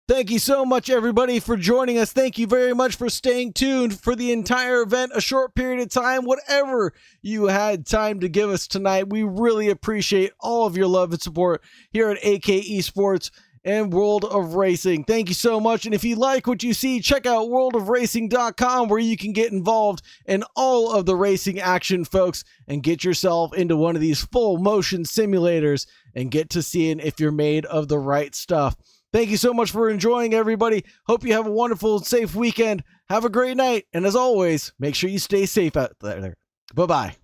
Thank you so much, everybody, for joining us. Thank you very much for staying tuned for the entire event, a short period of time, whatever you had time to give us tonight. We really appreciate all of your love and support here at AK Esports and World of Racing. Thank you so much. And if you like what you see, check out worldofracing.com, where you can get involved in all of the racing action, folks, and get yourself into one of these full motion simulators and get to seeing if you're made of the right stuff. Thank you so much for enjoying, everybody. Hope you have a wonderful, safe weekend. Have a great night. And as always, make sure you stay safe out there. Bye-bye.